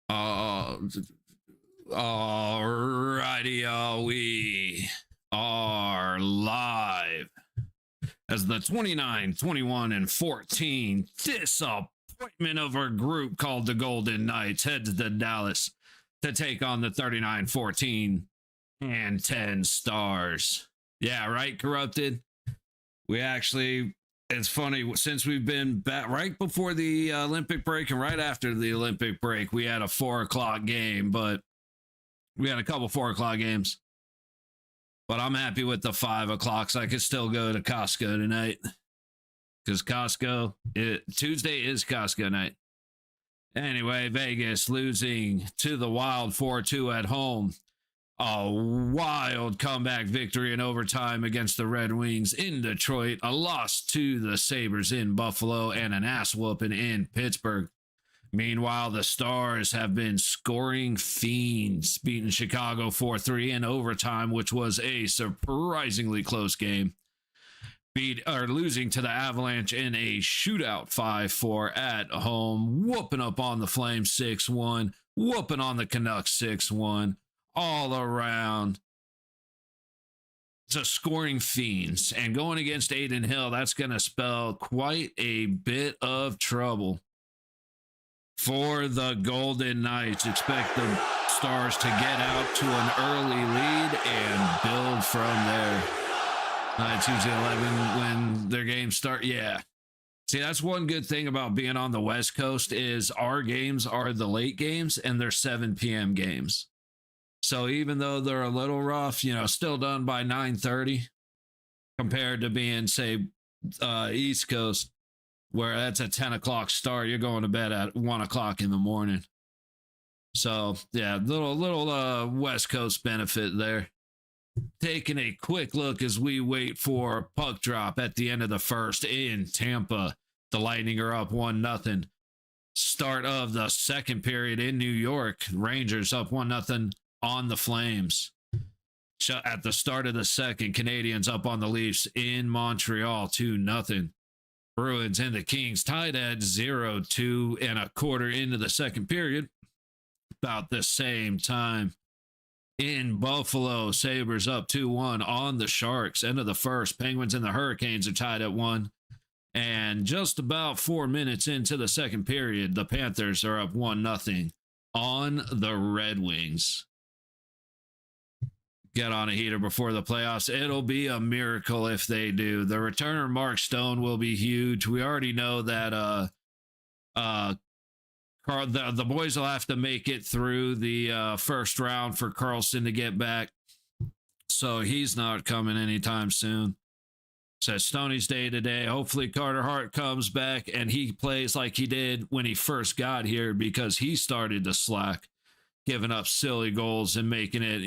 Uh, Alrighty, we are live as the 29, 21, and 14 disappointment of our group called the Golden Knights heads to Dallas to take on the 39, 14, and 10 Stars. Yeah, right, Corrupted? We actually, it's funny, since we've been back right before the Olympic break and right after the Olympic break, we had a 4 o'clock game, but we had a couple 4 o'clock games. But I'm happy with the 5 o'clock, so I could still go to Costco tonight. Because Tuesday is Costco night. Anyway, Vegas losing to the Wild 4-2 at home. A wild comeback victory in overtime against the Red Wings in Detroit. A loss to the Sabres in Buffalo and an ass whooping in Pittsburgh. Meanwhile, the Stars have been scoring fiends, beating Chicago 4-3 in overtime, which was a surprisingly close game. Losing to the Avalanche in a shootout 5-4 at home, whooping up on the Flames 6-1, whooping on the Canucks 6-1. All around, just scoring fiends. And going against Adin Hill, that's going to spell quite a bit of trouble for the Golden Knights. Expect the Stars to get out to an early lead and build from there. Tuesday 11 when their games start. Yeah. See, that's one good thing about being on the West Coast is our games are the late games and they're 7 p.m. games. So even though they're a little rough, still done by 9:30 compared to being, say, East Coast, where that's a 10 o'clock start. You're going to bed at 1 o'clock in the morning. So, yeah, little West Coast benefit there. Taking a quick look as we wait for puck drop at the end of the first in Tampa. The Lightning are up 1-0. Start of the second period in New York. Rangers up 1-0. On the Flames. At the start of the second, Canadians up on the Leafs in Montreal 2-0. Bruins and the Kings tied at 0-2 and a quarter into the second period. About the same time. In Buffalo, Sabres up 2-1 on the Sharks. End of the first, Penguins and the Hurricanes are tied at 1. And just about 4 minutes into the second period, the Panthers are up 1-0 on the Red Wings. Get on a heater before the playoffs. It'll be a miracle if they do. The return of Mark Stone will be huge. We already know that the boys will have to make it through the first round for Carlson to get back. So he's not coming anytime soon. So Stoney's day today. Hopefully Carter Hart comes back and he plays like he did when he first got here because he started to slack, giving up silly goals and making it,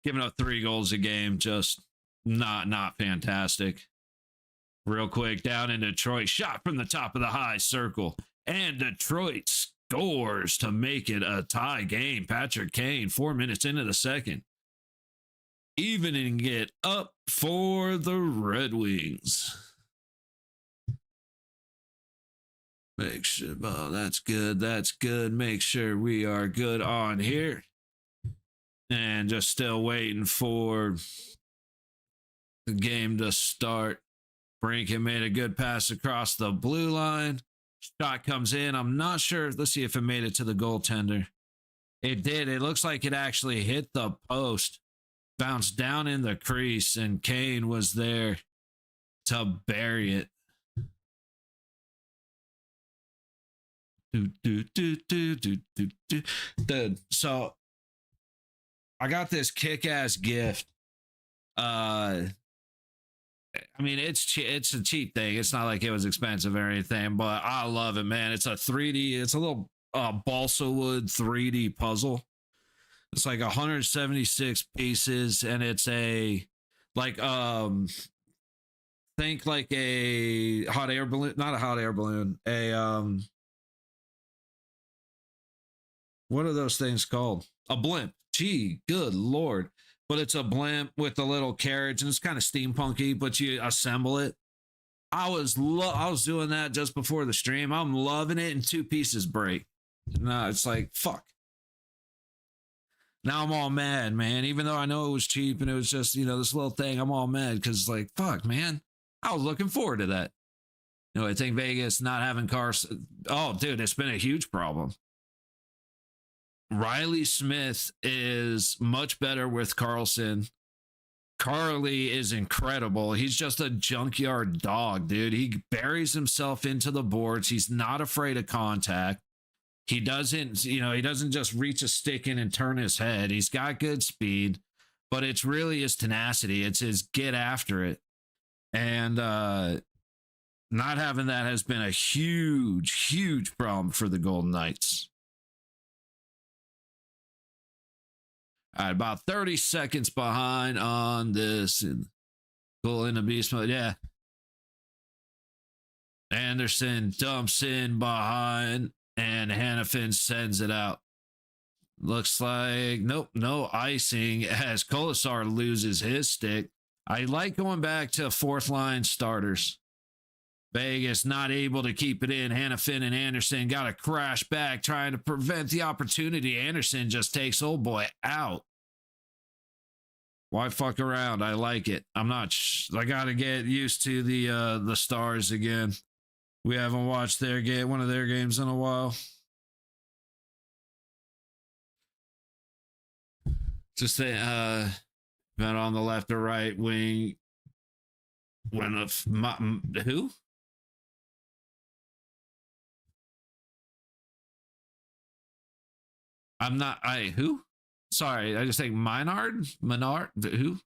giving up 3 goals a game, just not fantastic. Real quick, down in Detroit, shot from the top of the high circle, and Detroit scores to make it a tie game. Patrick Kane, 4 minutes into the second, evening it up for the Red Wings. Make sure, oh, that's good. Make sure we are good on here. And just still waiting for the game to start. Brinken made a good pass across the blue line. Shot comes in. I'm not sure. Let's see if it made it to the goaltender. It did. It looks like it actually hit the post. Bounced down in the crease, and Kane was there to bury it. So I got this kick-ass gift. I mean, it's a cheap thing. It's not like it was expensive or anything, but I love it, man. It's a 3D. It's a little balsa wood 3D puzzle. It's like 176 pieces, and it's a think like a hot air balloon, not a hot air balloon. What are those things called? A blimp. Gee, good Lord. But it's a blimp with a little carriage, and it's kind of steampunky, but you assemble it. I was doing that just before the stream. I'm loving it, and 2 pieces break. No, it's like, fuck. Now I'm all mad, man. Even though I know it was cheap and it was just, this little thing, I'm all mad because, like, fuck, man. I was looking forward to that. I think Vegas not having cars. Oh, dude, it's been a huge problem. Riley Smith is much better with Carlson. Carly is incredible. He's just a junkyard dog, dude. He buries himself into the boards. He's not afraid of contact. He doesn't just reach a stick in and turn his head. He's got good speed, but it's really his tenacity. It's his get after it. And not having that has been a huge, huge problem for the Golden Knights. All right, about 30 seconds behind on this. Goal in the beast mode. Yeah. Anderson dumps in behind, and Hannafin sends it out. Looks like, nope, no icing as Kolasar loses his stick. I like going back to fourth line starters. Vegas not able to keep it in. Hannafin and Anderson got to crash back trying to prevent the opportunity. Anderson just takes old boy out. Why fuck around? I like it. I'm not. I got to get used to the Stars again. We haven't watched one of their games in a while. Just been on the left or right wing. Who? I'm not. Who? Sorry, I just think Menard. Who?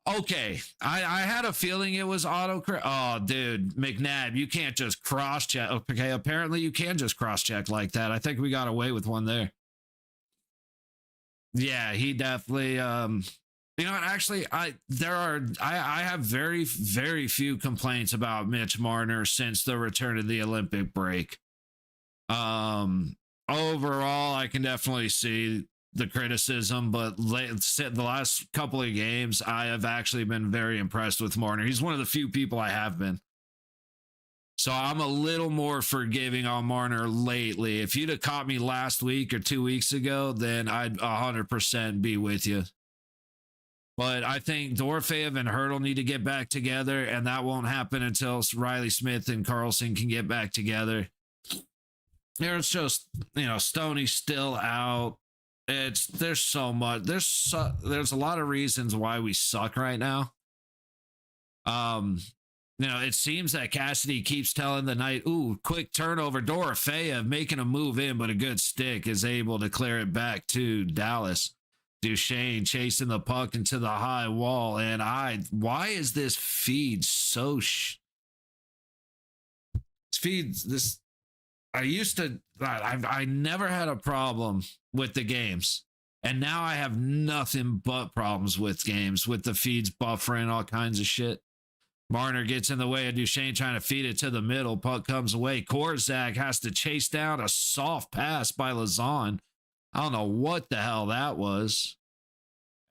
Okay, I had a feeling it was autocorrect. Oh, dude, McNabb, you can't just cross check. Okay, apparently you can just cross check like that. I think we got away with one there. Yeah, he definitely. Actually, I have very, very few complaints about Mitch Marner since the return of the Olympic break. Overall, I can definitely see the criticism, but the last couple of games, I have actually been very impressed with Marner. He's one of the few people I have been. So I'm a little more forgiving on Marner lately. If you'd have caught me last week or 2 weeks ago, then I'd 100% be with you. But I think Dorofeyev and Hurdle need to get back together, and that won't happen until Riley Smith and Carlson can get back together. There's just, Stoney's still out. There's so much. There's a lot of reasons why we suck right now. It seems that Cassidy keeps telling the Knight, ooh, quick turnover. Dorofeyev making a move in, but a good stick is able to clear it back to Dallas. Duchesne chasing the puck into the high wall. And why is this feed so this? I never had a problem with the games. And now I have nothing but problems with games, with the feeds buffering, all kinds of shit. Marner gets in the way of Duchesne trying to feed it to the middle. Puck comes away. Korzak has to chase down a soft pass by Lazan. I don't know what the hell that was.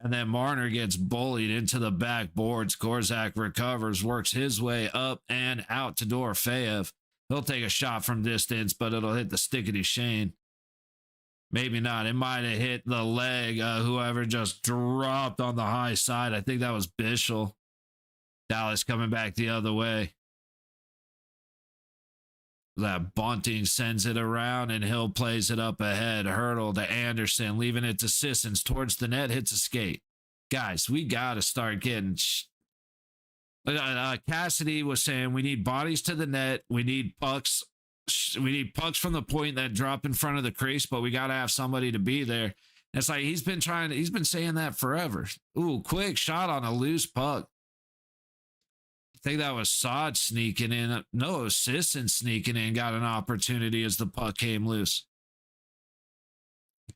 And then Marner gets bullied into the backboards. Korzak recovers, works his way up and out to Dorofeyev. He'll take a shot from distance, but it'll hit the stick of Duchesne. Maybe not. It might have hit the leg. Whoever just dropped on the high side. I think that was Bischel. Dallas coming back the other way. That Bunting sends it around, and Hill plays it up ahead. Hurdle to Anderson, leaving it to Sissons towards the net, hits a skate. Guys, we got to start getting... Cassidy was saying we need bodies to the net. We need pucks. We need pucks from the point that drop in front of the crease, but we got to have somebody to be there. It's like he's been saying that forever. Ooh, quick shot on a loose puck. I think that was Sod sneaking in. No, it was Sisson sneaking in, got an opportunity as the puck came loose.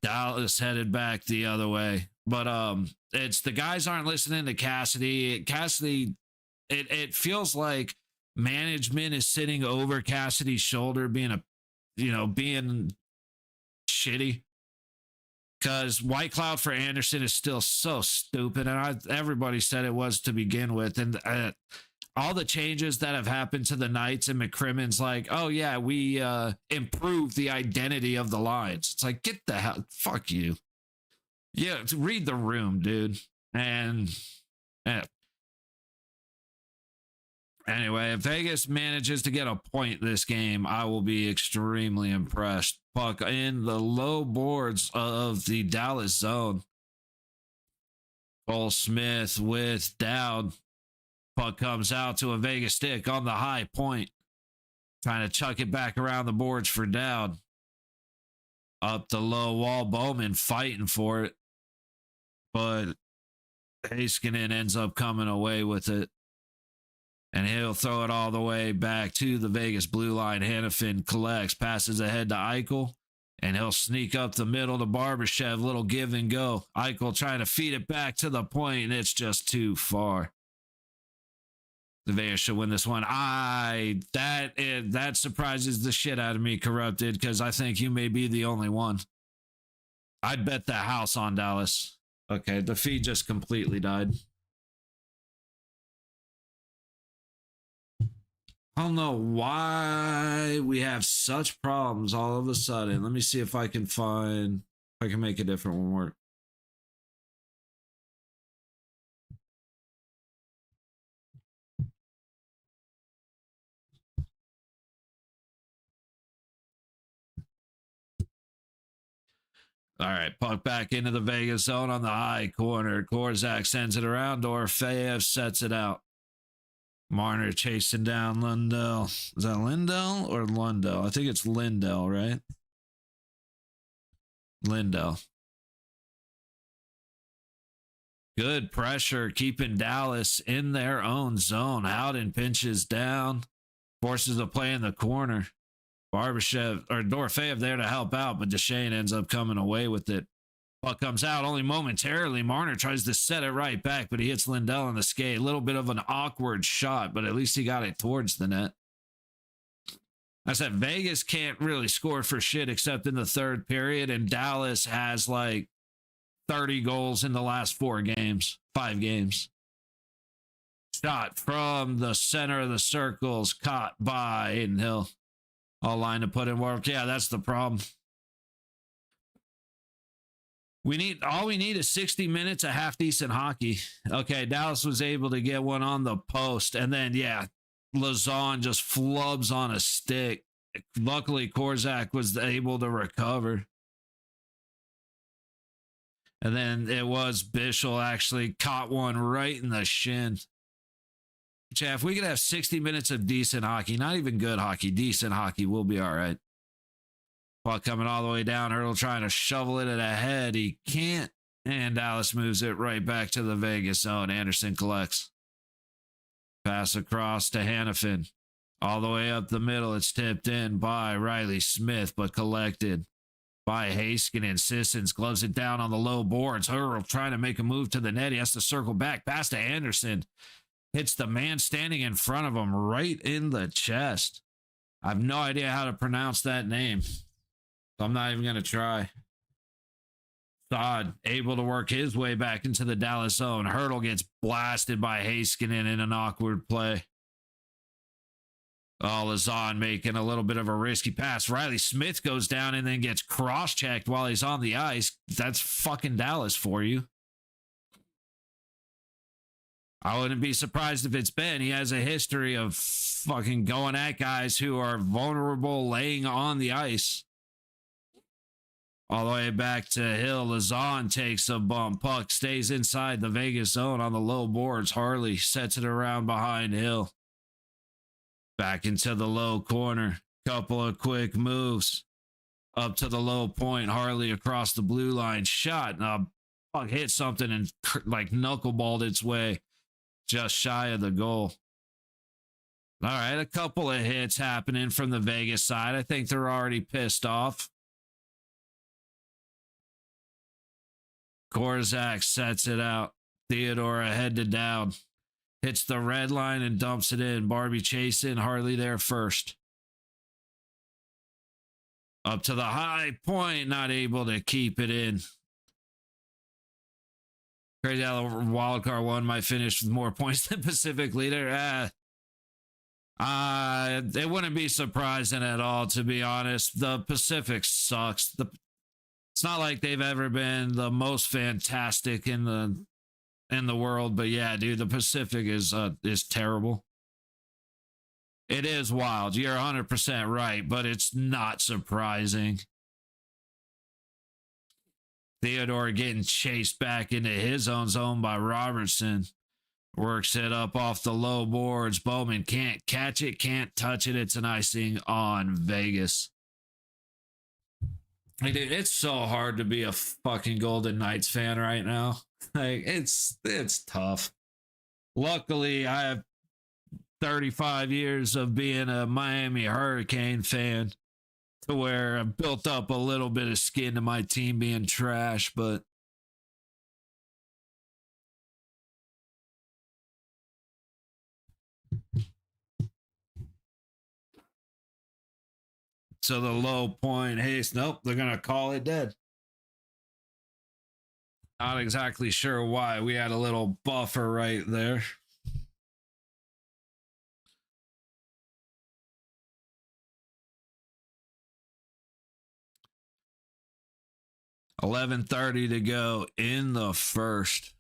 Dallas headed back the other way. But it's the guys aren't listening to Cassidy. Cassidy, it feels like management is sitting over Cassidy's shoulder being being shitty. Because White Cloud for Anderson is still so stupid. And everybody said it was to begin with. And all the changes that have happened to the Knights, and McCrimmon's like, oh yeah, we improved the identity of the lines. It's like, get the hell, fuck you. Yeah, read the room, dude. And anyway, if Vegas manages to get a point this game, I will be extremely impressed. Puck in the low boards of the Dallas zone. Cole Smith with Dowd. Puck comes out to a Vegas stick on the high point. Trying to chuck it back around the boards for Dowd. Up the low wall, Bowman fighting for it. But Heiskanen ends up coming away with it. And he'll throw it all the way back to the Vegas blue line. Hanifin collects, passes ahead to Eichel. And he'll sneak up the middle to Barbashev. Little give and go. Eichel trying to feed it back to the point, and it's just too far. The Vegas should win this one. That surprises the shit out of me, Corrupted, because I think you may be the only one. I'd bet the house on Dallas. Okay, the feed just completely died. I don't know why we have such problems all of a sudden. Let me see if I can make a different one work. All right, puck back into the Vegas zone on the high corner. Korzak sends it around. Orfeev sets it out. Marner chasing down Lundell. Is that Lindell or Lundell? I think it's Lindell, right? Lindell. Good pressure, keeping Dallas in their own zone. Howden pinches down, forces a play in the corner. Barbashev or Dorofeev there to help out, but Duchesne ends up coming away with it. Puck comes out only momentarily. Marner tries to set it right back, but he hits Lindell on the skate. A little bit of an awkward shot, but at least he got it towards the net. I said Vegas can't really score for shit except in the third period, and Dallas has like 30 goals in the last 5 games. Shot from the center of the circles, caught by Aiden Hill. All line to put in work. Yeah, that's the problem. We need is 60 minutes of half decent hockey. Okay, Dallas was able to get one on the post, and then Lazon just flubs on a stick. Luckily, Korzak was able to recover. And then it was Bischel actually caught one right in the shin. Jeff, we could have 60 minutes of decent hockey, not even good hockey, decent hockey, we'll be all right. Puck coming all the way down, Hurdle trying to shovel it ahead. He can't. And Dallas moves it right back to the Vegas zone. Anderson collects. Pass across to Hanifin. All the way up the middle. It's tipped in by Riley Smith, but collected by Heiskanen. Sissons gloves it down on the low boards. Hurdle trying to make a move to the net. He has to circle back. Pass to Anderson. Hits the man standing in front of him right in the chest. I have no idea how to pronounce that name. So I'm not even going to try. Saad able to work his way back into the Dallas zone. Hurdle gets blasted by Heiskanen in an awkward play. Oh, Lazon making a little bit of a risky pass. Riley Smith goes down and then gets cross-checked while he's on the ice. That's fucking Dallas for you. I wouldn't be surprised if it's Ben. He has a history of fucking going at guys who are vulnerable, laying on the ice. All the way back to Hill. Lazon takes a bump. Puck stays inside the Vegas zone on the low boards. Harley sets it around behind Hill. Back into the low corner. Couple of quick moves. Up to the low point. Harley across the blue line. Shot. Puck hit something and like knuckleballed its way just shy of the goal. All right, a couple of hits happening from the Vegas side. I think they're already pissed off. Korzak sets it out. Theodore ahead to Dowd. Hits the red line and dumps it in. Barbie chasing. Harley there first. Up to the high point. Not able to keep it in. Crazy how the wildcard one might finish with more points than Pacific Leader. It wouldn't be surprising at all, to be honest. The Pacific sucks. It's not like they've ever been the most fantastic in the world, but yeah, dude, the Pacific is terrible. It is wild. You're 100% right, but it's not surprising. Theodore getting chased back into his own zone by Robertson. Works it up off the low boards. Bowman can't catch it, can't touch it. It's an icing on Vegas. Hey, dude, it's so hard to be a fucking Golden Knights fan right now. Like, it's tough. Luckily, I have 35 years of being a Miami Hurricane fan to where I built up a little bit of skin to my team being trash, but so the low point, hey, nope, they're going to call it dead. Not exactly sure why. We had a little buffer right there. $11:30 to go in the first.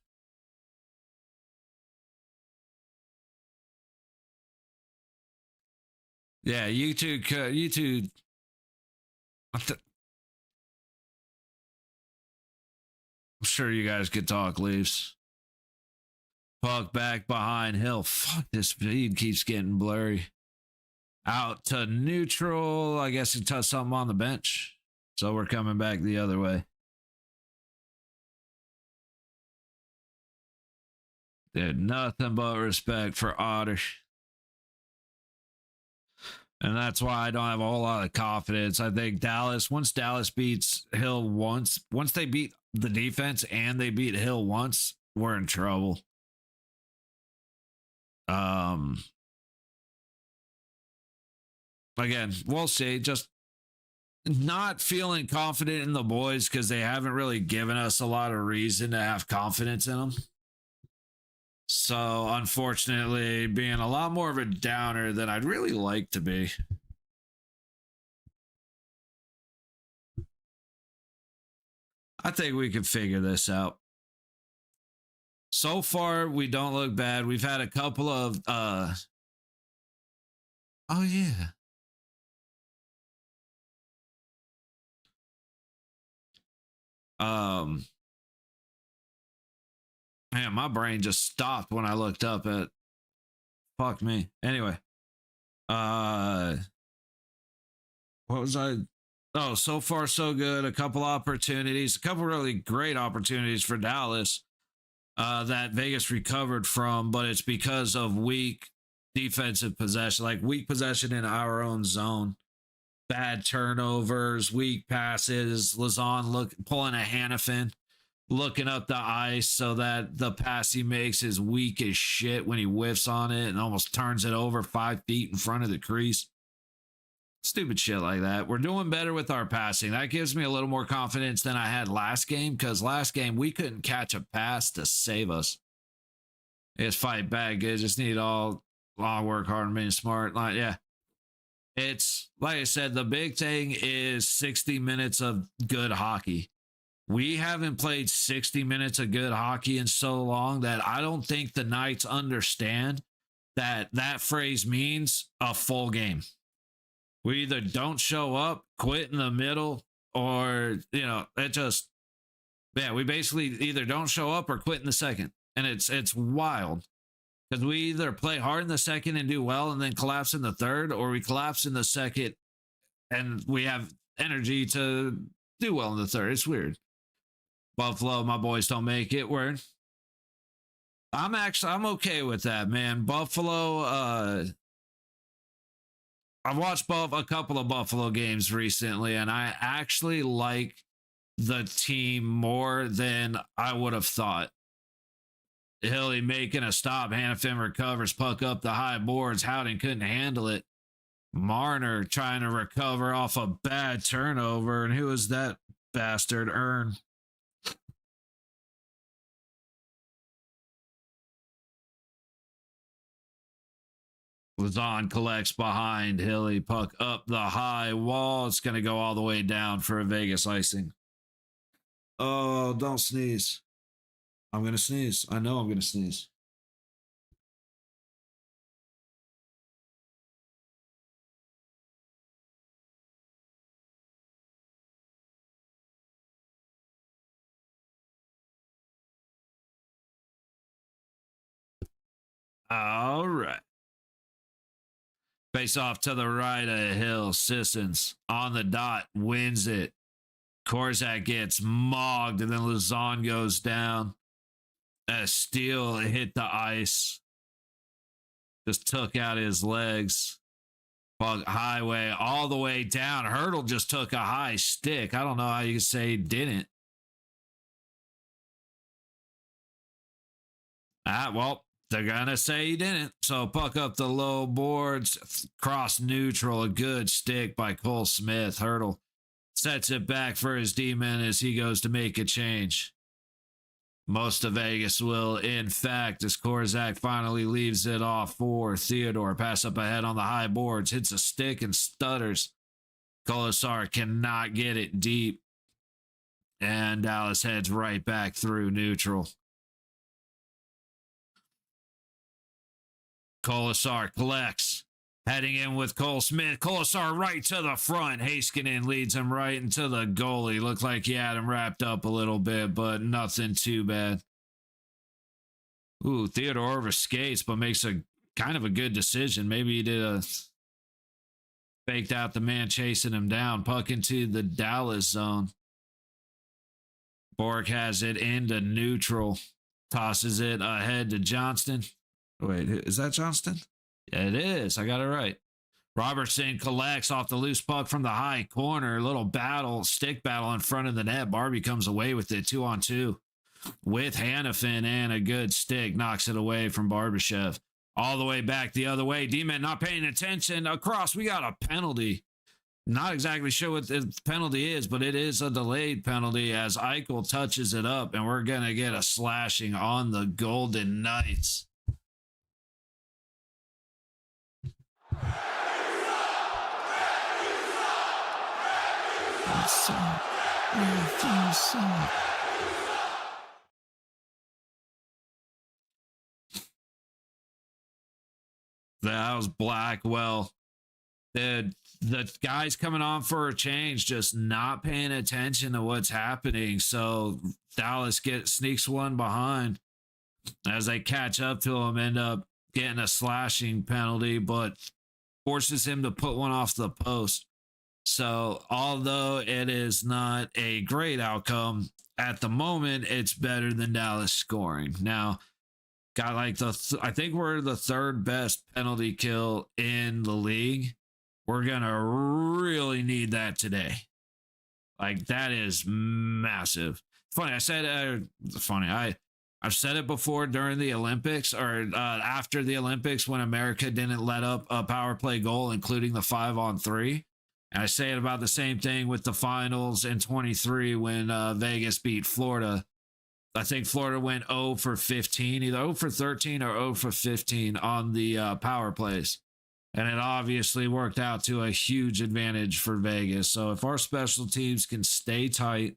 Yeah, YouTube. I'm sure you guys could talk, Leafs. Puck back behind Hill. Fuck, this feed keeps getting blurry. Out to neutral. I guess he touched something on the bench. So we're coming back the other way. Dude, nothing but respect for Otter. And that's why I don't have a whole lot of confidence. I think once Dallas beats Hill once they beat the defense and they beat Hill once, we're in trouble. Again, we'll see. Just not feeling confident in the boys because they haven't really given us a lot of reason to have confidence in them. So, unfortunately, being a lot more of a downer than I'd really like to be. I think we can figure this out. So far, we don't look bad. We've had a couple of oh yeah. Man, my brain just stopped when I looked up at fuck me. Anyway. What was I? Oh, so far so good. A couple opportunities, a couple really great opportunities for Dallas that Vegas recovered from, but it's because of weak defensive possession, like weak possession in our own zone, bad turnovers, weak passes. Lazon pulling a Hannafin, looking up the ice so that the pass he makes is weak as shit when he whiffs on it and almost turns it over 5 feet in front of the crease. Stupid shit like that. We're doing better with our passing. That gives me a little more confidence than I had last game, because last game we couldn't catch a pass to save us. Just fight back. Good. Just need all work hard and being smart. Like, yeah. It's like I said, the big thing is 60 minutes of good hockey. We haven't played 60 minutes of good hockey in so long that I don't think the Knights understand that phrase means a full game. We either don't show up, quit in the middle, or, it just, yeah, we basically either don't show up or quit in the second. And it's wild because we either play hard in the second and do well and then collapse in the third, or we collapse in the second and we have energy to do well in the third. It's weird. Buffalo, my boys don't make it. I'm okay with that, man. Buffalo, I've watched a couple of Buffalo games recently, and I actually like the team more than I would have thought. Hilly making a stop. Hannafin recovers, puck up the high boards. Howden couldn't handle it. Marner trying to recover off a bad turnover. And who is that bastard? Earn. Lazon collects behind Hilly. Puck up the high wall. It's going to go all the way down for a Vegas icing. Oh, don't sneeze. I'm going to sneeze. I know I'm going to sneeze. All right. Face off to the right of Hill. Sissons on the dot, wins it. Korzak gets mogged, and then Lazon goes down. A steal hit the ice. Just took out his legs. Bug highway all the way down. Hurdle just took a high stick. I don't know how you could say he didn't. Well, they're going to say he didn't. So puck up the low boards. Cross neutral. A good stick by Cole Smith. Hurdle sets it back for his D-man as he goes to make a change. Most of Vegas will, in fact, as Korzak finally leaves it off for Theodore. Pass up ahead on the high boards. Hits a stick and stutters. Colasar cannot get it deep. And Dallas heads right back through neutral. Colasar collects. Heading in with Cole Smith. Colasar right to the front. Heiskanen leads him right into the goalie. Looked like he had him wrapped up a little bit, but nothing too bad. Ooh, Theodore over skates, but makes a kind of a good decision. Maybe he did a faked out the man chasing him down. Puck into the Dallas zone. Bork has it into neutral. Tosses it ahead to Johnston. Wait, is that Johnston? Yeah, it is. I got it right. Robertson collects off the loose puck from the high corner. Little battle, stick battle in front of the net. Barbie comes away with it 2-on-2 with Hannafin, and a good stick knocks it away from Barbashev. All the way back the other way. D-Man not paying attention. Across, we got a penalty. Not exactly sure what the penalty is, but it is a delayed penalty as Eichel touches it up, and we're going to get a slashing on the Golden Knights. That was Blackwell. The guys coming on for a change, just not paying attention to what's happening. So Dallas sneaks one behind as they catch up to him, end up getting a slashing penalty, but forces him to put one off the post. So although it is not a great outcome at the moment, it's better than Dallas scoring. Now, got like I think we're the third best penalty kill in the league. We're going to really need that today. Like, that is massive. Funny, I've said it before during the Olympics or after the Olympics when America didn't let up a power play goal, including the 5-on-3. And I say it about the same thing with the finals in 23 when Vegas beat Florida. I think Florida went 0 for 15, either 0 for 13 or 0 for 15 on the power plays. And it obviously worked out to a huge advantage for Vegas. So if our special teams can stay tight,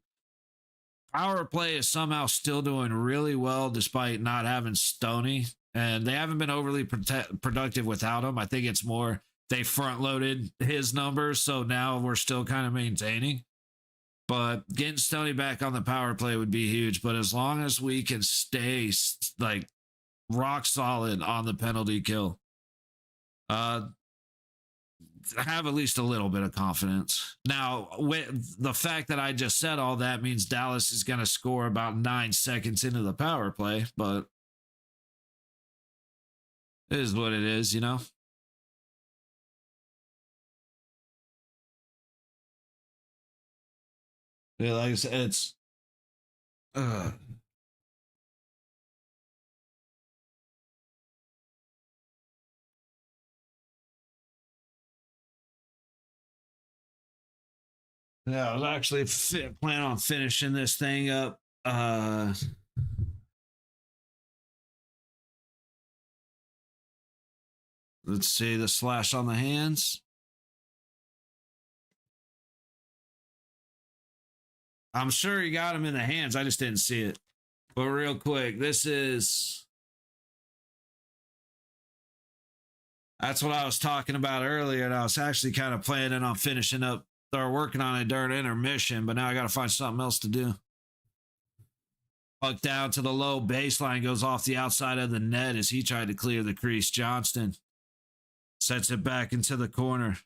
power play is somehow still doing really well despite not having Stoney. And they haven't been overly productive without him. I think it's more they front loaded his numbers. So now we're still kind of maintaining. But getting Stoney back on the power play would be huge. But as long as we can stay like rock solid on the penalty kill, have at least a little bit of confidence. Now, with the fact that I just said all that means Dallas is going to score about 9 seconds into the power play, but it is what it is, you know? Yeah, like I said, it's yeah, I was actually planning on finishing this thing up. Let's see the slash on the hands. I'm sure he got him in the hands. I just didn't see it. But real quick, this is... That's what I was talking about earlier, and I was actually kind of planning on finishing up or working on it during intermission, but now I got to find something else to do. Puck down to the low baseline, goes off the outside of the net as he tried to clear the crease. Johnston sets it back into the corner.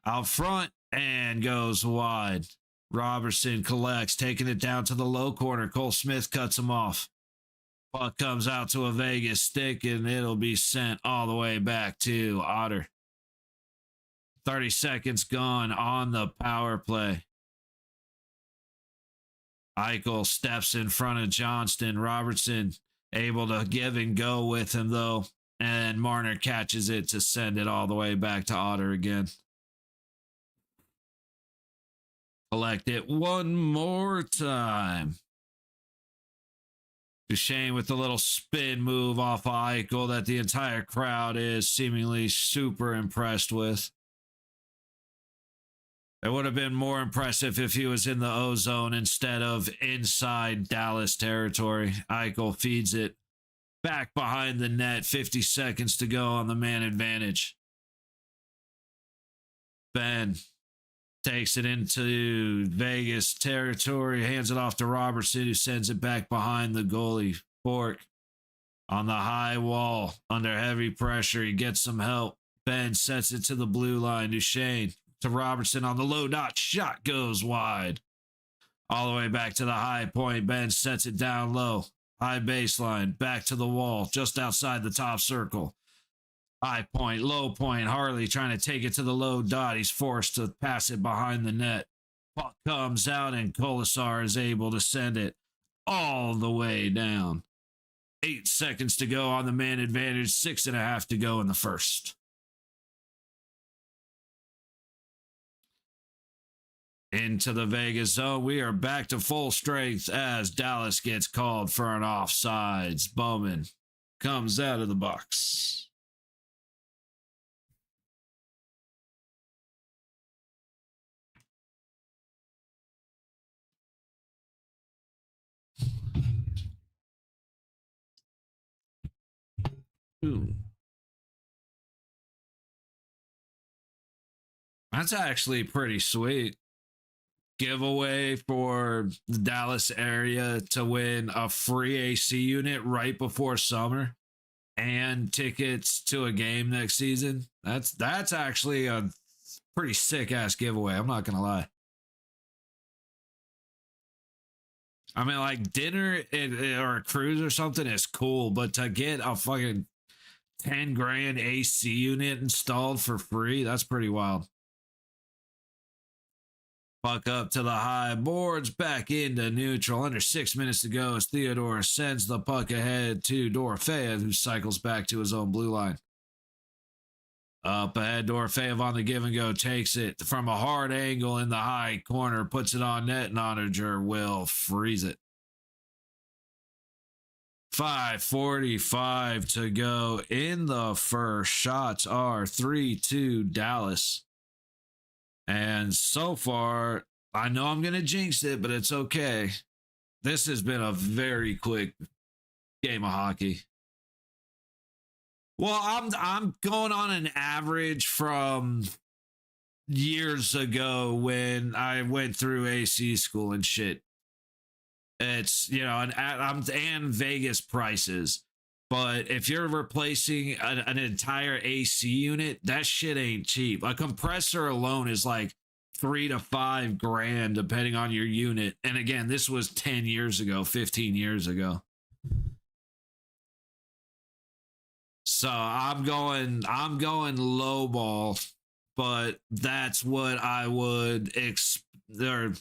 Out front and goes wide. Robertson collects, taking it down to the low corner. Cole Smith cuts him off. Puck comes out to a Vegas stick, and it'll be sent all the way back to Otter. 30 seconds gone on the power play. Eichel steps in front of Johnston. Robertson able to give and go with him, though. And Marner catches it to send it all the way back to Otter again. Collect it one more time. Duchesne with a little spin move off of Eichel that the entire crowd is seemingly super impressed with. It would have been more impressive if he was in the O-zone instead of inside Dallas territory. Eichel feeds it back behind the net. 50 seconds to go on the man advantage. Ben takes it into Vegas territory, hands it off to Robertson, who sends it back behind the goalie. Bork on the high wall under heavy pressure. He gets some help. Ben sets it to the blue line. Duchesne to Robertson on the low dot. Shot goes wide. All the way back to the high point. Ben sets it down low. High baseline. Back to the wall. Just outside the top circle. High point, low point. Harley trying to take it to the low dot. He's forced to pass it behind the net. Puck comes out and Kolasar is able to send it all the way down. 8 seconds to go on the man advantage. 6.5 to go in the first. Into the Vegas zone. We are back to full strength as Dallas gets called for an offsides. Bowman comes out of the box. Ooh. That's actually pretty sweet. Giveaway for the Dallas area to win a free AC unit right before summer and tickets to a game next season. That's actually a pretty sick ass giveaway. I'm not gonna lie. I mean, like dinner or a cruise or something is cool, but to get a fucking 10 grand AC unit installed for free, that's pretty wild. Puck up to the high boards, back into neutral. Under 6 minutes to go as Theodore sends the puck ahead to Dorofeyev, who cycles back to his own blue line. Up ahead, Dorofeyev on the give and go, takes it from a hard angle in the high corner, puts it on net, and Onager will freeze it. 5:45 to go in the first. Shots are 3-2 Dallas. And so far, I know I'm going to jinx it, but it's okay. This has been a very quick game of hockey. Well, I'm going on an average from years ago when I went through AC school and shit. It's, you know, and Vegas prices. But if you're replacing an entire AC unit, that shit ain't cheap. A compressor alone is like $3 to $5 grand, depending on your unit. And again, this was 10 years ago, 15 years ago. So I'm going low ball, but that's what I would again,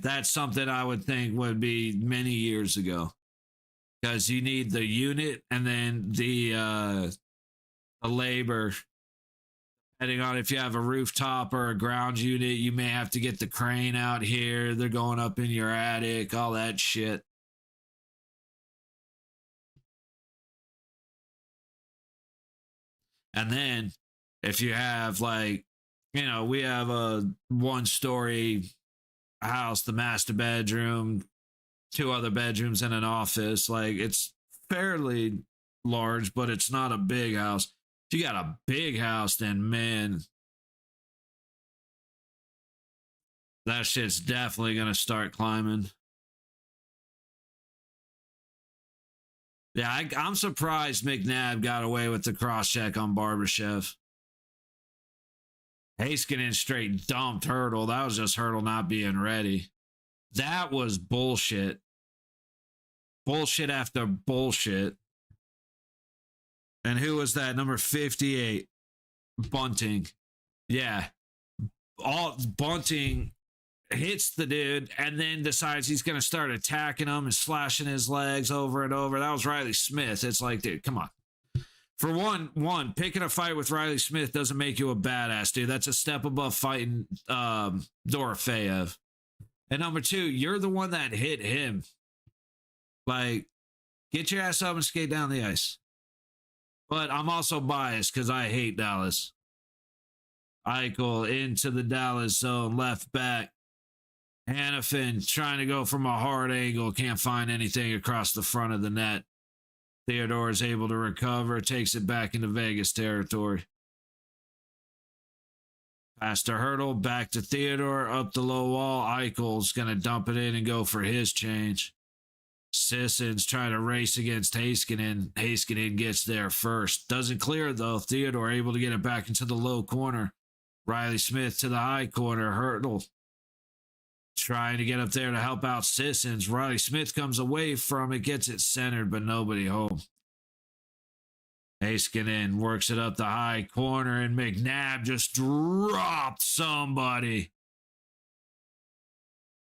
that's something I would think would be many years ago. Because you need the unit and then the labor. Depending on if you have a rooftop or a ground unit, you may have to get the crane out here. They're going up in your attic, all that shit. And then if you have like, we have a 1-story house, the master bedroom, 2 other bedrooms and an office. Like it's fairly large, but it's not a big house. If you got a big house, then man, that shit's definitely going to start climbing. Yeah, I'm surprised McNabb got away with the cross check on Barbashev. Heiskanen straight dumped Hurdle. That was just Hurdle not being ready. That was bullshit. Bullshit after bullshit. And who was that? Number 58. Bunting. Yeah. All Bunting hits the dude and then decides he's going to start attacking him and slashing his legs over and over. That was Riley Smith. It's like, dude, come on. For one, picking a fight with Riley Smith doesn't make you a badass, dude. That's a step above fighting Dorofeyev. And number 2, you're the one that hit him. Like, get your ass up and skate down the ice. But I'm also biased because I hate Dallas. Eichel into the Dallas zone, left back. Hannafin trying to go from a hard angle, can't find anything across the front of the net. Theodore is able to recover, takes it back into Vegas territory. Pass to Hurdle, back to Theodore, up the low wall. Eichel's going to dump it in and go for his change. Sisson's trying to race against Heiskanen. Heiskanen gets there first. Doesn't clear though. Theodore able to get it back into the low corner. Riley Smith to the high corner. Hurdle trying to get up there to help out Sissons. Riley Smith comes away from it, gets it centered, but nobody home. Heiskanen works it up the high corner, and McNabb just dropped somebody.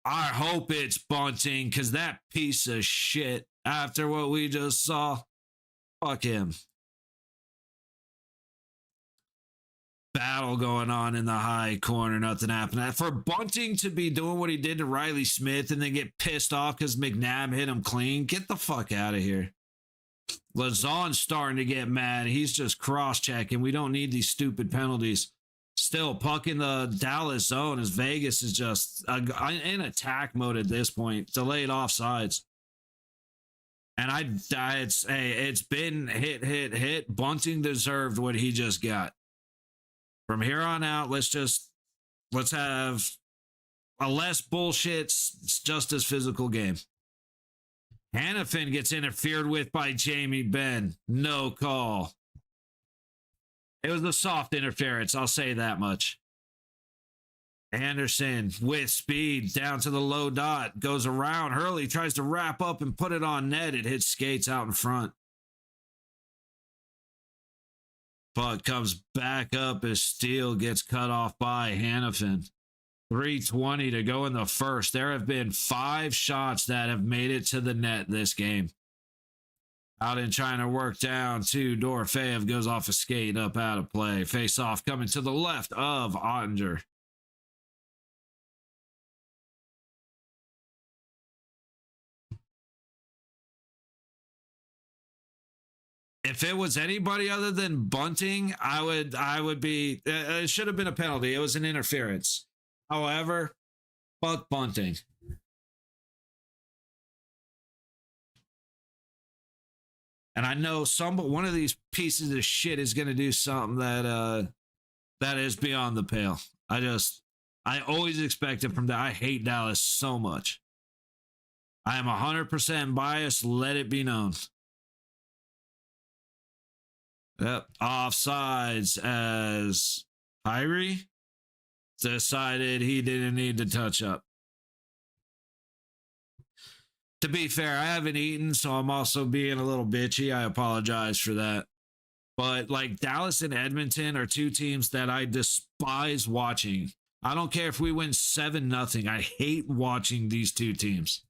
I hope it's Bunting, because that piece of shit, after what we just saw, fuck him. Battle going on in the high corner, nothing happened. For Bunting to be doing what he did to Riley Smith and then get pissed off because McNabb hit him clean, get the fuck out of here. Lazon's starting to get mad. He's just cross-checking. We don't need these stupid penalties. Still, puck in the Dallas zone as Vegas is just in attack mode at this point. Delayed offsides. And it's been hit. Bunting deserved what he just got. From here on out, let's have a less bullshit, just as physical game. Hannafin gets interfered with by Jamie Benn. No call. It was a soft interference, I'll say that much. Anderson with speed down to the low dot, goes around. Hurley tries to wrap up and put it on net. It hits skates out in front. Puck comes back up as Steele gets cut off by Hannafin. 3:20 to go in the first. There have been 5 shots that have made it to the net this game. Out in trying to work down to Dorofeyev, goes off a skate up out of play. Face off coming to the left of Ottinger. If it was anybody other than Bunting, I would be, it should have been a penalty. It was an interference. However, fuck Bunting. And I know one of these pieces of shit is going to do something that is beyond the pale. I always expect it from that. I hate Dallas so much. I am 100% biased. Let it be known. Yep. Offsides as Hyrie decided he didn't need to touch up. To be fair, I haven't eaten, so I'm also being a little bitchy. I apologize for that. But like Dallas and Edmonton are 2 teams that I despise watching. I don't care if we win 7-0. I hate watching these 2 teams.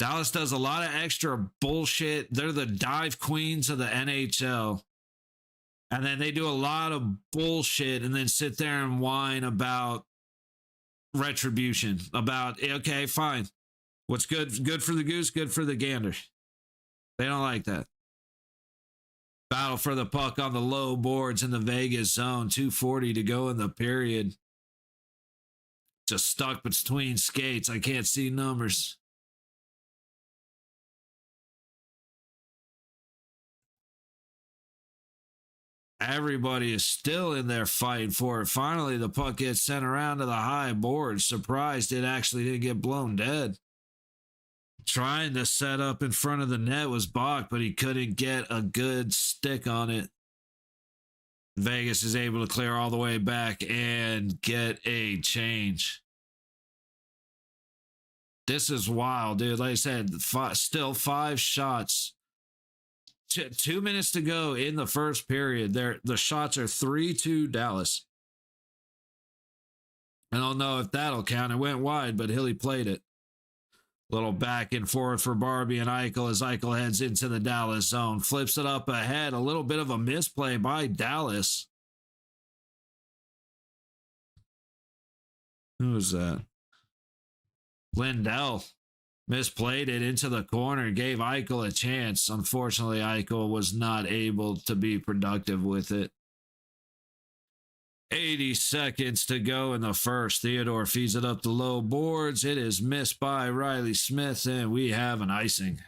Dallas does a lot of extra bullshit. They're the dive queens of the NHL. And then they do a lot of bullshit and then sit there and whine about retribution. About, okay, fine. What's good for the goose, good for the gander. They don't like that. Battle for the puck on the low boards in the Vegas zone. 2:40 to go in the period. Just stuck between skates. I can't see numbers. Everybody is still in there fighting for it. Finally, the puck gets sent around to the high board. Surprised it actually didn't get blown dead. Trying to set up in front of the net was Bach, but he couldn't get a good stick on it. Vegas is able to clear all the way back and get a change. This is wild, dude. Like I said, still 5 shots. 2 minutes to go in the first period. The shots are 3-2 Dallas. I don't know if that'll count. It went wide, but Hilly played it. Little back and forth for Barbie and Eichel as Eichel heads into the Dallas zone. Flips it up ahead. A little bit of a misplay by Dallas. Who was that? Lindell misplayed it into the corner, gave Eichel a chance. Unfortunately, Eichel was not able to be productive with it. 80 seconds to go in the first. Theodore feeds it up the low boards. It is missed by Riley Smith, and we have an icing.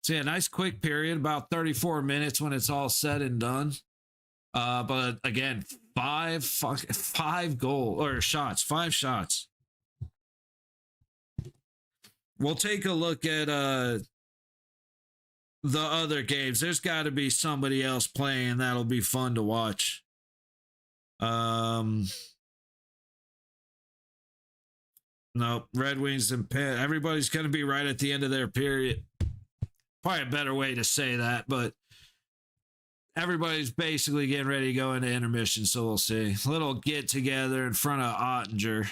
So yeah, nice quick period, about 34 minutes when it's all said and done. But again, 5 shots. We'll take a look at the other games. There's got to be somebody else playing that'll be fun to watch. Nope. Red Wings and Penn. Everybody's going to be right at the end of their period. Probably a better way to say that, but everybody's basically getting ready to go into intermission, so we'll see. A little get together in front of Ottinger.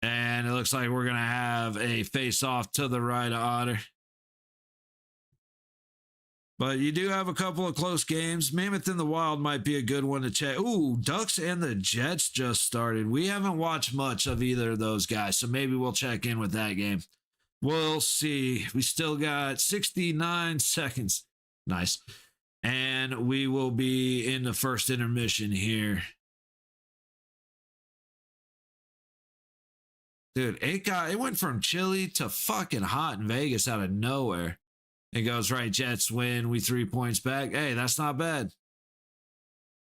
And it looks like we're going to have a face-off to the right of Otter. But you do have a couple of close games. Mammoth and the Wild might be a good one to check. Ooh, Ducks and the Jets just started. We haven't watched much of either of those guys, so maybe we'll check in with that game. We'll see. We still got 69 seconds. Nice. And we will be in the first intermission here. Dude, it went from chilly to fucking hot in Vegas out of nowhere. It goes right, Jets win, we 3 points back. Hey, that's not bad.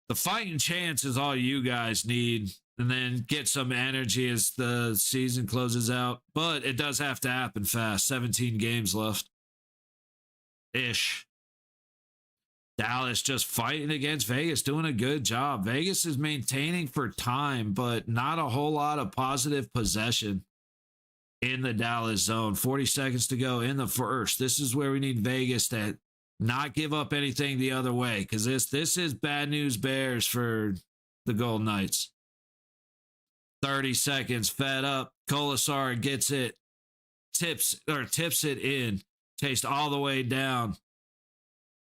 The fighting chance is all you guys need, and then get some energy as the season closes out. But it does have to happen fast. 17 games left. Ish. Dallas just fighting against Vegas, doing a good job. Vegas is maintaining for time, but not a whole lot of positive possession in the Dallas zone. 40 seconds to go in the first. This is where we need Vegas to not give up anything the other way, because this is bad news bears for the Golden Knights. 30 seconds, fed up. Colasar gets it, tips it in, takes all the way down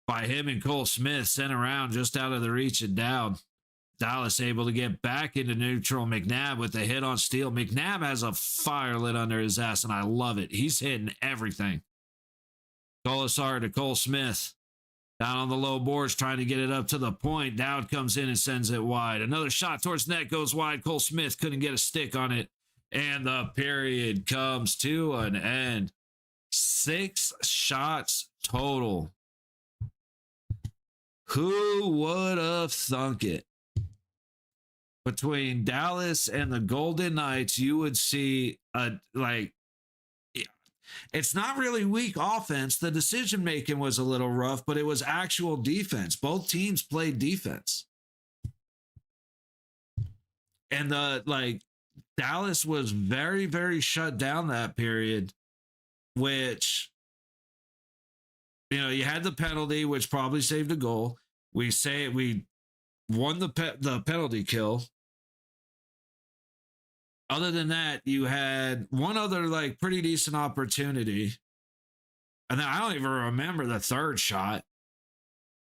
by him and Cole Smith, sent around just out of the reach and down. Dallas able to get back into neutral. McNabb with the hit on Steele. McNabb has a fire lit under his ass, and I love it. He's hitting everything. Colasar to Cole Smith. Down on the low boards, trying to get it up to the point. Dowd comes in and sends it wide. Another shot towards net goes wide. Cole Smith couldn't get a stick on it. And the period comes to an end. 6 shots total. Who would have thunk it? Between Dallas and the Golden Knights, you would see it's not really weak offense. The decision making was a little rough, but it was actual defense. Both teams played defense. And Dallas was very, very shut down that period, which, you had the penalty, which probably saved a goal. We won the penalty kill. Other than that, you had one other pretty decent opportunity. And then I don't even remember the third shot.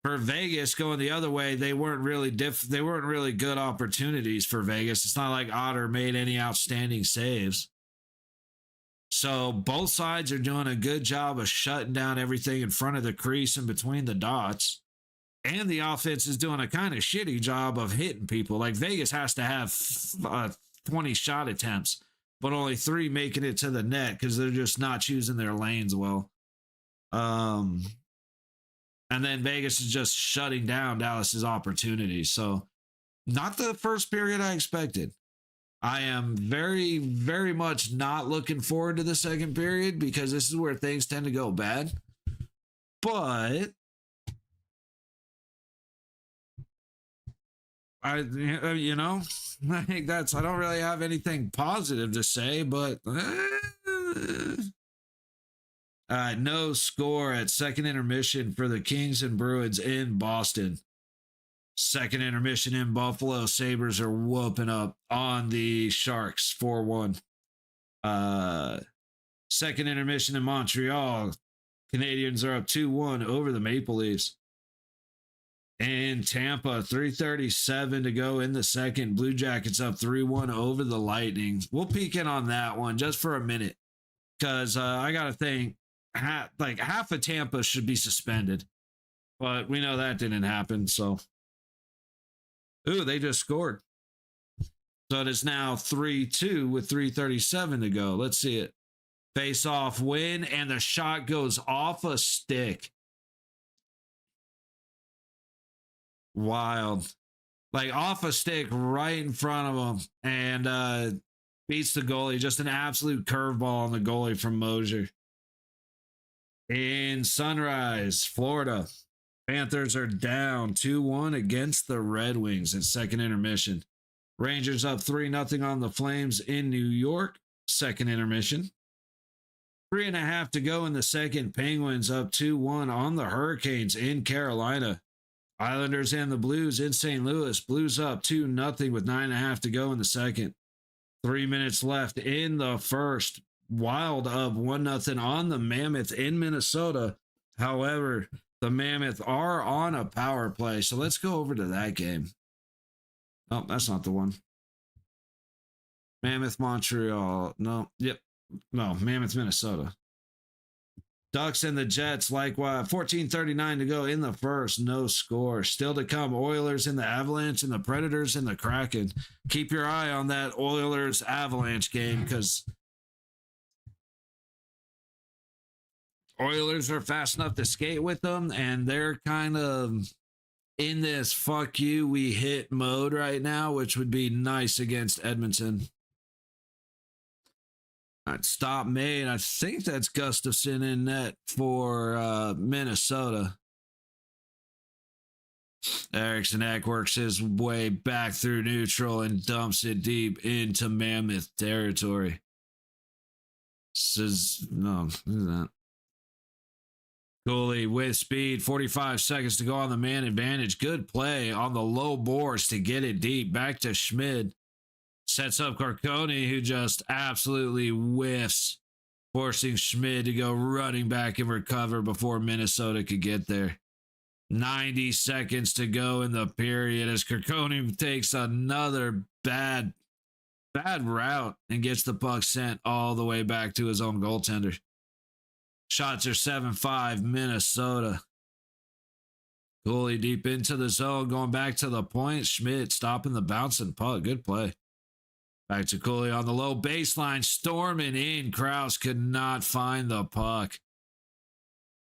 For Vegas going the other way, they weren't really good opportunities for Vegas. It's not like Otter made any outstanding saves. So both sides are doing a good job of shutting down everything in front of the crease and between the dots. And the offense is doing a kind of shitty job of hitting people. Like Vegas has to have 20 shot attempts, but only 3 making it to the net because they're just not choosing their lanes well. And then Vegas is just shutting down Dallas's opportunities. So not the first period I expected. I am very, very much not looking forward to the second period because this is where things tend to go bad. But I think I don't really have anything positive to say, but no score at second intermission for the Kings and Bruins in Boston. Second intermission in Buffalo. Sabres are whooping up on the Sharks 4-1. Second intermission in Montreal. Canadians are up 2-1 over the Maple Leafs. In Tampa, 3:37 to go in the second. Blue Jackets up 3-1 over the Lightning. We'll peek in on that one just for a minute because I got to think half of Tampa should be suspended. But we know that didn't happen, so... Ooh, they just scored. So it is now 3-2 with 3:37 to go. Let's see it. Face off win, and the shot goes off a stick. Wild. Like off a stick right in front of him and beats the goalie. Just an absolute curveball on the goalie from Mosier. In Sunrise, Florida. Panthers are down 2-1 against the Red Wings at second intermission. Rangers up 3-0 on the Flames in New York. Second intermission. 3.5 to go in the second. Penguins up 2-1 on the Hurricanes in Carolina. Islanders and the Blues in St. Louis. Blues up 2-0 with 9.5 to go in the second. 3 minutes left in the first. Wild up 1-0 on the Mammoth in Minnesota. However, the Mammoth are on a power play, so let's go over to that game. Oh, that's not the one. Mammoth, Montreal. No, yep. No, Mammoth, Minnesota. Ducks and the Jets, likewise. 14:39 to go in the first. No score. Still to come, Oilers and the Avalanche and the Predators and the Kraken. Keep your eye on that Oilers-Avalanche game because Oilers are fast enough to skate with them, and they're kind of in this fuck you, we hit mode right now, which would be nice against Edmonton. All right, stop made. I think that's Gustafsson in net for Minnesota. Eriksson Ek works his way back through neutral and dumps it deep into Mammoth territory. Says no, who's that? Goalie with speed, 45 seconds to go on the man advantage. Good play on the low boards to get it deep. Back to Schmid. Sets up Carcone, who just absolutely whiffs, forcing Schmid to go running back and recover before Minnesota could get there. 90 seconds to go in the period as Carcone takes another bad route and gets the puck sent all the way back to his own goaltender. Shots are 7-5 Minnesota. Goalie deep into the zone, going back to the point. Schmidt stopping the bouncing puck. Good play. Back to Cooley on the low baseline, storming in. Krause could not find the puck.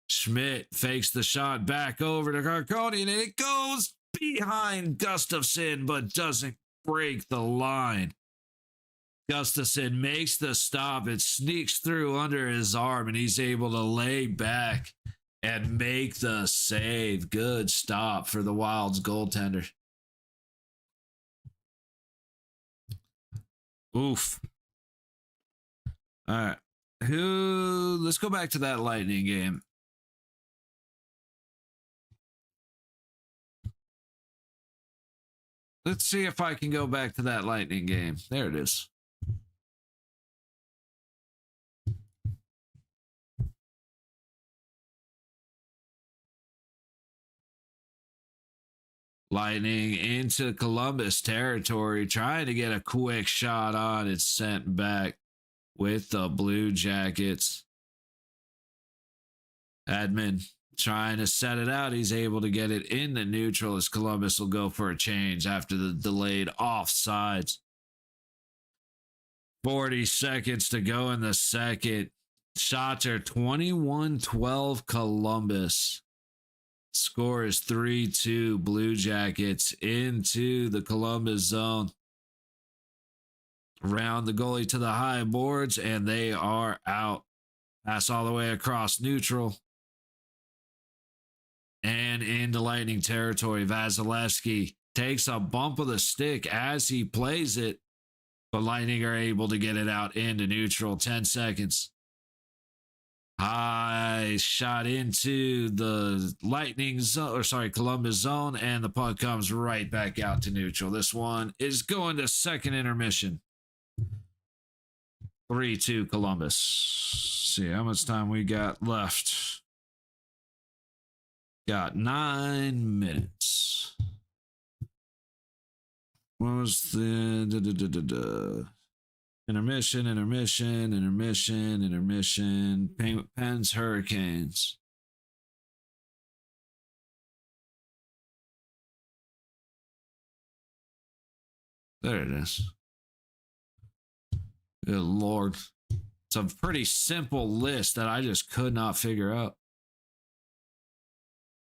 Schmidt fakes the shot back over to Carcone, and it goes behind Gustafsson, but doesn't break the line. Gustafsson makes the stop. It sneaks through under his arm, and he's able to lay back and make the save. Good stop for the Wild's goaltender. Oof. All right. Let's go back to that Lightning game. Let's see if I can go back to that Lightning game. There it is. Lightning into Columbus territory, trying to get a quick shot on. It's sent back. with the Blue Jackets. Edmund trying to set it out. He's able to get it into neutral as Columbus will go for a change after the delayed offsides. 40 seconds to go in the second. Shots are 21-12 Columbus. Score is 3-2 Blue Jackets into the Columbus zone. Round the goalie to the high boards, and they are out. Pass all the way across neutral. And into Lightning territory. Vasilevsky takes a bump of the stick as he plays it, but Lightning are able to get it out into neutral. 10 seconds. High shot into the Lightning zone, Columbus zone, and the puck comes right back out to neutral. This one is going to second intermission. 3-2 Columbus. See how much time we got left. Got 9 minutes. What was the intermission. Pens, Hurricanes. There it is. Good Lord. It's a pretty simple list that I just could not figure out.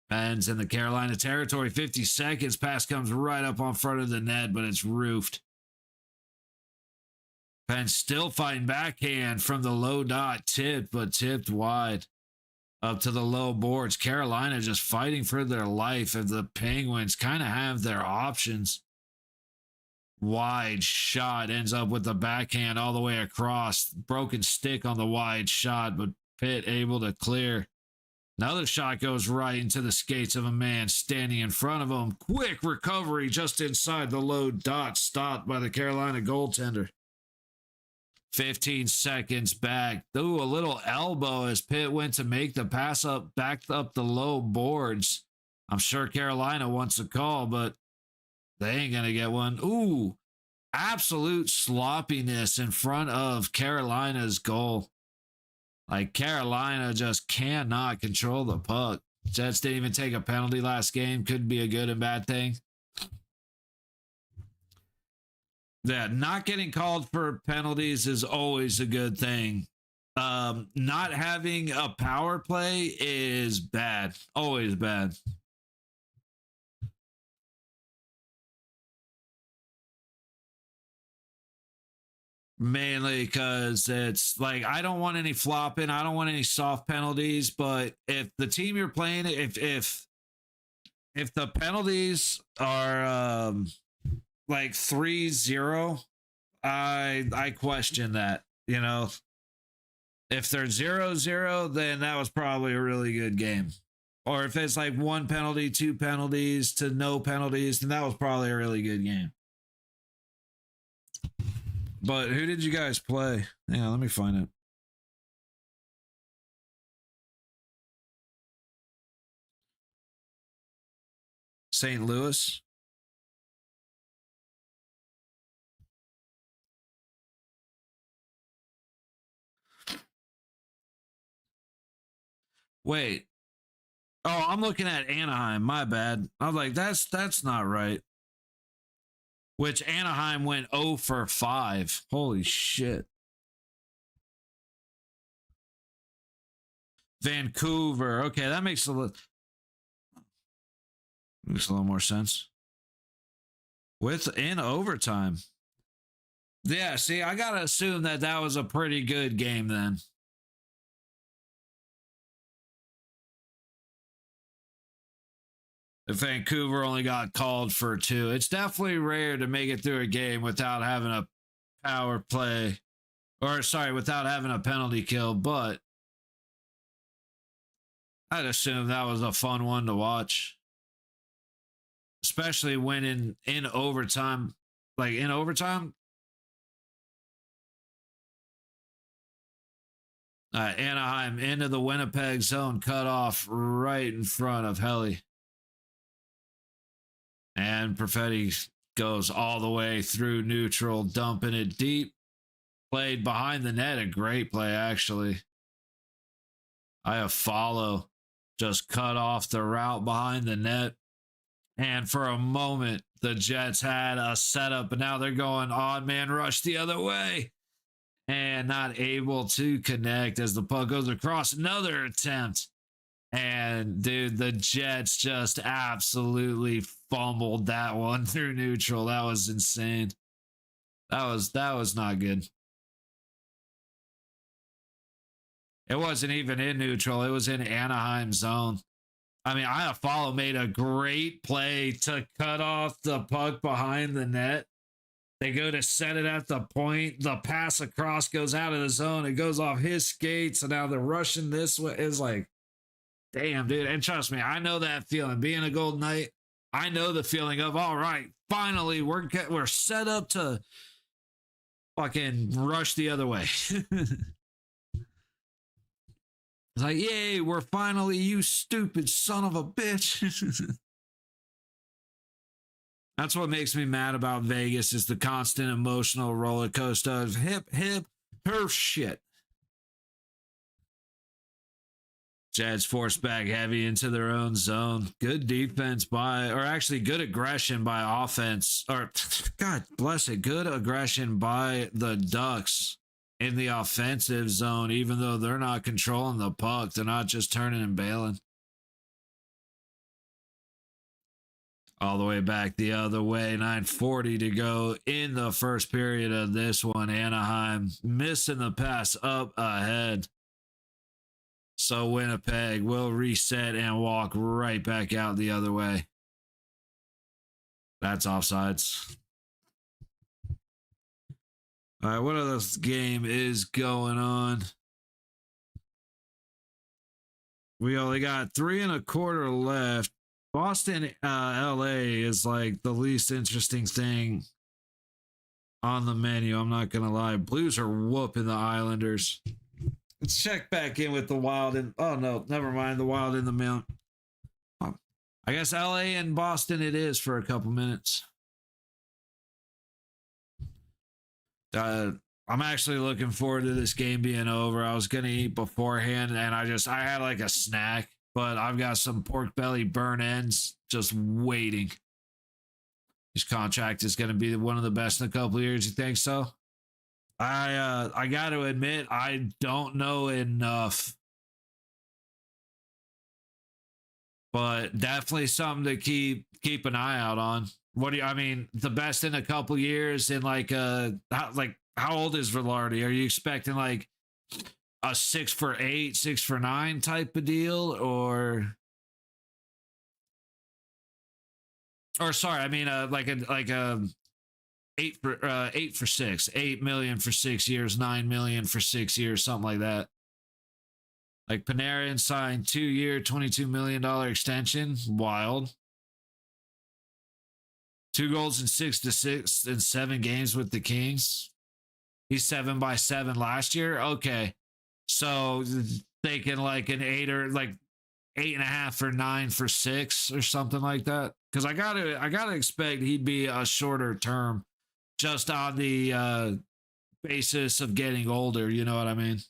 Pens in the Carolina territory, 50 seconds. Pass comes right up on front of the net, but it's roofed. Pens still fighting backhand from the low dot, tipped wide. Up to the low boards. Carolina just fighting for their life as the Penguins kind of have their options. Wide shot ends up with the backhand all the way across. Broken stick on the wide shot, but Pitt able to clear. Another shot goes right into the skates of a man standing in front of him. Quick recovery just inside the low dot, stopped by the Carolina goaltender. 15 seconds back. Ooh, a little elbow as Pitt went to make the pass up, backed up the low boards. I'm sure Carolina wants a call, but they ain't going to get one. Ooh, absolute sloppiness in front of Carolina's goal. Like, Carolina just cannot control the puck. Jets didn't even take a penalty last game. Could be a good and bad thing. Yeah, not getting called for penalties is always a good thing. Not having a power play is bad. Always bad. Mainly because it's like, I don't want any flopping. I don't want any soft penalties. But if the team you're playing, if the penalties are like 3-0, I question that. You know, if they're 0-0, then that was probably a really good game. Or if it's like 1 penalty, 2 penalties to no penalties, then that was probably a really good game. But who did you guys play? Yeah, let me find it. St. Louis. Wait. Oh, I'm looking at Anaheim. My bad. I was like, that's not right. Which Anaheim went 0 for 5. Holy shit. Vancouver. Okay, that makes a little more sense. In overtime. Yeah, see, I got to assume that was a pretty good game then. If Vancouver only got called for 2, it's definitely rare to make it through a game without having a power play. Without having a penalty kill, but I'd assume that was a fun one to watch. Especially when in overtime. Like, in overtime, Anaheim into the Winnipeg zone, cut off right in front of Helly. And Perfetti goes all the way through neutral, dumping it deep. played behind the net. A great play, actually. I have follow just cut off the route behind the net. And for a moment, the Jets had a setup, but now they're going odd man rush the other way and not able to connect as the puck goes across. Another attempt. And dude, the Jets just absolutely fumbled that one through neutral. That was insane. That was not good. It wasn't even in neutral. It was in Anaheim zone. I mean, Iafallo made a great play to cut off the puck behind the net. They go to set it at the point. The pass across goes out of the zone. It goes off his skates. And now they're rushing this way. It's like, damn, dude. And trust me, I know that feeling. Being a Golden Knight, I know the feeling of, all right, finally, we're set up to fucking rush the other way. It's like, yay, we're finally, you stupid son of a bitch. That's what makes me mad about Vegas is the constant emotional roller coaster of hip, her shit. Jets forced back heavy into their own zone. Good defense or actually good aggression by offense. Or, God bless it, good aggression by the Ducks in the offensive zone, even though they're not controlling the puck. They're not just turning and bailing. All the way back the other way. 9:40 to go in the first period of this one. Anaheim missing the pass up ahead. So Winnipeg will reset and walk right back out the other way. That's offsides. All right, what other game is going on? We only got 3 1/4 left. Boston, LA is like the least interesting thing on the menu. I'm not going to lie. Blues are whooping the Islanders. Let's check back in with the Wild. Oh, no, never mind. The Wild in the Mount. I guess LA and Boston it is for a couple minutes. I'm actually looking forward to this game being over. I was going to eat beforehand, and I had like a snack, but I've got some pork belly burn ends just waiting. His contract is going to be one of the best in a couple of years. You think so? I got to admit, I don't know enough, but definitely something to keep an eye out on. I mean, the best in a couple years in how old is Velarde? Are you expecting like a 6 for 8, 6 for 9 type of deal, or sorry, I mean like a 8 for 6, 8 million for 6 years, 9 million for 6 years, something like that. Like Panarin signed 2-year, $22 million extension. Wild. 2 goals in 6 in 7 games with the Kings. He's 7 by 7 last year. Okay. So thinking like an 8 or like 8.5 for 9 for 6 or something like that. Because I gotta expect he'd be a shorter term just on the basis of getting older. You know what I mean?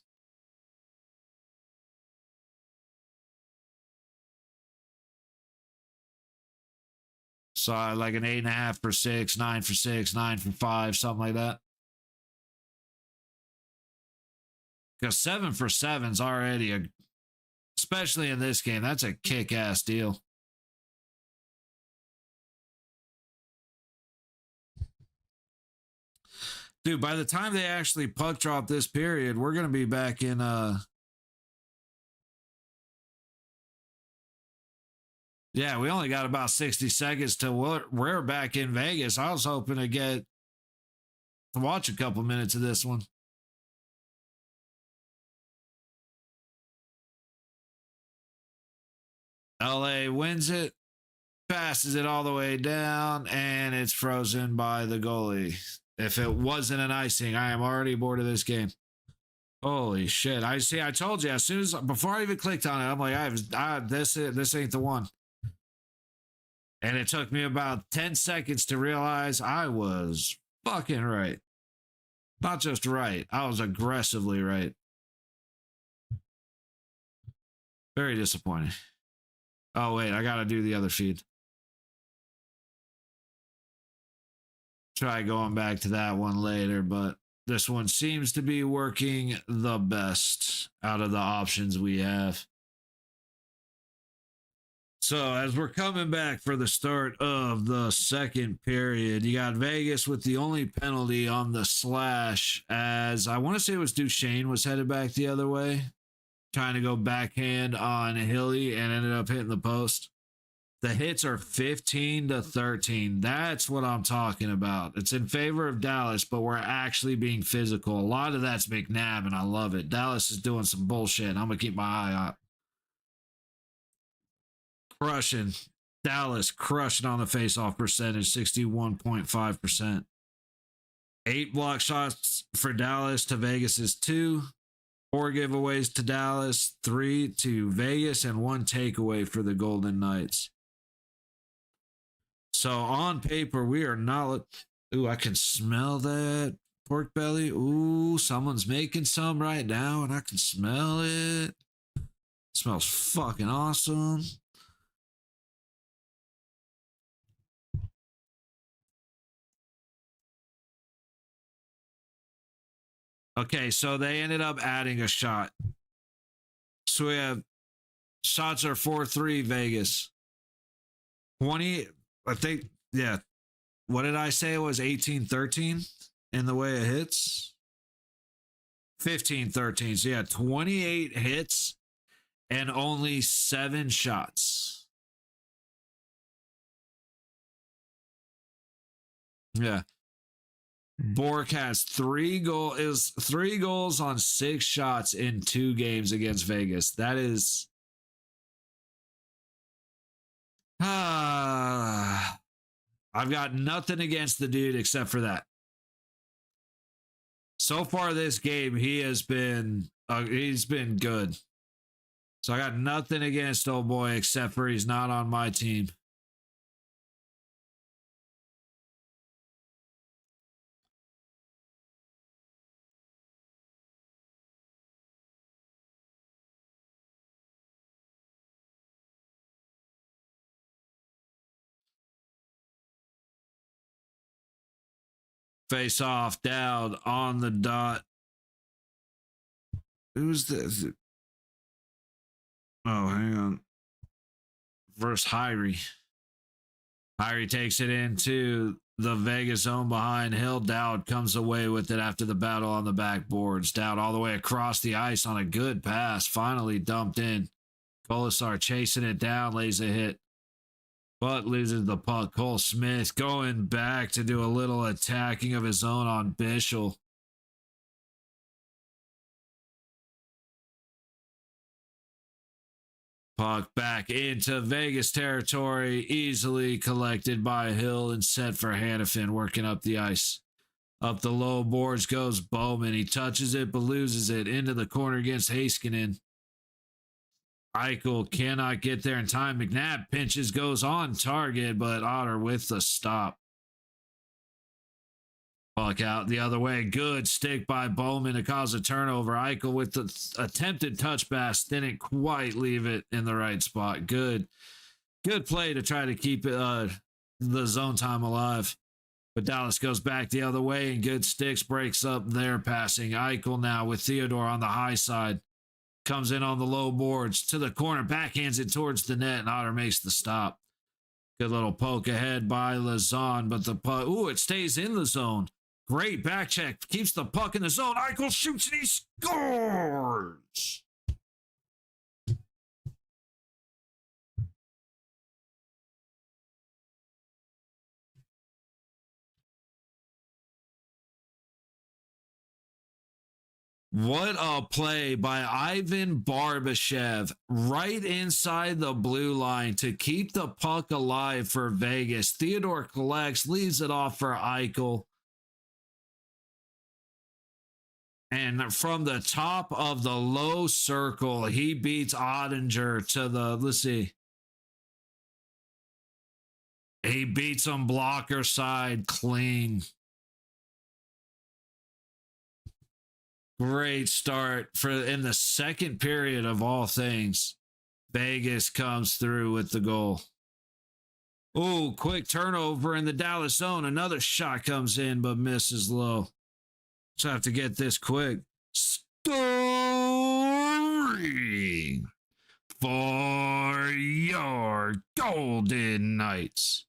So like an 8.5 for 6, 9 for 6, 9 for 5, something like that. Because 7 for 7's already especially in this game, that's a kick-ass deal. Dude, by the time they actually puck drop this period, we're going to be back in yeah, we only got about 60 seconds till we're back in Vegas. I was hoping to watch a couple minutes of this one. LA wins it, passes it all the way down, and it's frozen by the goalie. If it wasn't an icing, I am already bored of this game. Holy shit. I told you, before I even clicked on it, I'm like, this ain't the one. And it took me about 10 seconds to realize I was fucking right. Not just right. I was aggressively right. Very disappointing. Oh, wait. I got to do the other feed. Try going back to that one later, but this one seems to be working the best out of the options we have. So, as we're coming back for the start of the second period, you got Vegas with the only penalty on the slash, as I want to say it was Duchesne was headed back the other way, trying to go backhand on Hilly and ended up hitting the post. The hits are 15-13. That's what I'm talking about. It's in favor of Dallas, but we're actually being physical. A lot of that's McNabb, and I love it. Dallas is doing some bullshit. I'm going to keep my eye out. Crushing. Dallas crushing on the faceoff percentage, 61.5%. 8 block shots for Dallas to Vegas's 2. 4 giveaways to Dallas, 3 to Vegas, and 1 takeaway for the Golden Knights. So on paper, we are not. Ooh, I can smell that pork belly. Ooh, someone's making some right now, and I can smell it. It smells fucking awesome. Okay, so they ended up adding a shot. So we have shots are 4-3 Vegas. 20, I think, yeah. What did I say? It was 18-13 in the way it hits? 15-13. So yeah, 28 hits and only 7 shots. Yeah. Bork has 3 goals on 6 shots in 2 games against Vegas. That is I've got nothing against the dude except for that. So far this game, he's been good. So I got nothing against old boy except for he's not on my team. Face off, down on the dot. Who's this? Oh, hang on. Versus Hyrie. Hyrie takes it into the Vegas zone behind Hill. Dowd comes away with it after the battle on the backboards. Dowd all the way across the ice on a good pass. Finally dumped in. Kolasar chasing it down, lays a hit, but loses the puck. Cole Smith going back to do a little attacking of his own on Bischel. Puck back into Vegas territory, easily collected by Hill and set for Hannafin, working up the ice. Up the low boards goes Bowman. He touches it, but loses it into the corner against Heiskanen. Eichel cannot get there in time. McNabb pinches, goes on target, but Otter with the stop. Puck out the other way. Good stick by Bowman to cause a turnover. Eichel with the attempted touch pass didn't quite leave it in the right spot. Good play to try to keep the zone time alive. But Dallas goes back the other way, and good sticks breaks up their passing. Eichel now with Theodore on the high side. Comes in on the low boards to the corner, backhands it towards the net, and Otter makes the stop. Good little poke ahead by Lazon, but the puck, it stays in the zone. Great back check, keeps the puck in the zone. Eichel shoots and he scores. What a play by Ivan Barbashev right inside the blue line to keep the puck alive for Vegas. Theodore collects, leaves it off for Eichel. And from the top of the low circle, he beats Ottinger to the, let's see. He beats him blocker side clean. Great start for in the second period of all things. Vegas comes through with the goal. Oh, quick turnover in the Dallas zone. Another shot comes in, but misses low. So I have to get this quick. Story for your Golden Knights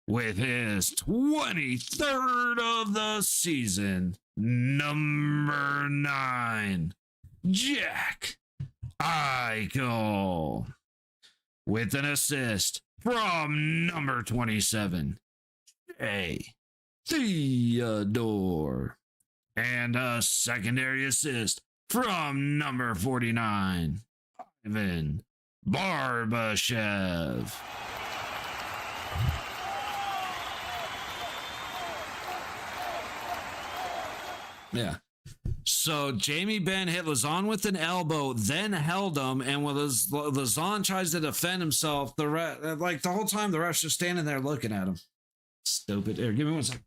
with his 23rd of the season, number 9, Jack Eichel, with an assist from number 27, Jay Theodore, and a secondary assist from number 49, Ivan Barbashev. Yeah. So Jamie Benn hit Lazon with an elbow, then held him, and when Lazon tries to defend himself, the whole time the ref's just standing there looking at him. Stupid. Here, give me 1 second.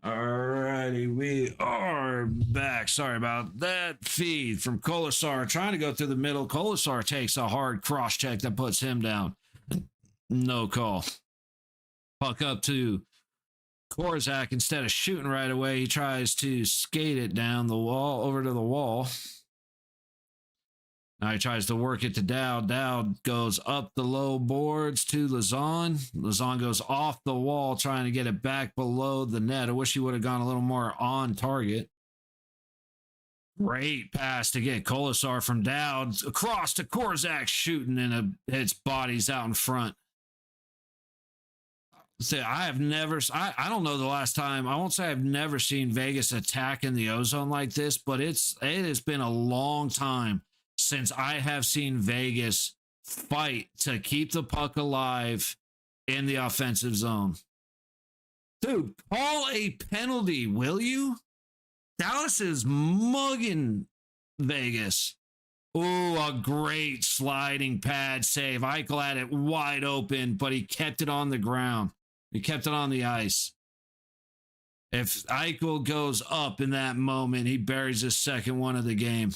Alrighty, we are back. Sorry about that feed from Kolasar. Trying to go through the middle. Kolasar takes a hard cross check that puts him down. No call. Puck up to Korzak. Instead of shooting right away, he tries to skate it down the wall, over to the wall. Now he tries to work it to Dowd. Dowd goes up the low boards to Lazon. Lazon goes off the wall trying to get it back below the net. I wish he would have gone a little more on target. Great pass to get Kolasar from Dowd across to Korzak, shooting and its body's out in front. I have never, I don't know the last time, I won't say I've never seen Vegas attack in the ozone like this, but it has been a long time since I have seen Vegas fight to keep the puck alive in the offensive zone. Dude, call a penalty, will you? Dallas is mugging Vegas. Oh, a great sliding pad save. Eichel had it wide open, but he kept it on the ground. He kept it on the ice. If Eichel goes up in that moment, he buries his second one of the game.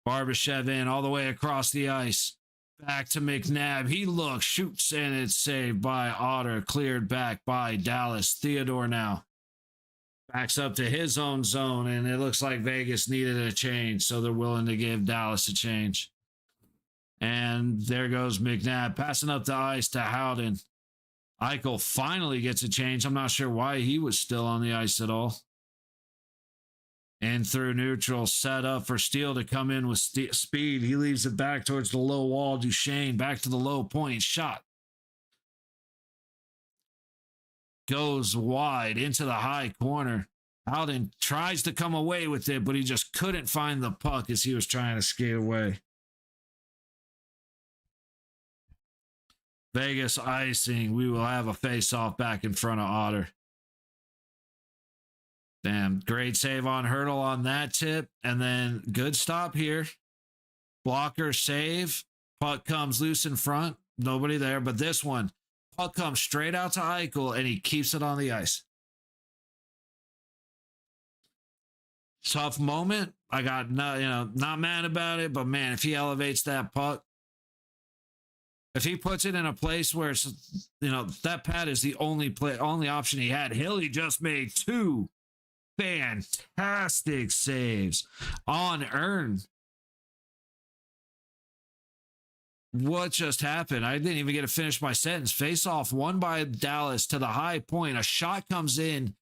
Barbashev in all the way across the ice. Back to McNabb. He looks, shoots, and it's saved by Otter. Cleared back by Dallas. Theodore now backs up to his own zone, and it looks like Vegas needed a change, so they're willing to give Dallas a change. And there goes McNabb passing up the ice to Howden. Eichel finally gets a change. I'm not sure why he was still on the ice at all. And through neutral, set up for Steele to come in with speed. He leaves it back towards the low wall. Duchesne back to the low point. Shot. Goes wide into the high corner. Howden tries to come away with it, but he just couldn't find the puck as he was trying to skate away. Vegas icing. We will have a face-off back in front of Otter. Damn, great save on Hurdle on that tip. And then good stop here. Blocker save. Puck comes loose in front. Nobody there, but this one. Puck comes straight out to Eichel, and he keeps it on the ice. Tough moment. I got not mad about it, but man, if he elevates that puck, if he puts it in a place where it's, that pad is the only option he had. Hilly just made 2 fantastic saves on earn. What just happened? I didn't even get to finish my sentence. Face off won by Dallas to the high point. A shot comes in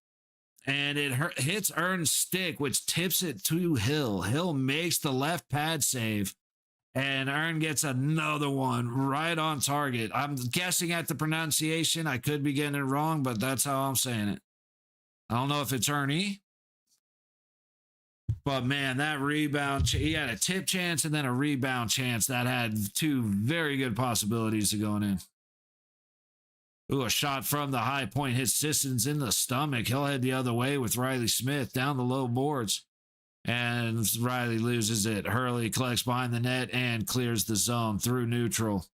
and it hits Ern's stick, which tips it to Hill. Hill makes the left pad save, and Ern gets another one right on target. I'm guessing at the pronunciation. I could be getting it wrong, but that's how I'm saying it. I don't know if it's Ernie, but man, that rebound, he had a tip chance and then a rebound chance that had two very good possibilities of going in. Ooh, a shot from the high point hits Sissons in the stomach. He'll head the other way with Riley Smith down the low boards. And Riley loses it. Hurley collects behind the net and clears the zone through neutral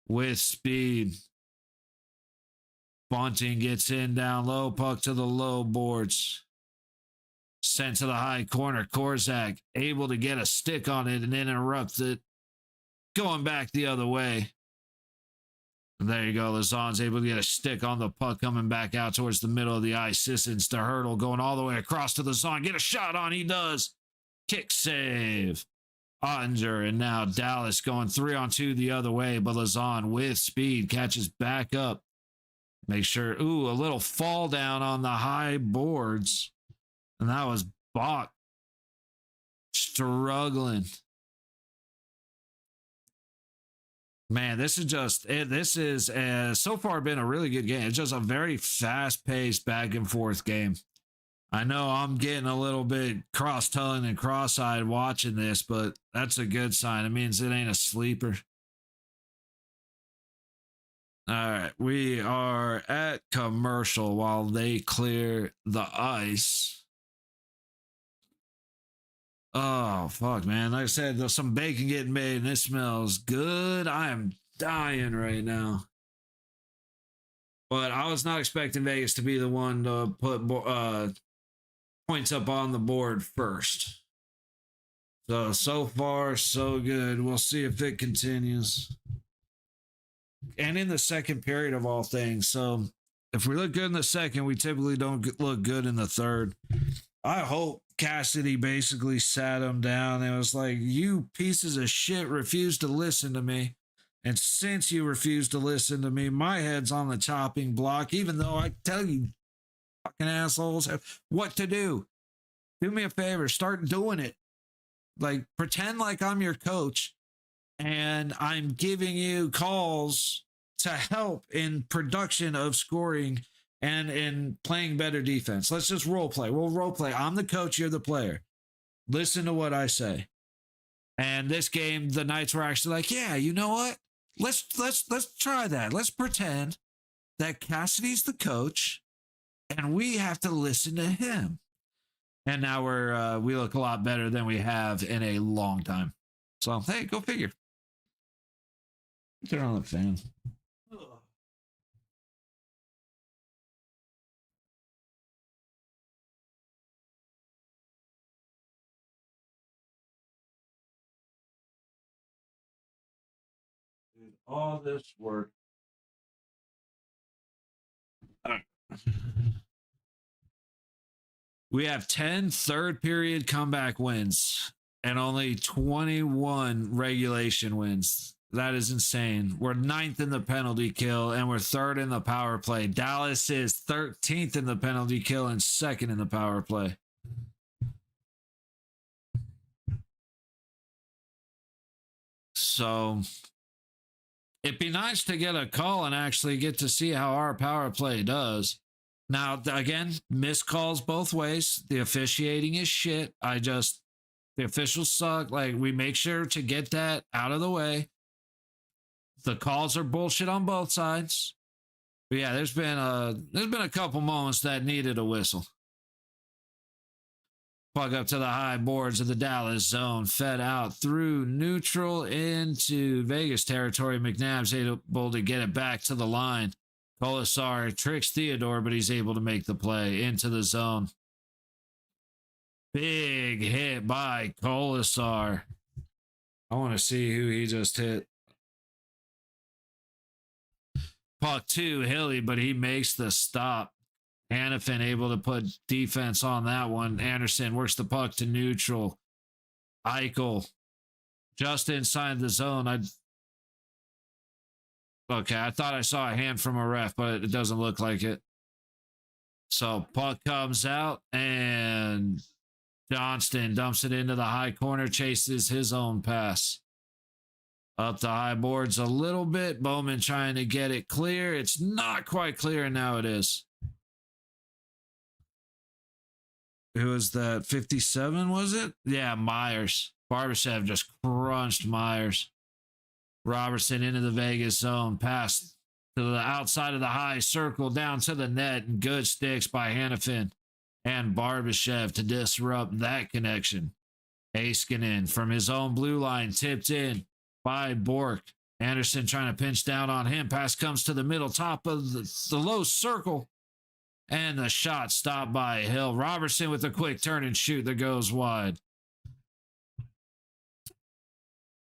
with speed. Bunting gets in down low, puck to the low boards. Sent to the high corner. Korzak able to get a stick on it and then interrupts it. Going back the other way. There you go. Lazon's able to get a stick on the puck coming back out towards the middle of the ice. Sissons to Hurdle going all the way across to the zone. Get a shot on. He does. Kick save. Ottinger, and now Dallas going 3-on-2 the other way, but Lazon with speed catches back up. Make sure, ooh, a little fall down on the high boards. And that was Bach struggling. Man, this is so far been a really good game. It's just a very fast-paced back and forth game. I know I'm getting a little bit cross-tongued and cross-eyed watching this, but that's a good sign. It means it ain't a sleeper. All right, we are at commercial while they clear the ice. Oh, fuck, man. Like I said, there's some bacon getting made, and it smells good. I am dying right now. But I was not expecting Vegas to be the one to put points up on the board first. So far, so good. We'll see if it continues. And in the second period of all things. So if we look good in the second, we typically don't look good in the third. I hope Cassidy basically sat him down and was like, you pieces of shit refuse to listen to me. And since you refuse to listen to me, my head's on the chopping block, even though I tell you fucking assholes what to do. Do me a favor, start doing it. Like, pretend like I'm your coach and I'm giving you calls to help in production of scoring and in playing better defense. Let's just role play. We'll role play. I'm the coach, you're the player. Listen to what I say. And this game, the Knights were actually like, yeah, you know what? Let's try that. Let's pretend that Cassidy's the coach and we have to listen to him. And now we look a lot better than we have in a long time. So, hey, go figure. Turn on the fan. Dude, all this work. We have 10 third period comeback wins and only 21 regulation wins. That is insane. We're 9th in the penalty kill and we're 3rd in the power play. Dallas is 13th in the penalty kill and 2nd in the power play. So it'd be nice to get a call and actually get to see how our power play does. Now, again, missed calls both ways. The officiating is shit. The officials suck. Like, we make sure to get that out of the way. The calls are bullshit on both sides. But yeah, there's been a couple moments that needed a whistle. Puck up to the high boards of the Dallas zone, fed out through neutral into Vegas territory. McNabb's able to get it back to the line. Colasar tricks Theodore, but he's able to make the play into the zone. Big hit by Colasar. I want to see who he just hit. Puck to Hilly, but he makes the stop. Hannafin able to put defense on that one. Anderson works the puck to neutral. Eichel just inside the zone. Okay, I thought I saw a hand from a ref, but it doesn't look like it. So puck comes out, and Johnston dumps it into the high corner, chases his own pass. Up the high boards a little bit. Bowman trying to get it clear. It's not quite clear, and now it is. Who was that? 57, was it? Yeah, Myers. Barbashev just crunched Myers. Robertson into the Vegas zone. Pass to the outside of the high circle, down to the net, and good sticks by Hanifin and Barbashev to disrupt that connection. Heiskanen from his own blue line, tipped in by Bork. Anderson trying to pinch down on him. Pass comes to the middle, top of the low circle. And the shot stopped by Hill. Robertson with a quick turn and shoot that goes wide.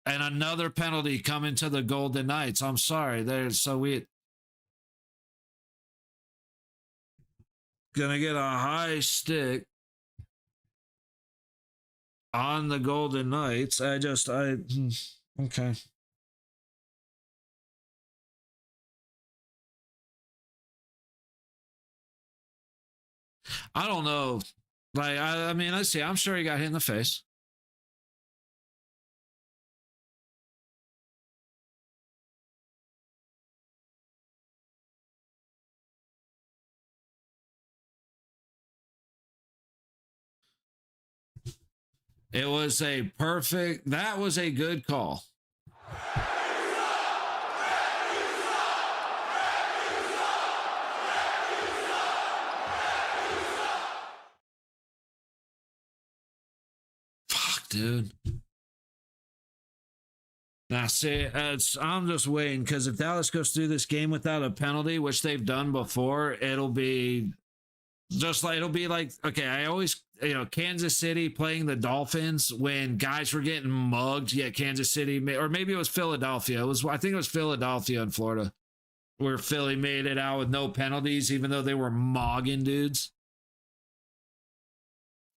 And another penalty coming to the Golden Knights. I'm sorry. We gonna get a high stick on the Golden Knights. Okay. I don't know. Like, I mean, let's see. I'm sure he got hit in the face. It was that was a good call. Fuck, dude. Now, see, I'm just waiting, because if Dallas goes through this game without a penalty, which they've done before, it'll be like, okay, I always, Kansas City playing the Dolphins when guys were getting mugged. Yeah, Kansas City, or maybe it was Philadelphia. I think it was Philadelphia in Florida, where Philly made it out with no penalties, even though they were mogging dudes.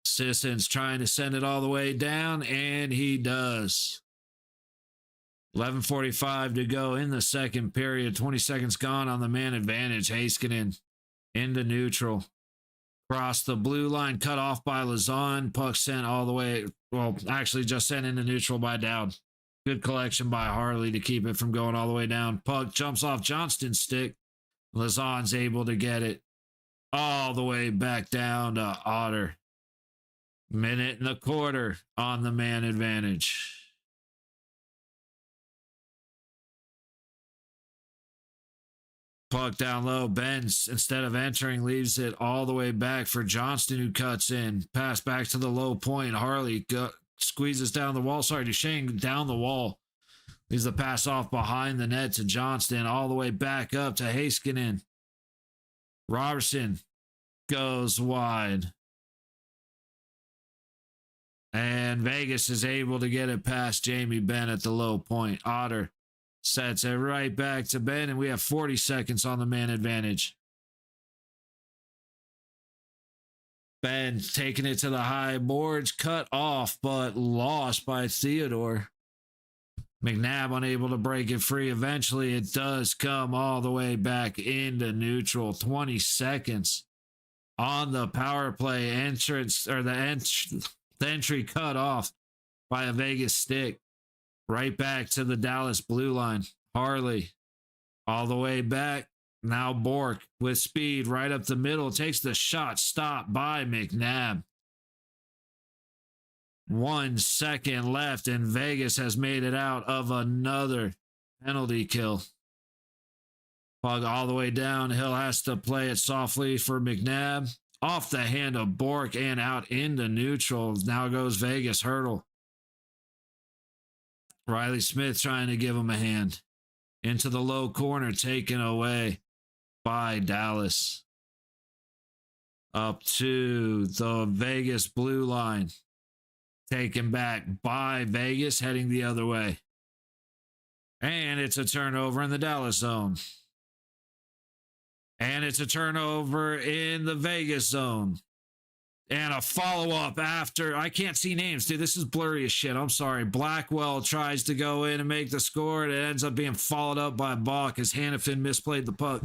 Sisson's trying to send it all the way down, and he does. 11:45 to go in the second period. 20 seconds gone on the man advantage. Heiskanen into neutral. Cross the blue line, cut off by Lazon. Puck sent all the way. Well, actually just sent into neutral by Dowd. Good collection by Harley to keep it from going all the way down. Puck jumps off Johnston's stick. Lazon's able to get it all the way back down to Otter. Minute and a quarter on the man advantage. Puck down low. Benz, instead of entering, leaves it all the way back for Johnston, who cuts in. Pass back to the low point. Harley squeezes down the wall. Sorry, Duchesne down the wall. Leaves the pass off behind the net to Johnston, all the way back up to Heiskanen. Robertson goes wide. And Vegas is able to get it past Jamie Benn at the low point. Otter sets it right back to Ben, and we have 40 seconds on the man advantage. Ben taking it to the high boards, cut off, but lost by Theodore. McNabb unable to break it free. Eventually, it does come all the way back into neutral. 20 seconds on the power play entrance, or the entry cut off by a Vegas stick. Right back to the Dallas blue line. Harley all the way back. Now Bork with speed right up the middle. Takes the shot. Stopped by McNabb. 1 second left, and Vegas has made it out of another penalty kill. Puck all the way down. Hill has to play it softly for McNabb. Off the hand of Bork and out into neutral. Now goes Vegas hurdle. Riley Smith trying to give him a hand. Into the low corner, taken away by Dallas. Up to the Vegas blue line. Taken back by Vegas, heading the other way. And it's a turnover in the Dallas zone. And it's a turnover in the Vegas zone. And a follow-up after. I can't see names, dude. This is blurry as shit. I'm sorry. Blackwell tries to go in and make the score, and it ends up being followed up by Bach as Hannafin misplayed the puck.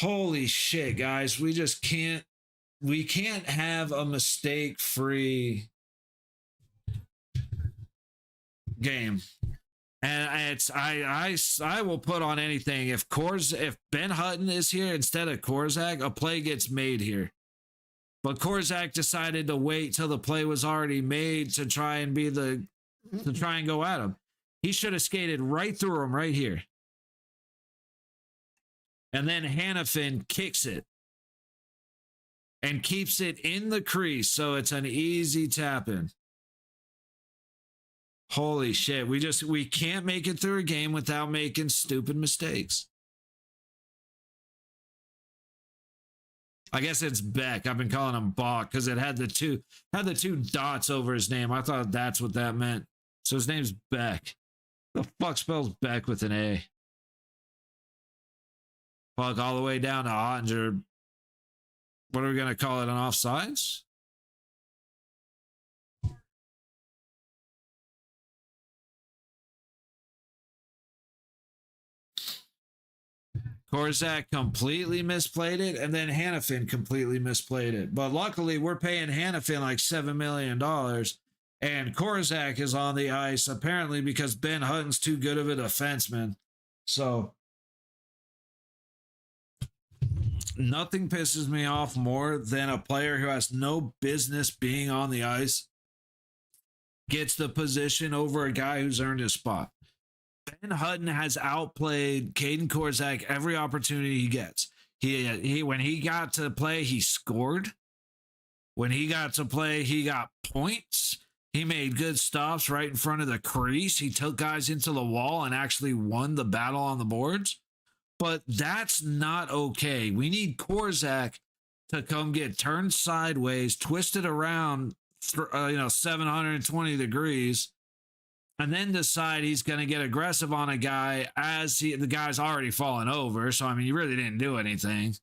Holy shit, guys. We just can't. We can't have a mistake-free game. And it's I will put on anything. If Ben Hutton is here instead of Korzak, a play gets made here. But Korzak decided to wait till the play was already made to try and go at him. He should have skated right through him right here. And then Hannafin kicks it and keeps it in the crease, so it's an easy tap in. Holy shit, we can't make it through a game without making stupid mistakes. I guess it's Beck. I've been calling him Bach because it had the two dots over his name. I thought that's what that meant. So his name's Beck. The fuck spells Beck with an A? Fuck all the way down to Ottinger. What are we gonna call it, an offsides? Korzak completely misplayed it, and then Hannafin completely misplayed it. But luckily, we're paying Hannafin like $7 million, and Korzak is on the ice, apparently because Ben Hutton's too good of a defenseman. So, nothing pisses me off more than a player who has no business being on the ice gets the position over a guy who's earned his spot. Ben Hutton has outplayed Caden Korzak every opportunity he gets. He when he got to play, he scored. When he got to play, he got points. He made good stops right in front of the crease. He took guys into the wall and actually won the battle on the boards. But that's not okay. We need Korzak to come get turned sideways, twisted around, 720 degrees, and then decide he's going to get aggressive on a guy as the guy's already fallen over. So, I mean, you really didn't do anything.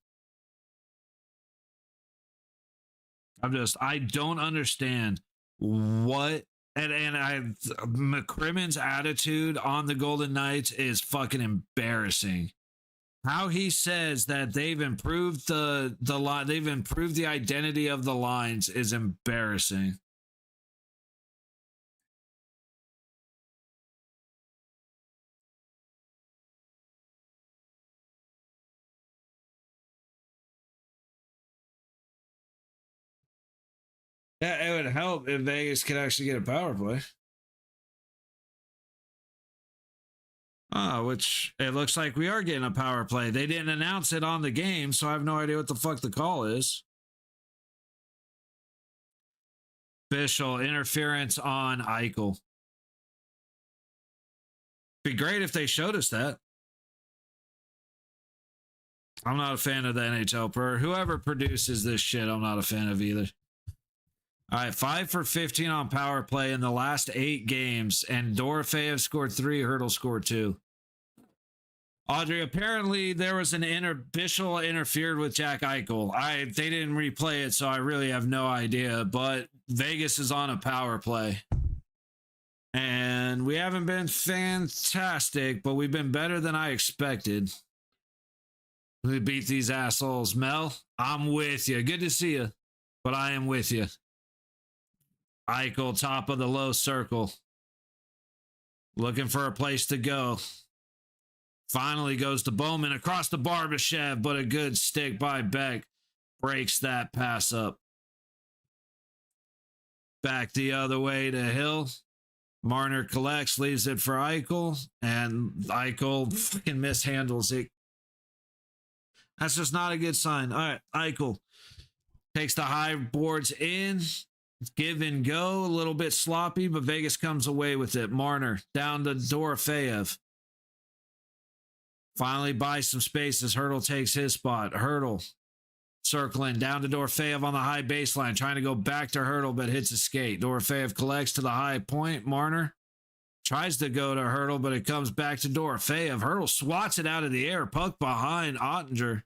I don't understand what, McCrimmon's attitude on the Golden Knights is fucking embarrassing. How he says that they've improved the line, they've improved the identity of the lines is embarrassing. Yeah, it would help if Vegas could actually get a power play. Which it looks like we are getting a power play. They didn't announce it on the game, so I have no idea what the fuck the call is. Official interference on Eichel. Be great if they showed us that. I'm not a fan of the NHL per whoever produces this shit. I'm not a fan of either. All right, 5 for 15 on power play in the last 8 games, and Dorofeyev scored 3, Hertl scored 2. Audrey, apparently there was an official interfered with Jack Eichel. They didn't replay it, so I really have no idea, but Vegas is on a power play. And we haven't been fantastic, but we've been better than I expected. We beat these assholes. Mel, I'm with you. Good to see you, but I am with you. Eichel, top of the low circle. Looking for a place to go. Finally goes to Bowman across the Barbashev, but a good stick by Beck breaks that pass up. Back the other way to Hill. Marner collects, leaves it for Eichel, and Eichel fucking mishandles it. That's just not a good sign. All right, Eichel takes the high boards in. Give and go, a little bit sloppy, but Vegas comes away with it. Marner down to Dorofeyev. Finally buys some spaces. Hertl takes his spot. Hertl circling down to Dorofeyev on the high baseline, trying to go back to Hertl, but hits a skate. Dorofeyev collects to the high point. Marner tries to go to Hertl, but it comes back to Dorofeyev. Hertl swats it out of the air. Puck behind Ottinger.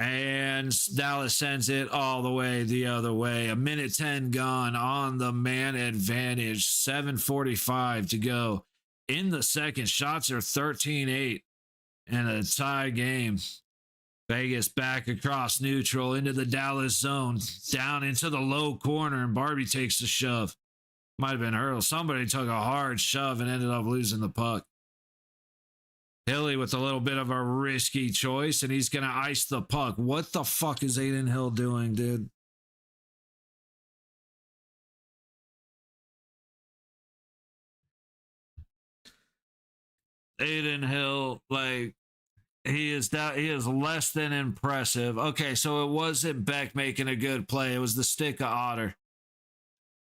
And Dallas sends it all the way the other way. A minute 10 gone on the man advantage. 7:45 to go in the second. Shots are 13-8 and a tie game. Vegas back across neutral into the Dallas zone. Down into the low corner, and Barbie takes the shove. Might have been Hurdle. Somebody took a hard shove and ended up losing the puck. Hilly with a little bit of a risky choice, and he's going to ice the puck. What the fuck is Aiden Hill doing, dude? Aiden Hill, like, he is less than impressive. Okay, so it wasn't Beck making a good play. It was the stick of Otter.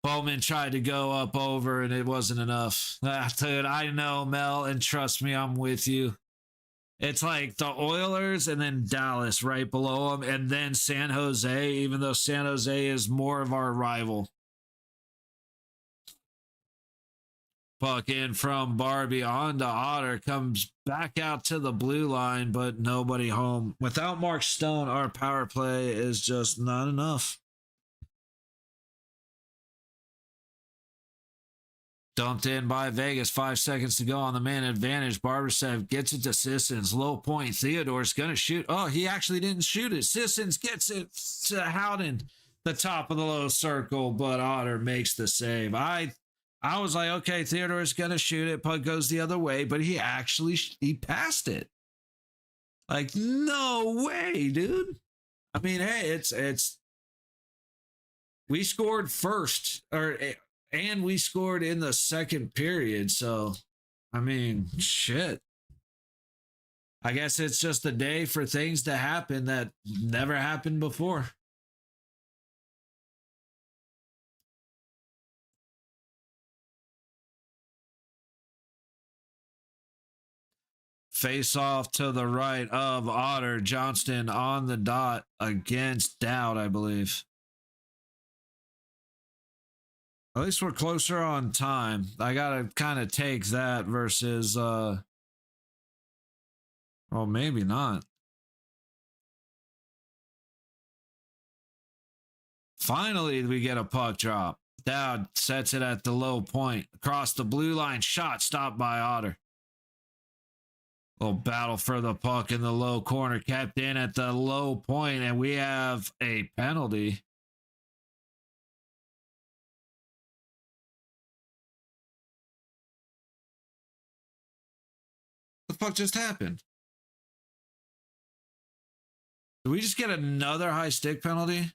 Bowman tried to go up over, and it wasn't enough. Dude, I know, Mel, and trust me, I'm with you. It's like the Oilers and then Dallas right below them, and then San Jose, even though San Jose is more of our rival. Puck in from Barbie on to Otter, comes back out to the blue line, but nobody home. Without Mark Stone, our power play is just not enough. Dumped in by Vegas. 5 seconds to go on the man advantage. Barbashev gets it to Sissons. Low point. Theodore's going to shoot. Oh, he actually didn't shoot it. Sissons gets it to Howden, the top of the low circle, but Otter makes the save. I was like, okay, Theodore's going to shoot it. Puck goes the other way, but he actually he passed it. Like, no way, dude. I mean, hey, it's we scored first, and we scored in the second period. So, I mean, shit. I guess it's just a day for things to happen that never happened before. Face off to the right of Otter. Johnston on the dot against Dowd, I believe. At least we're closer on time. I gotta kind of take that versus well, maybe not. Finally, we get a puck drop. Dowd sets it at the low point. Across the blue line, shot stopped by Otter. Little battle for the puck in the low corner, kept in at the low point, and we have a penalty. What the fuck just happened? Did we just get another high stick penalty?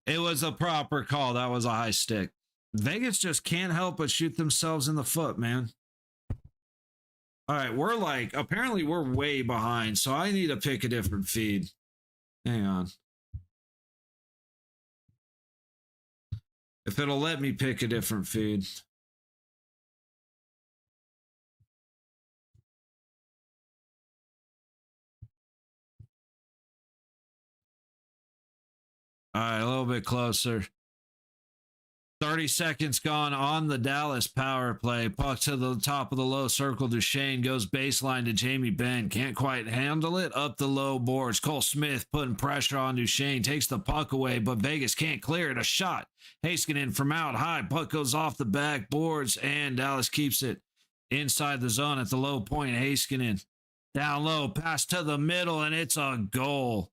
It was a proper call. That was a high stick. Vegas just can't help but shoot themselves in the foot, man. All right, we're like, apparently we're way behind, so I need to pick a different feed. Hang on. If it'll let me pick a different feed. All right, a little bit closer. 30 seconds gone on the Dallas power play. Puck to the top of the low circle. Duchesne goes baseline to Jamie Benn. Can't quite handle it. Up the low boards. Cole Smith putting pressure on Duchesne. Takes the puck away, but Vegas can't clear it. A shot. Heiskanen from out high. Puck goes off the back boards, and Dallas keeps it inside the zone at the low point. Heiskanen down low. Pass to the middle, and it's a goal.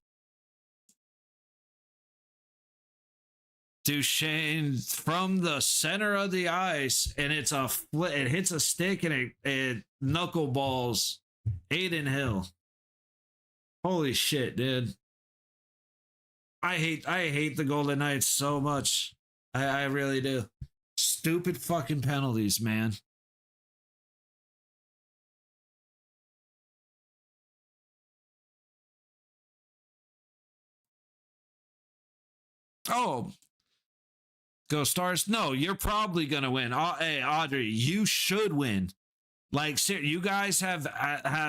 Duchesne from the center of the ice, and it's a it hits a stick, and it knuckleballs Aiden Hill. Holy shit, dude. I hate the Golden Knights so much. I really do. Stupid fucking penalties, man. Oh, go Stars. No, you're probably going to win. Hey, Audrey, you should win. Like, you guys have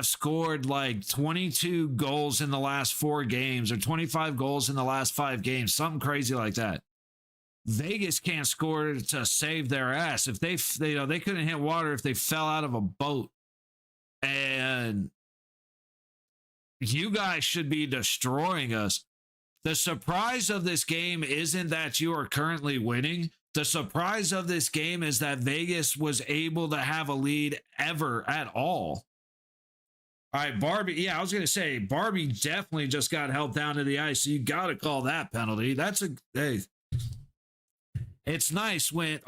scored like 22 goals in the last 4 games or 25 goals in the last 5 games, something crazy like that. Vegas can't score to save their ass. If they couldn't hit water if they fell out of a boat. And you guys should be destroying us. The surprise of this game isn't that you are currently winning. The surprise of this game is that Vegas was able to have a lead ever at all. All right, Barbie. Yeah, I was going to say, Barbie definitely just got helped down to the ice. So you got to call that penalty. Hey, it's nice when,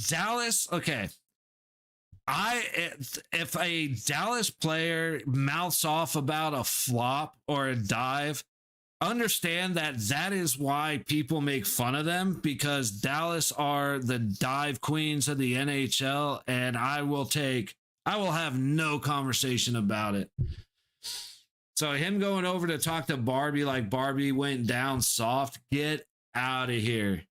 Dallas. Okay. If a Dallas player mouths off about a flop or a dive, understand that is why people make fun of them, because Dallas are the dive queens of the NHL, and I will have no conversation about it. So him going over to talk to Barbie like Barbie went down soft, get out of here.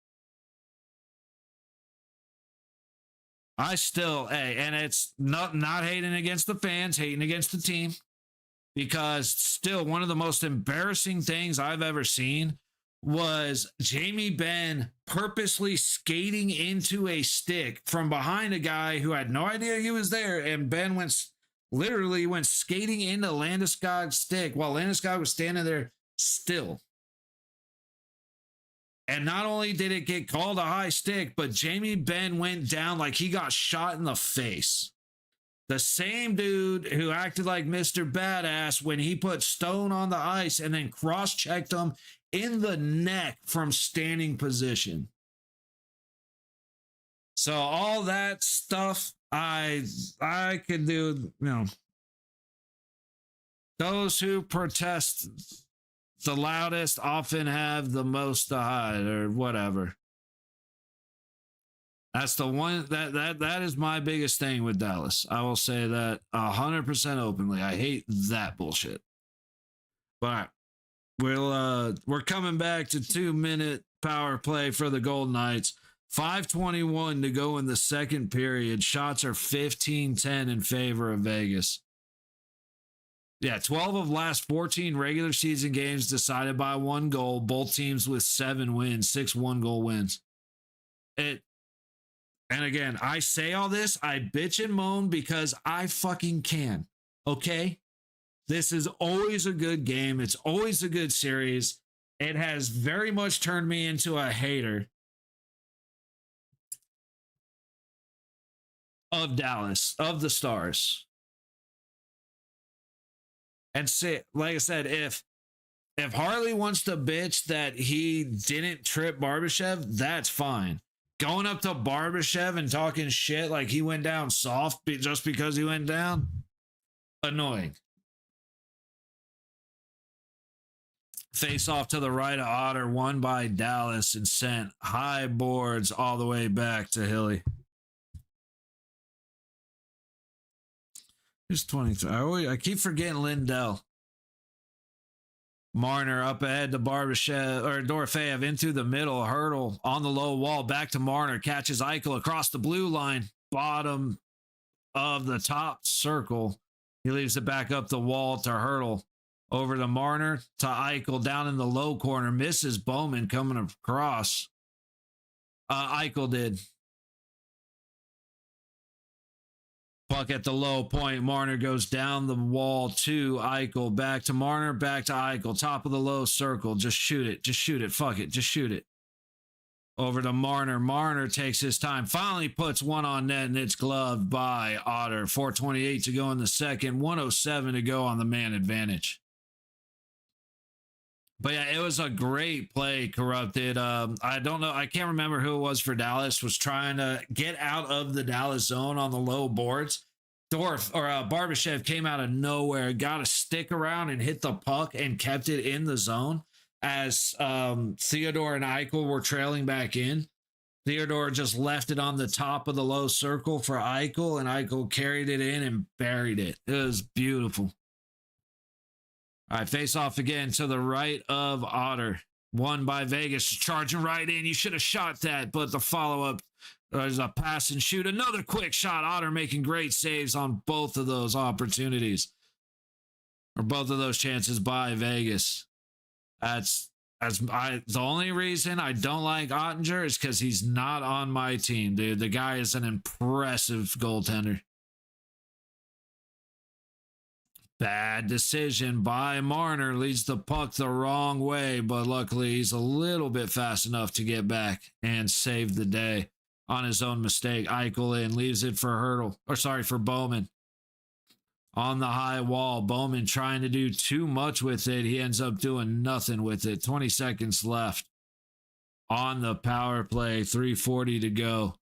And it's not hating against the fans, hating against the team. Because still, one of the most embarrassing things I've ever seen was Jamie Benn purposely skating into a stick from behind a guy who had no idea he was there. And Ben went skating into Landeskog's stick while Landeskog was standing there still. And not only did it get called a high stick, but Jamie Benn went down like he got shot in the face. The same dude who acted like Mr. Badass when he put Stone on the ice and then cross-checked him in the neck from standing position. So all that stuff, I could do, those who protest the loudest often have the most to hide or whatever. That's the one that is my biggest thing with Dallas. I will say that 100% openly. I hate that bullshit. But we're coming back to 2-minute power play for the Golden Knights. 5:21 to go in the second period. Shots are 15-10 in favor of Vegas. Yeah, 12 of last 14 regular season games decided by 1 goal. Both teams with 7 wins, 6 1-goal wins. And again, I say all this, I bitch and moan because I fucking can. Okay? This is always a good game. It's always a good series. It has very much turned me into a hater of Dallas, of the Stars. And say, like I said, if Harley wants to bitch that he didn't trip Barbashev, that's fine. Going up to Barbashev and talking shit like he went down soft just because he went down, annoying. Face off to the right of Otter, won by Dallas and sent high boards all the way back to Hilly. Who's 23? I keep forgetting Lindell. Marner up ahead to Barbashev or Dorofeyev into the middle, hurdle on the low wall, back to Marner, catches Eichel across the blue line, bottom of the top circle. He leaves it back up the wall to Hurdle, over to Marner, to Eichel down in the low corner, misses Bowman coming across. Eichel did. Puck at the low point. Marner goes down the wall to Eichel. Back to Marner. Back to Eichel. Top of the low circle. Just shoot it. Just shoot it. Fuck it. Just shoot it. Over to Marner. Marner takes his time. Finally puts one on net, and it's gloved by Otter. 4:28 to go in the second. 1:07 to go on the man advantage. But yeah, it was a great play, Corrupted. I don't know. I can't remember who it was for Dallas, was trying to get out of the Dallas zone on the low boards. Barbashev came out of nowhere, got a stick around and hit the puck and kept it in the zone as Theodore and Eichel were trailing back in. Theodore just left it on the top of the low circle for Eichel, and Eichel carried it in and buried it. It was beautiful. All right, face off again to the right of Otter. Won by Vegas, charging right in. You should have shot that, but the follow-up, there's a pass and shoot. Another quick shot. Otter making great saves on both of those opportunities, or both of those chances by Vegas. The only reason I don't like Ottinger is because he's not on my team, dude. The guy is an impressive goaltender. Bad decision by Marner, leads the puck the wrong way, but luckily he's a little bit fast enough to get back and save the day on his own mistake. Eichel in, leaves it for for Bowman. On the high wall, Bowman trying to do too much with it. He ends up doing nothing with it. 20 seconds left on the power play. 3:40 to go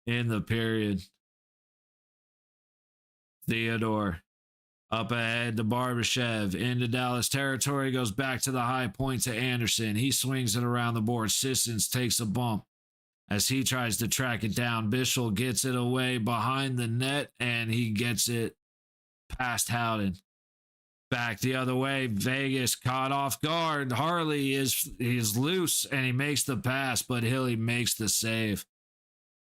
in the period. Theodore up ahead to Barbashev. Into Dallas territory. Goes back to the high point to Anderson. He swings it around the board. Sissons takes a bump as he tries to track it down. Bischel gets it away behind the net, and he gets it past Howden. Back the other way. Vegas caught off guard. Harley is loose, and he makes the pass, but Hilly makes the save.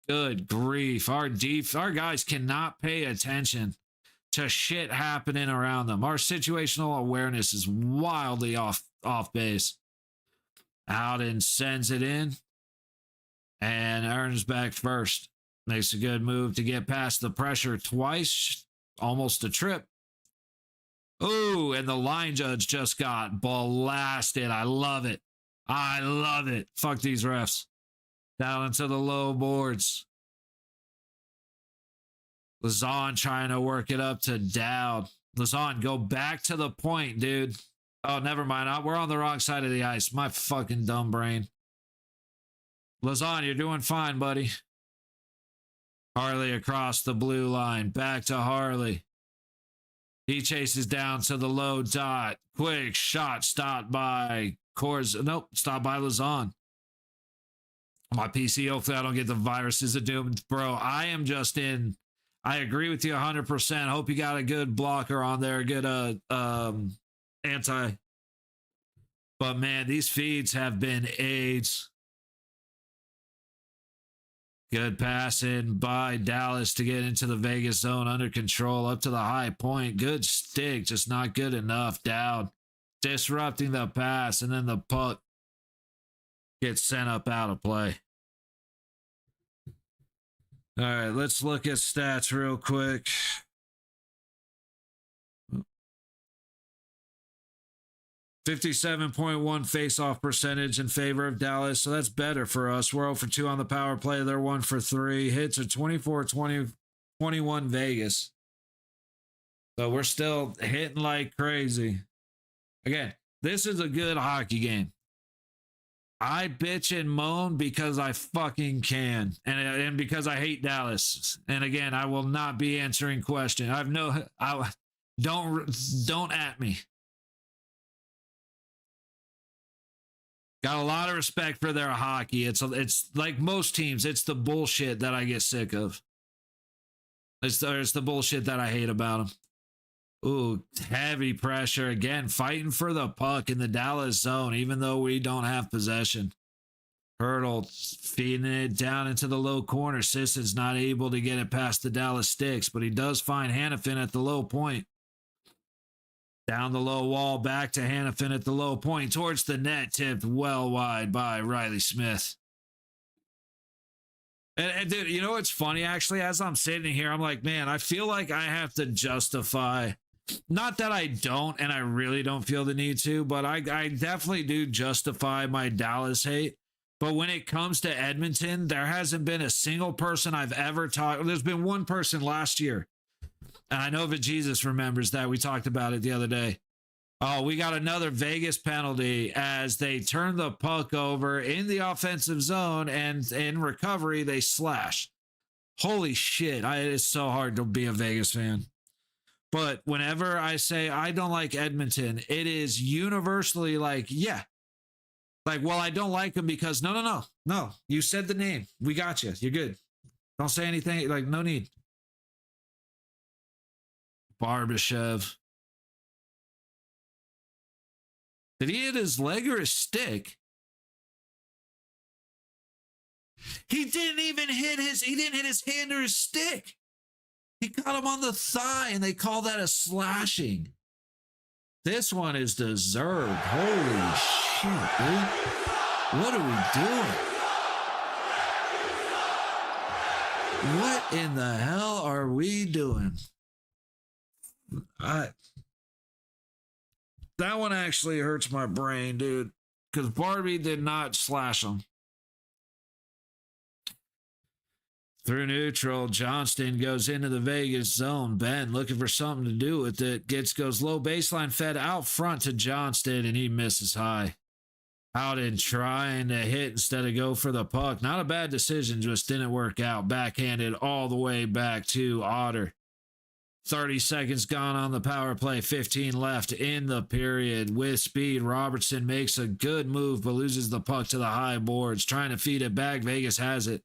Good grief. Our guys cannot pay attention to shit happening around them. Our situational awareness is wildly off base. Howden sends it in and earns back first. Makes a good move to get past the pressure twice. Almost a trip. Ooh, and the line judge just got blasted. I love it. I love it. Fuck these refs. Down into the low boards. Lazan trying to work it up to Dowd. Lazan, go back to the point, dude. Oh, never mind. We're on the wrong side of the ice. My fucking dumb brain. Lazan, you're doing fine, buddy. Harley across the blue line. Back to Harley. He chases down to the low dot. Quick shot stopped by stopped by Lazan. My PC, hopefully I don't get the viruses of doom. Bro, I agree with you 100%. Hope you got a good blocker on there, good anti. But man, these feeds have been AIDS. Good passing by Dallas to get into the Vegas zone under control up to the high point. Good stick, just not good enough. Dowd disrupting the pass, and then the puck gets sent up out of play. All right, let's look at stats real quick. .57 face-off percentage in favor of Dallas, so that's better for us. We're 0 for 2 on the power play. They're 1 for 3. Hits are 24-20, 21 Vegas. So we're still hitting like crazy. Again, this is a good hockey game. I bitch and moan because I fucking can, and because I hate Dallas. And again, I will not be answering questions. Don't at me. Got a lot of respect for their hockey. It's like most teams. It's the bullshit that I get sick of. It's the bullshit that I hate about them. Ooh, heavy pressure again, fighting for the puck in the Dallas zone, even though we don't have possession. Hurdle feeding it down into the low corner. Sisson's not able to get it past the Dallas sticks, but he does find Hannafin at the low point. Down the low wall, back to Hannafin at the low point, towards the net, tipped well wide by Riley Smith. And dude, you know what's funny, actually? As I'm sitting here, I'm like, man, I feel like I have to justify, not that I don't, and I really don't feel the need to, but I definitely do justify my Dallas hate. But when it comes to Edmonton, there hasn't been a single person I've ever talked. There's been one person last year. And I know that Jesus remembers that. We talked about it the other day. Oh, we got another Vegas penalty as they turn the puck over in the offensive zone, and in recovery, they slash. Holy shit. It's so hard to be a Vegas fan. But whenever I say I don't like Edmonton, it is universally like, yeah. Like, well, I don't like them because no. You said the name. We got you. You're good. Don't say anything. Like, no need. Barbashev. Did he hit his leg or his stick? He didn't hit his hand or his stick. He got him on the thigh, and they call that a slashing. This one is deserved. Holy shit, dude. What are we doing? What in the hell are we doing? That one actually hurts my brain, dude, because Barbie did not slash him. Through neutral, Johnston goes into the Vegas zone. Ben looking for something to do with it. Goes low baseline fed out front to Johnston, and he misses high. Howden trying to hit instead of go for the puck. Not a bad decision, just didn't work out. Backhanded all the way back to Otter. 30 seconds gone on the power play. 15 left in the period. With speed, Robertson makes a good move, but loses the puck to the high boards. Trying to feed it back. Vegas has it.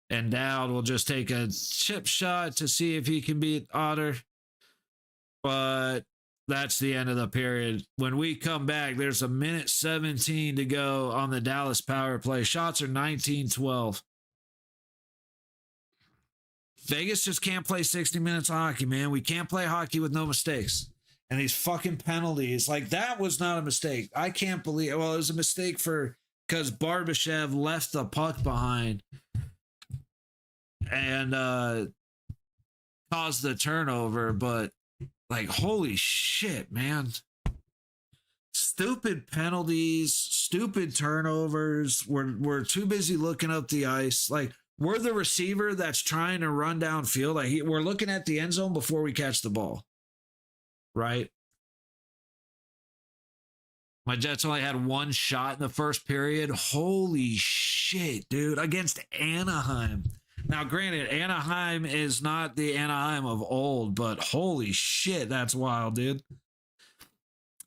And Dowd will just take a chip shot to see if he can beat Otter. But that's the end of the period. When we come back, there's a minute 17 to go on the Dallas power play. Shots are 19-12. Vegas just can't play 60 minutes of hockey, man. We can't play hockey with no mistakes. And these fucking penalties, like that was not a mistake. I can't believe, well, it was a mistake because Barbashev left the puck behind and caused the turnover, but like, holy shit, man. Stupid penalties, stupid turnovers. We're too busy looking up the ice. Like, we're the receiver that's trying to run downfield. Like, we're looking at the end zone before we catch the ball. Right? My Jets only had one shot in the first period. Holy shit, dude. Against Anaheim. Now, granted, Anaheim is not the Anaheim of old, but holy shit, that's wild, dude.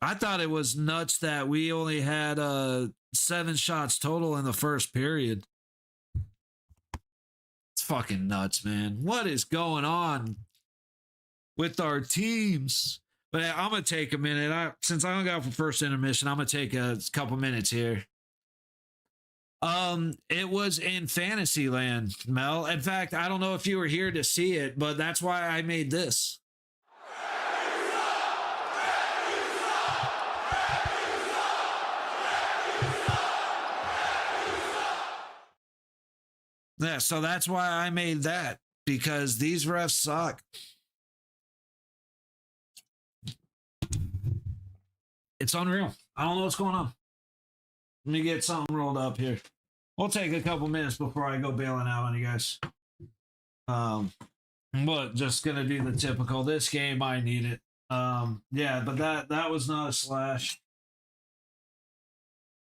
I thought it was nuts that we only had 7 shots total in the first period. It's fucking nuts, man. What is going on with our teams? But I'm going to take a minute. Since I hung out for first intermission, I'm going to take a couple minutes here. It was in Fantasyland, Mel. In fact, I don't know if you were here to see it, but that's why I made this. Yeah, so that's why I made that, because these refs suck. It's unreal. I don't know what's going on. Let me get something rolled up here. We'll take a couple minutes before I go bailing out on you guys. But just gonna do the typical. This game, I need it. Yeah, but that was not a slash.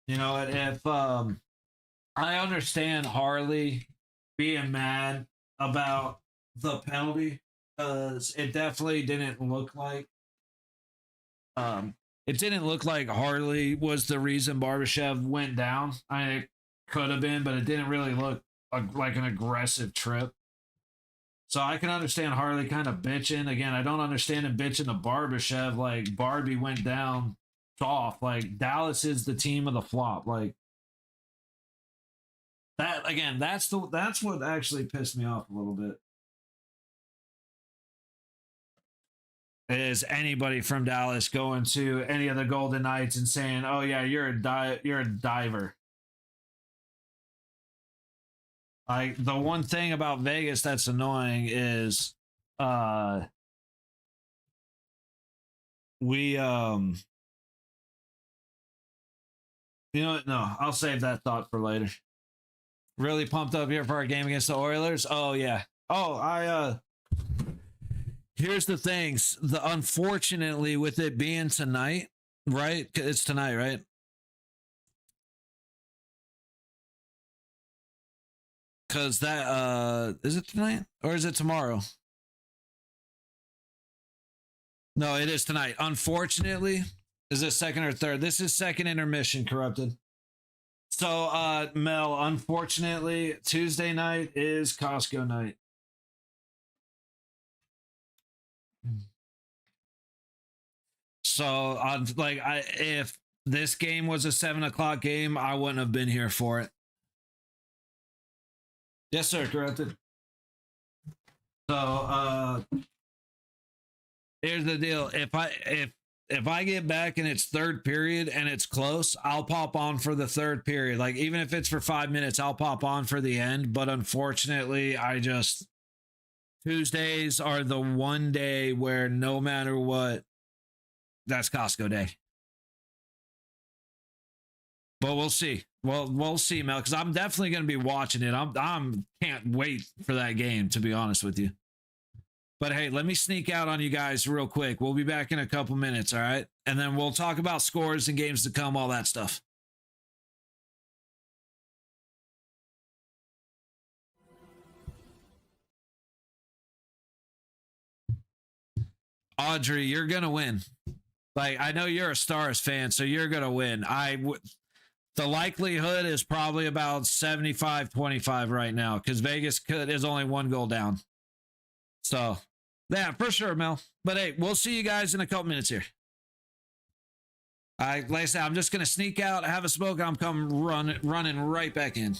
You know, if I understand Harley being mad about the penalty, because it definitely didn't look like it didn't look like Harley was the reason Barbashev went down. It could have been, but it didn't really look like an aggressive trip. So I can understand Harley kind of bitching. Again, I don't understand him bitching to Barbashev. Like, Barbie went down soft. Like, Dallas is the team of the flop. Like, that, again, that's what actually pissed me off a little bit. Is anybody from Dallas going to any of the Golden Knights and saying, "Oh yeah, you're a diver." Like, the one thing about Vegas that's annoying is we you know what? No, I'll save that thought for later. Really pumped up here for our game against the Oilers. Oh yeah. Oh, here's the things. Unfortunately, with it being tonight, right? It's tonight, right? Because that is it tonight or is it tomorrow? No, it is tonight. Unfortunately, is it second or third? This is second intermission, corrupted. So, Mel, unfortunately, Tuesday night is Costco night. So, if this game was a 7 o'clock game, I wouldn't have been here for it. Yes, sir. Corrected. So here's the deal. If I get back and it's third period and it's close, I'll pop on for the third period. Like even if it's for 5 minutes, I'll pop on for the end. But unfortunately, Tuesdays are the one day where no matter what, that's Costco day. But we'll see. Well, we'll see, Mel, because I'm definitely going to be watching it. I'm can't wait for that game, to be honest with you. But hey, let me sneak out on you guys real quick. We'll be back in a couple minutes, all right? And then we'll talk about scores and games to come, all that stuff. Audrey, you're going to win. Like, I know you're a Stars fan, so you're going to win. The likelihood is probably about 75-25 right now because Vegas is only 1 goal down. So, yeah, for sure, Mel. But hey, we'll see you guys in a couple minutes here. Like I said, I'm just going to sneak out, have a smoke, I'm coming running right back in.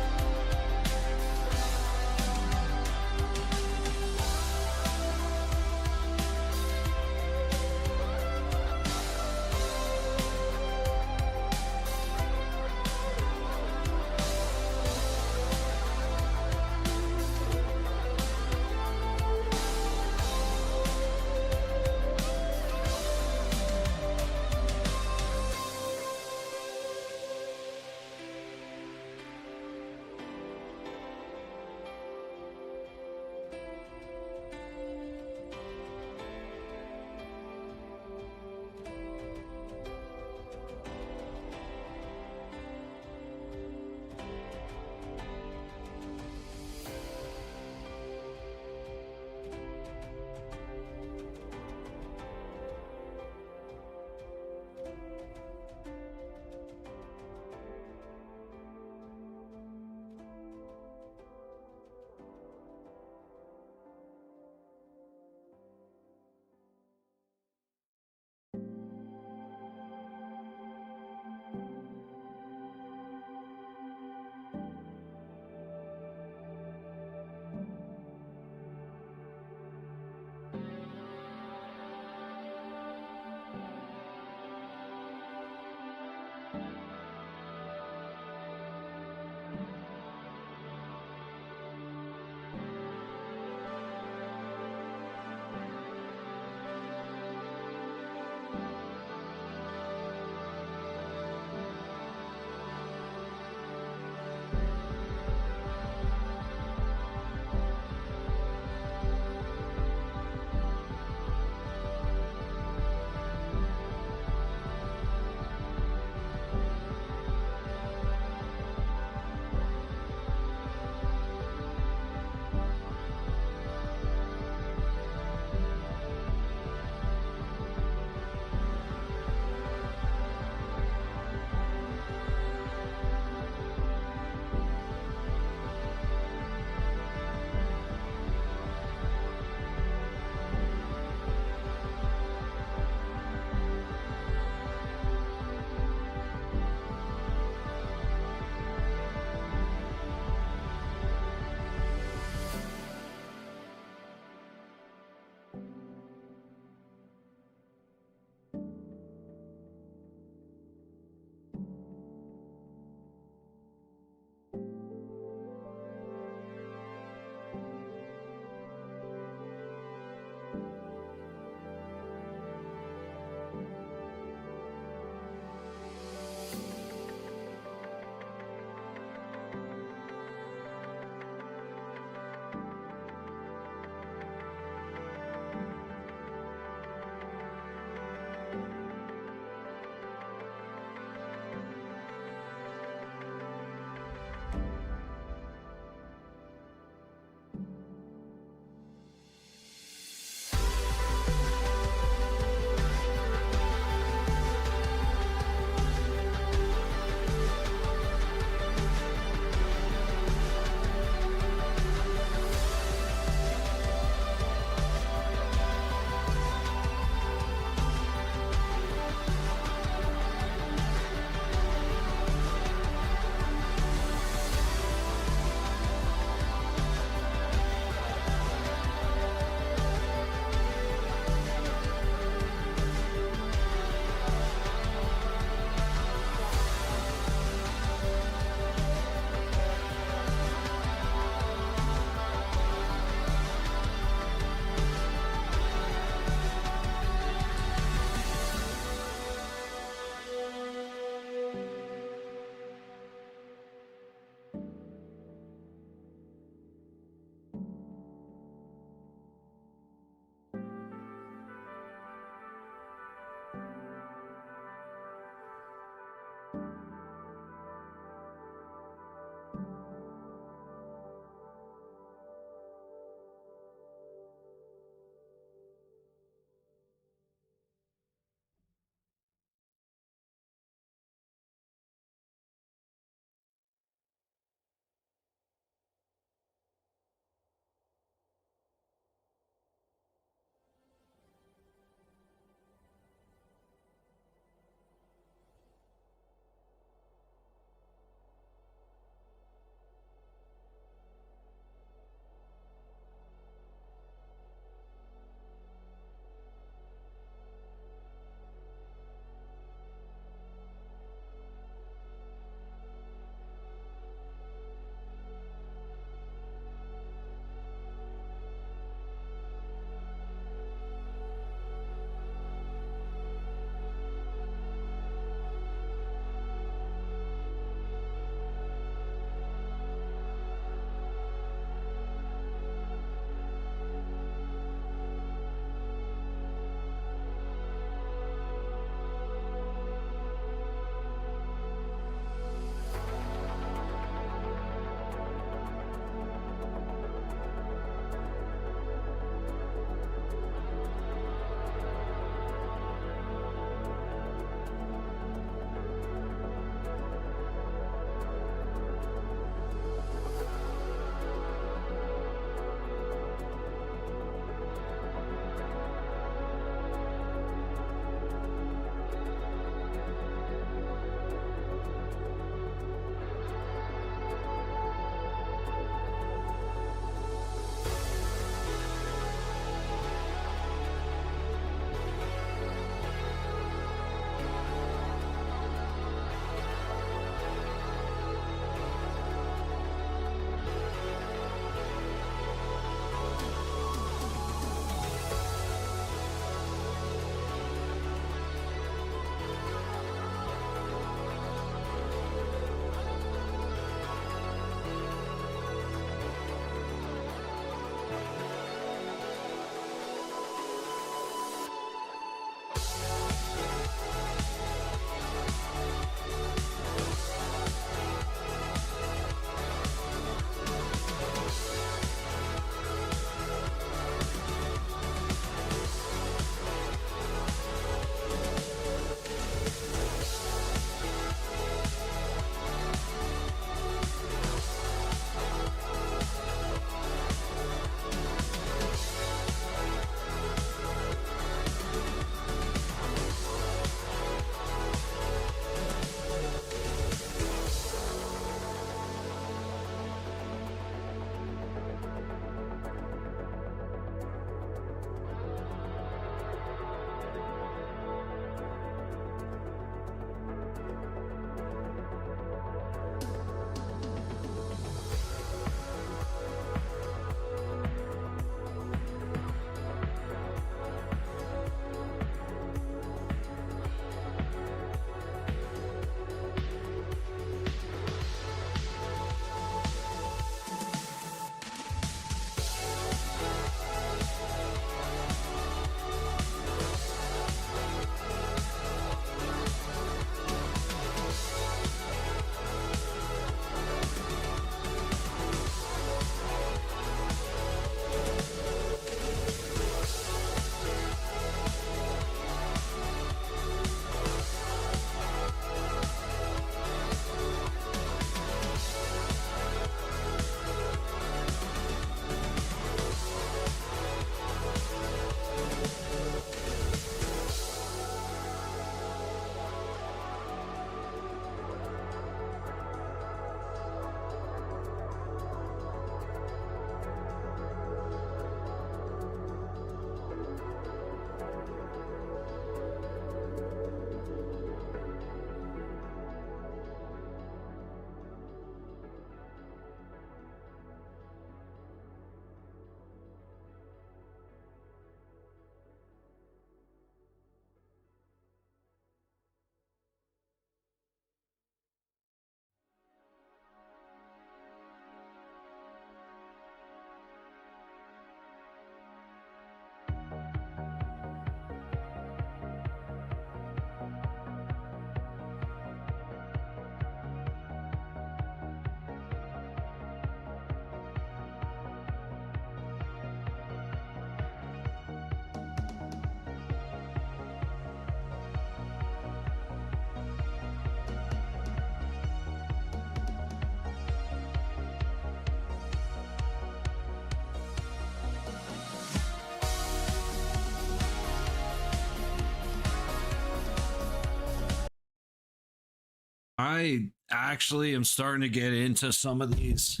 I actually am starting to get into some of these.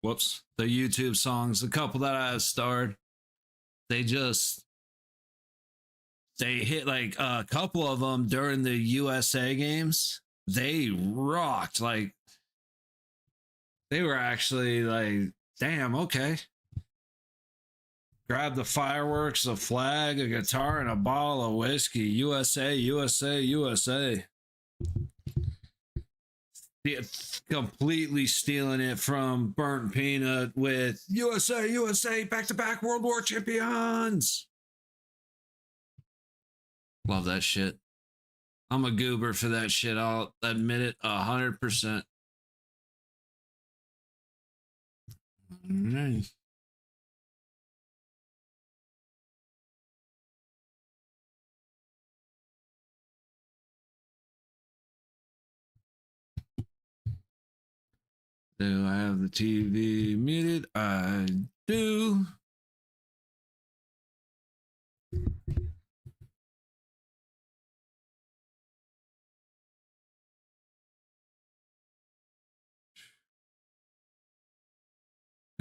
Whoops. The YouTube songs. A couple that I have starred. They hit like a couple of them during the USA games. They rocked. Like, they were actually like, damn, okay. Grab the fireworks, a flag, a guitar, and a bottle of whiskey. USA, USA, USA. Completely stealing it from Burnt Peanut with USA, USA, back-to-back World War champions. Love that shit. I'm a goober for that shit. I'll admit it 100%. Right. Do I have the TV muted? I do.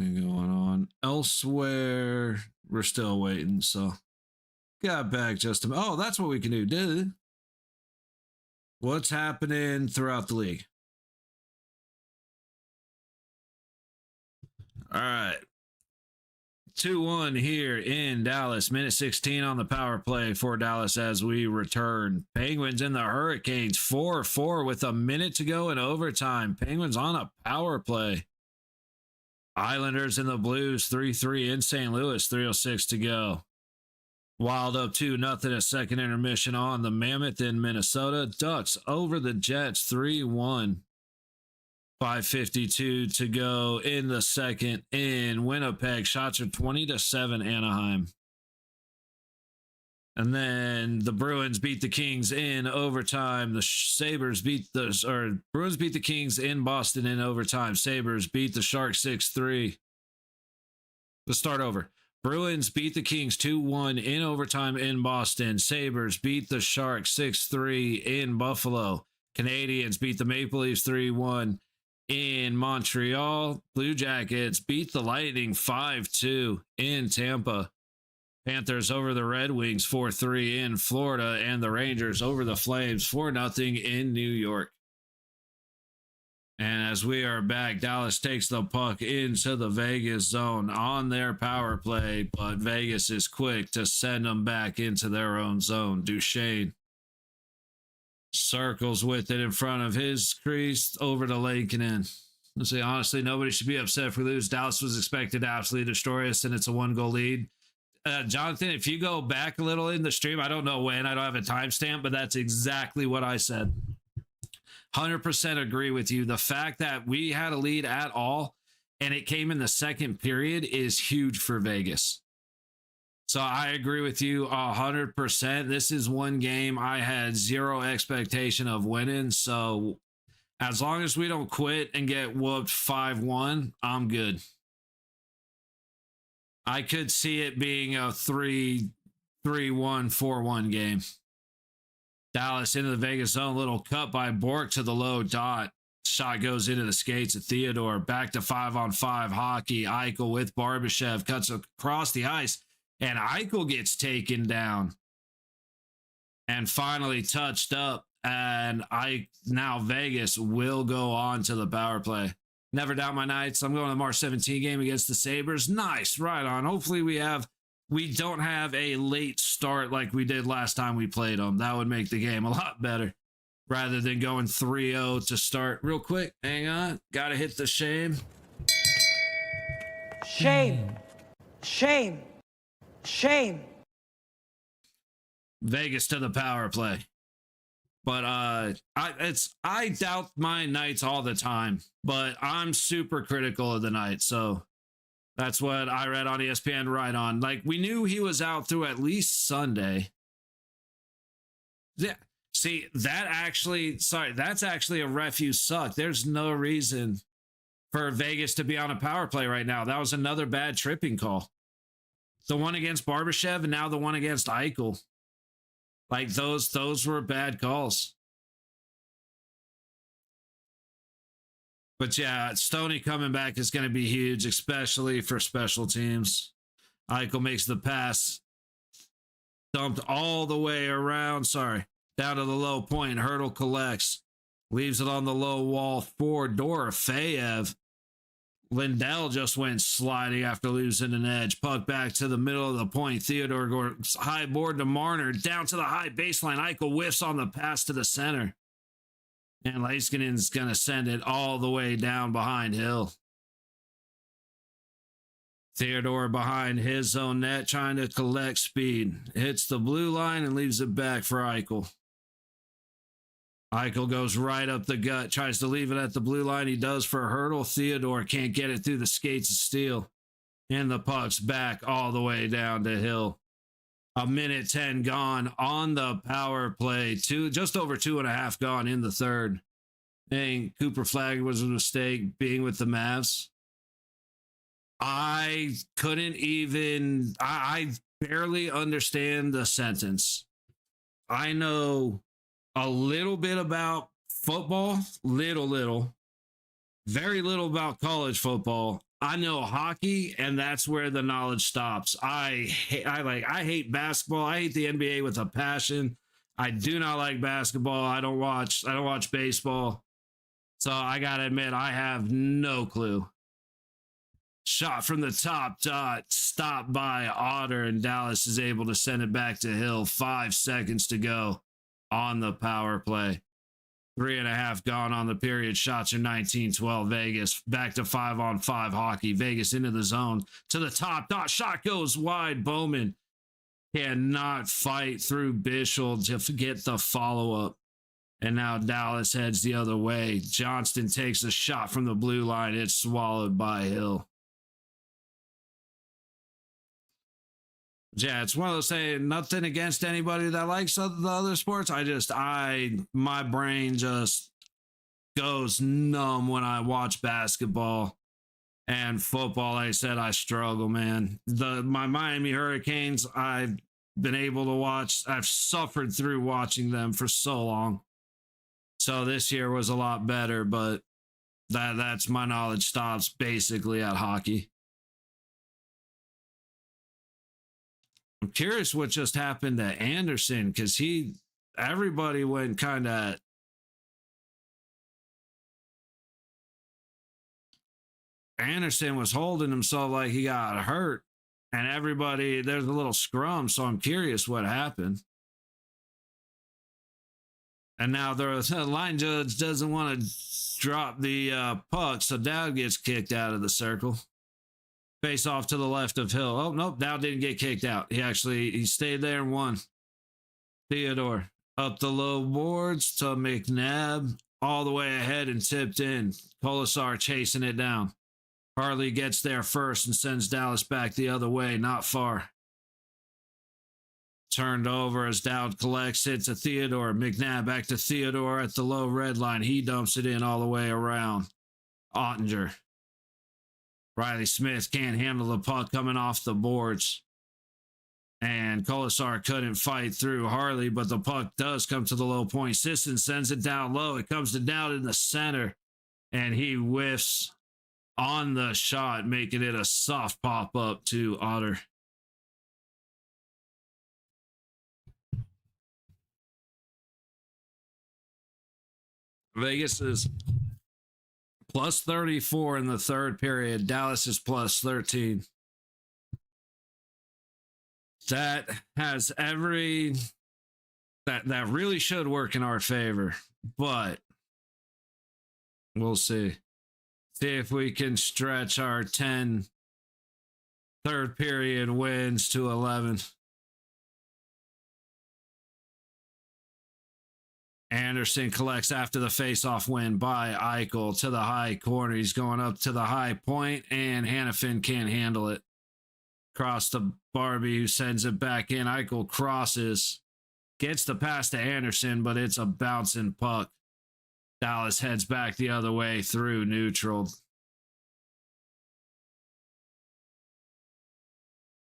Going on elsewhere. We're still waiting, so got back just a oh, that's what we can do, dude. What's happening throughout the league? All right. 2-1 here in Dallas. Minute 16 on the power play for Dallas as we return. Penguins and the Hurricanes 4-4 with a minute to go in overtime. Penguins on a power play. Islanders and the Blues 3-3 in St. Louis, 3:06 to go. Wild up 2-0 at second intermission on the Mammoth in Minnesota. Ducks over the Jets 3-1. 5:52 to go in the second in Winnipeg. Shots are 20-7 Anaheim. And then the Bruins beat the Kings in overtime. The Sabres Bruins beat the Kings in Boston in overtime. Sabres beat the Sharks 6-3. Let's start over. Bruins beat the Kings 2-1 in overtime in Boston. Sabres beat the Sharks 6-3 in Buffalo. Canadians beat the Maple Leafs 3-1 in Montreal. Blue Jackets beat the Lightning 5-2 in Tampa. Panthers over the Red Wings 4-3 in Florida, and the Rangers over the Flames 4-0 in New York. And as we are back, Dallas takes the puck into the Vegas zone on their power play, but Vegas is quick to send them back into their own zone. Duchesne circles with it in front of his crease over to Lankinen. Let's say, honestly, nobody should be upset if we lose. Dallas was expected to absolutely destroy us, and it's a 1-goal lead. Jonathan, if you go back a little in the stream, I don't know when, I don't have a timestamp, but that's exactly what I said. 100% agree with you. The fact that we had a lead at all and it came in the second period is huge for Vegas. So I agree with you 100%. This is one game I had zero expectation of winning. So as long as we don't quit and get whooped 5-1, I'm good. I could see it being a 3-1, 4-1 game. Dallas into the Vegas zone. Little cut by Bork to the low dot. Shot goes into the skates of Theodore. Back to 5-on-5 hockey. Eichel with Barbashev cuts across the ice, and Eichel gets taken down. And finally touched up. And now Vegas will go on to the power play. Never doubt my Knights. I'm going to the March 17 game against the Sabres. Nice. Right on. Hopefully we don't have a late start like we did last time we played them. That would make the game a lot better rather than going 3-0 to start. Real quick, hang on. Got to hit the shame. Shame. Shame. Shame. Vegas to the power play. But I doubt my Knights all the time, but I'm super critical of the Knights. So that's what I read on ESPN right on. Like, we knew he was out through at least Sunday. Yeah. See, that's actually a ref you suck. There's no reason for Vegas to be on a power play right now. That was another bad tripping call. The one against Barbashev and now the one against Eichel. Like, those were bad calls. But yeah, Stoney coming back is going to be huge, especially for special teams. Eichel makes the pass, dumped all the way around. Sorry, down to the low point. Hurdle collects, leaves it on the low wall for Dorofeyev. Lindell just went sliding after losing an edge. Puck back to the middle of the point. Theodore goes high board to Marner. Down to the high baseline. Eichel whiffs on the pass to the center. And Leiskinen's going to send it all the way down behind Hill. Theodore behind his own net, trying to collect speed. Hits the blue line and leaves it back for Eichel. Eichel goes right up the gut, tries to leave it at the blue line. He does for Hurdle. Theodore can't get it through the skates of steel. And the puck's back all the way down to Hill. 1:10 gone on the power play. Just over 2.5 gone in the third. And Cooper Flagg was a mistake being with the Mavs. I couldn't even, I barely understand the sentence. I know a little bit about football, little, very little about college football. I know hockey, and that's where the knowledge stops. I hate basketball. I hate the NBA with a passion. I do not like basketball. I don't watch baseball. So I gotta admit, I have no clue. Shot from the top dot, stopped by Otter, and Dallas is able to send it back to Hill. 5 seconds to go on the power play. 3.5 gone on the period. Shots are 19-12. Vegas back to 5-on-5 hockey. Vegas into the zone to the top dot. Shot goes wide. Bowman cannot fight through Bischel to get the follow-up. And now Dallas heads the other way. Johnston takes a shot from the blue line. It's swallowed by Hill. Yeah, it's one of those saying nothing against anybody that likes the other sports. My brain just goes numb when I watch basketball and football. Like I said, I struggle, man. My Miami Hurricanes, I've been able to watch. I've suffered through watching them for so long. So this year was a lot better, but that's my knowledge stops basically at hockey. I'm curious what just happened to Anderson, because everybody went kind of. Anderson was holding himself like he got hurt, and there's a little scrum, so I'm curious what happened. And now the line judge doesn't want to drop the puck, so Dowd gets kicked out of the circle. Face off to the left of Hill. Oh, nope, Dowd didn't get kicked out. He stayed there and won. Theodore up the low boards to McNabb, all the way ahead and tipped in. Colasar chasing it down. Harley gets there first and sends Dallas back the other way, not far. Turned over as Dowd collects it to Theodore. McNabb back to Theodore at the low red line. He dumps it in all the way around. Ottinger. Riley Smith can't handle the puck coming off the boards. And Colasar couldn't fight through Harley, but the puck does come to the low point. Sisson sends it down low. It comes to Dowd in the center. And he whiffs on the shot, making it a soft pop-up to Otter. Vegas is plus 34 in the third period. Dallas is plus 13. That has that really should work in our favor, but we'll see. See if we can stretch our 10 third period wins to 11. Anderson collects after the face-off win by Eichel to the high corner. He's going up to the high point, and Hannafin can't handle it. Cross to Barbie, who sends it back in. Eichel crosses, gets the pass to Anderson, but it's a bouncing puck. Dallas heads back the other way through neutral.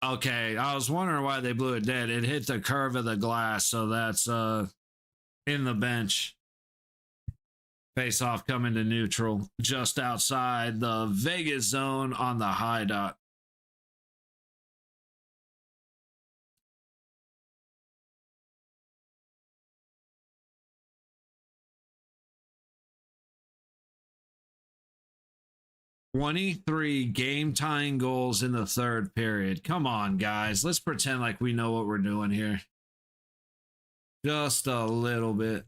Okay, I was wondering why they blew it dead. It hit the curve of the glass, so that's in the bench. Face off coming to neutral, just outside the Vegas zone on the high dot. "23 game-tying goals in the third period." Come on, guys. Let's pretend like we know what we're doing here. Just a little bit.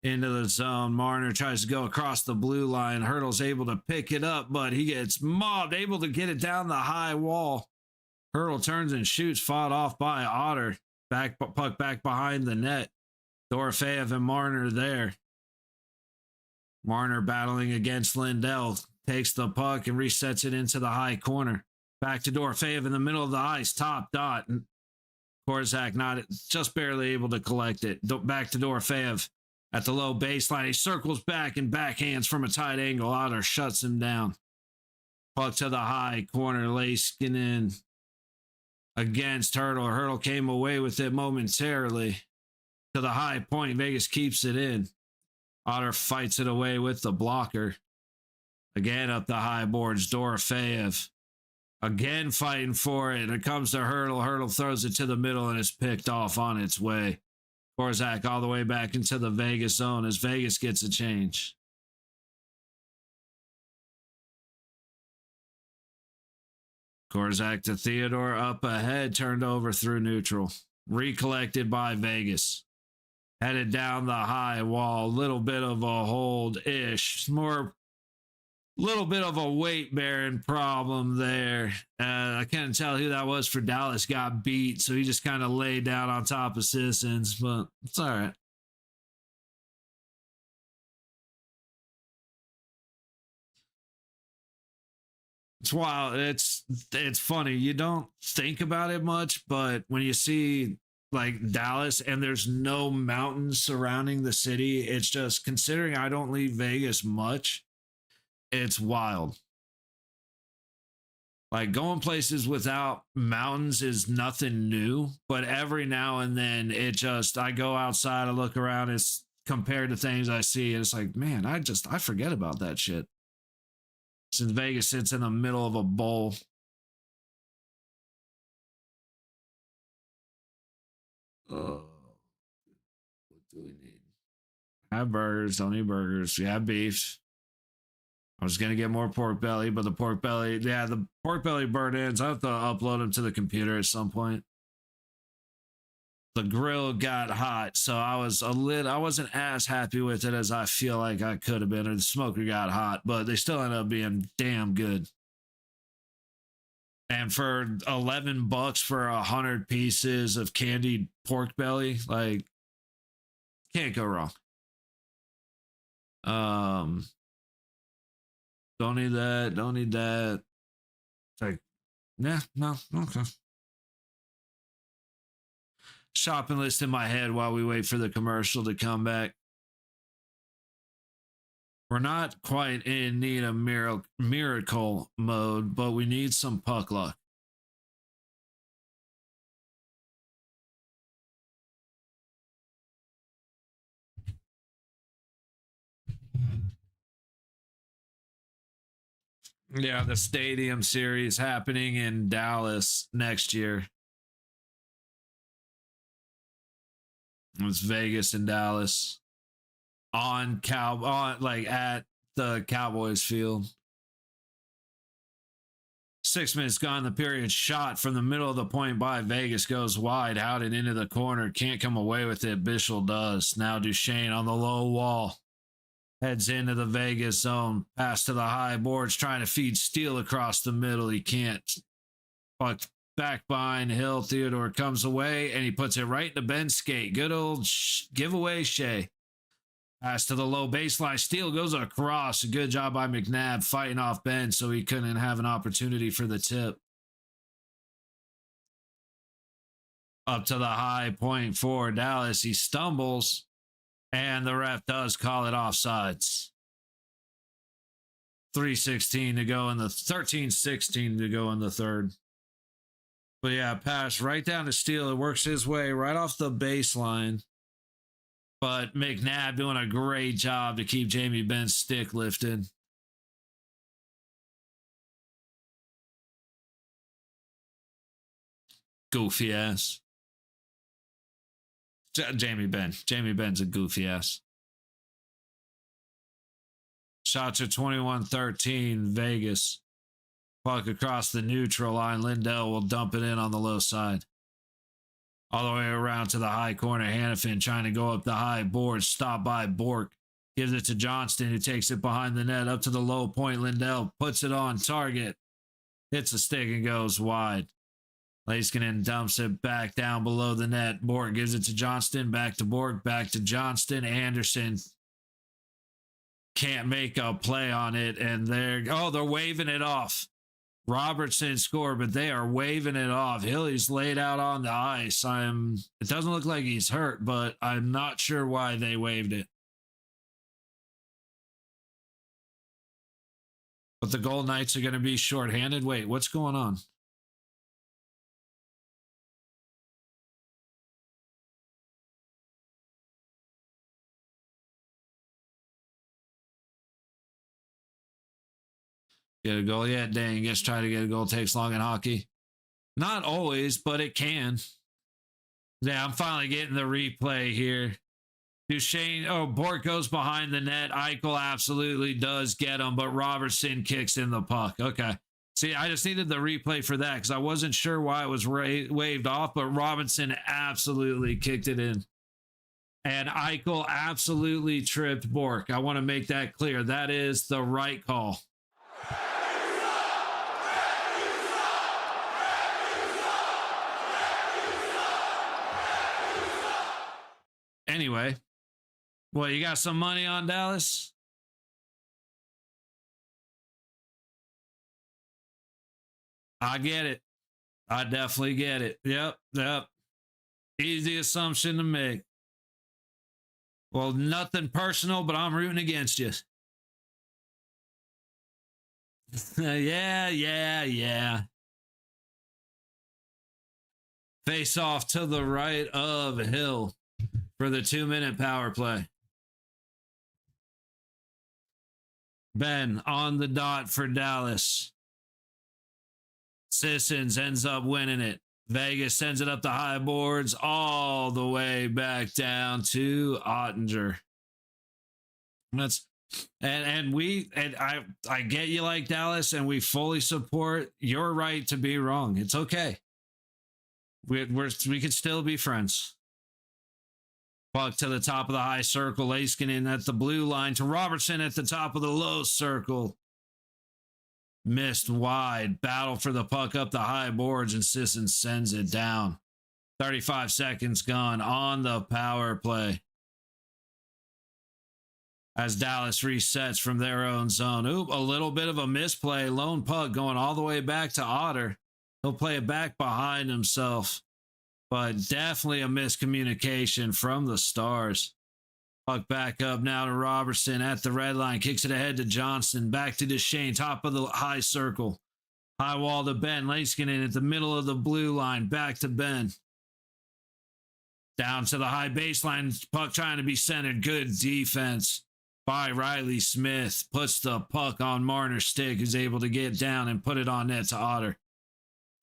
Into the zone. Marner tries to go across the blue line. Hurdle's able to pick it up, but he gets mobbed, able to get it down the high wall. Hurdle turns and shoots, fought off by Otter. Puck back behind the net. Dorofeyev and Marner there. Marner battling against Lindell. Takes the puck and resets it into the high corner. Back to Dorofeyev in the middle of the ice. Top dot. Korzak not just barely able to collect it. Back to Dorofeyev. At the low baseline, he circles back and backhands from a tight angle. Otter shuts him down. Puck to the high corner. Laskinen against Hurdle. Hurdle came away with it momentarily. To the high point. Vegas keeps it in. Otter fights it away with the blocker. Again up the high boards. Dorofeyev. Again fighting for it. It comes to Hurdle. Hurdle throws it to the middle and it's picked off on its way. Korzak all the way back into the Vegas zone as Vegas gets a change. Korzak to Theodore up ahead, turned over through neutral. Recollected by Vegas. Headed down the high wall. Little bit of a hold-ish. Little bit of a weight-bearing problem there. I can't tell who that was for Dallas. Got beat, so he just kind of laid down on top of Sissons, but it's all right. It's wild. It's funny. You don't think about it much, but when you see like Dallas and there's no mountains surrounding the city, it's just, considering I don't leave Vegas much, it's wild. Like, going places without mountains is nothing new, but every now and then I go outside, I look around, it's compared to things I see, and it's like, man, I forget about that shit. Since Vegas sits in the middle of a bowl. What do we need? Have burgers, don't eat burgers. We have beef. I was going to get more pork belly, but the pork belly burnt ends. I have to upload them to the computer at some point. The grill got hot, so I wasn't as happy with it as I feel like I could have been, or the smoker got hot, but they still ended up being damn good. And for $11 for 100 pieces of candied pork belly, like, can't go wrong. Don't need that. Don't need that. It's like, yeah, no, okay. Shopping list in my head while we wait for the commercial to come back. We're not quite in need of miracle mode, but we need some puck luck. Yeah, the Stadium Series happening in Dallas next year. It's Vegas and Dallas at the Cowboys field. 6 minutes gone. The period. Shot from the middle of the point by Vegas goes wide, out and into the corner. Can't come away with it. Bischel does. Now Duchesne on the low wall. Heads into the Vegas zone. Pass to the high boards, trying to feed Steele across the middle. He can't. But back behind Hill. Theodore comes away, and he puts it right into Ben's skate. Good old giveaway Shea. Pass to the low baseline. Steele goes across. A good job by McNabb fighting off Ben so he couldn't have an opportunity for the tip. Up to the high point for Dallas. He stumbles. And the ref does call it offsides. 3:16 to go in the 13:16 to go in the third. But yeah, pass right down to Steele. It works his way right off the baseline. But McNabb doing a great job to keep Jamie Benn's stick lifted. Goofy ass. Jamie Benn. Jamie Benn's a goofy ass. Shots are 21-13, Vegas. Puck across the neutral line. Lindell will dump it in on the low side. All the way around to the high corner. Hannafin trying to go up the high board. Stopped by Bork. Gives it to Johnston, who takes it behind the net. Up to the low point. Lindell puts it on target. Hits the stick and goes wide. Laskinen dumps it back down below the net. Bork gives it to Johnston. Back to Bork. Back to Johnston. Anderson can't make a play on it. And they're waving it off. Robertson scored, but they are waving it off. Hilly's laid out on the ice. It doesn't look like he's hurt, but I'm not sure why they waved it. But the Gold Knights are going to be shorthanded. Wait, what's going on? Get a goal? Yeah, dang. Guess try to get a goal takes long in hockey. Not always, but it can. Yeah, I'm finally getting the replay here. Duchesne, Bork goes behind the net. Eichel absolutely does get him, but Robertson kicks in the puck. Okay. See, I just needed the replay for that because I wasn't sure why it was waved off, but Robinson absolutely kicked it in. And Eichel absolutely tripped Bork. I want to make that clear. That is the right call. Anyway, well, you got some money on Dallas? I get it. I definitely get it. Yep. Easy assumption to make. Well, nothing personal, but I'm rooting against you. Yeah. Face off to the right of Hill for the 2-minute power play. Ben on the dot for Dallas. Sissons ends up winning it. Vegas sends it up the high boards all the way back down to Ottinger. I get you like Dallas, and we fully support your right to be wrong. It's okay. We can still be friends. Puck to the top of the high circle. Laskinen at the blue line to Robertson at the top of the low circle. Missed wide. Battle for the puck up the high boards, and Sisson sends it down. 35 seconds gone on the power play. As Dallas resets from their own zone. Oop, a little bit of a misplay. Lone puck going all the way back to Otter. He'll play it back behind himself. But definitely a miscommunication from the Stars. Puck back up now to Robertson at the red line. Kicks it ahead to Johnson. Back to Duchesne. Top of the high circle. High wall to Ben. Laskinen at the middle of the blue line. Back to Ben. Down to the high baseline. Puck trying to be centered. Good defense by Riley Smith. Puts the puck on Marner's stick. Is able to get down and put it on net to Otter.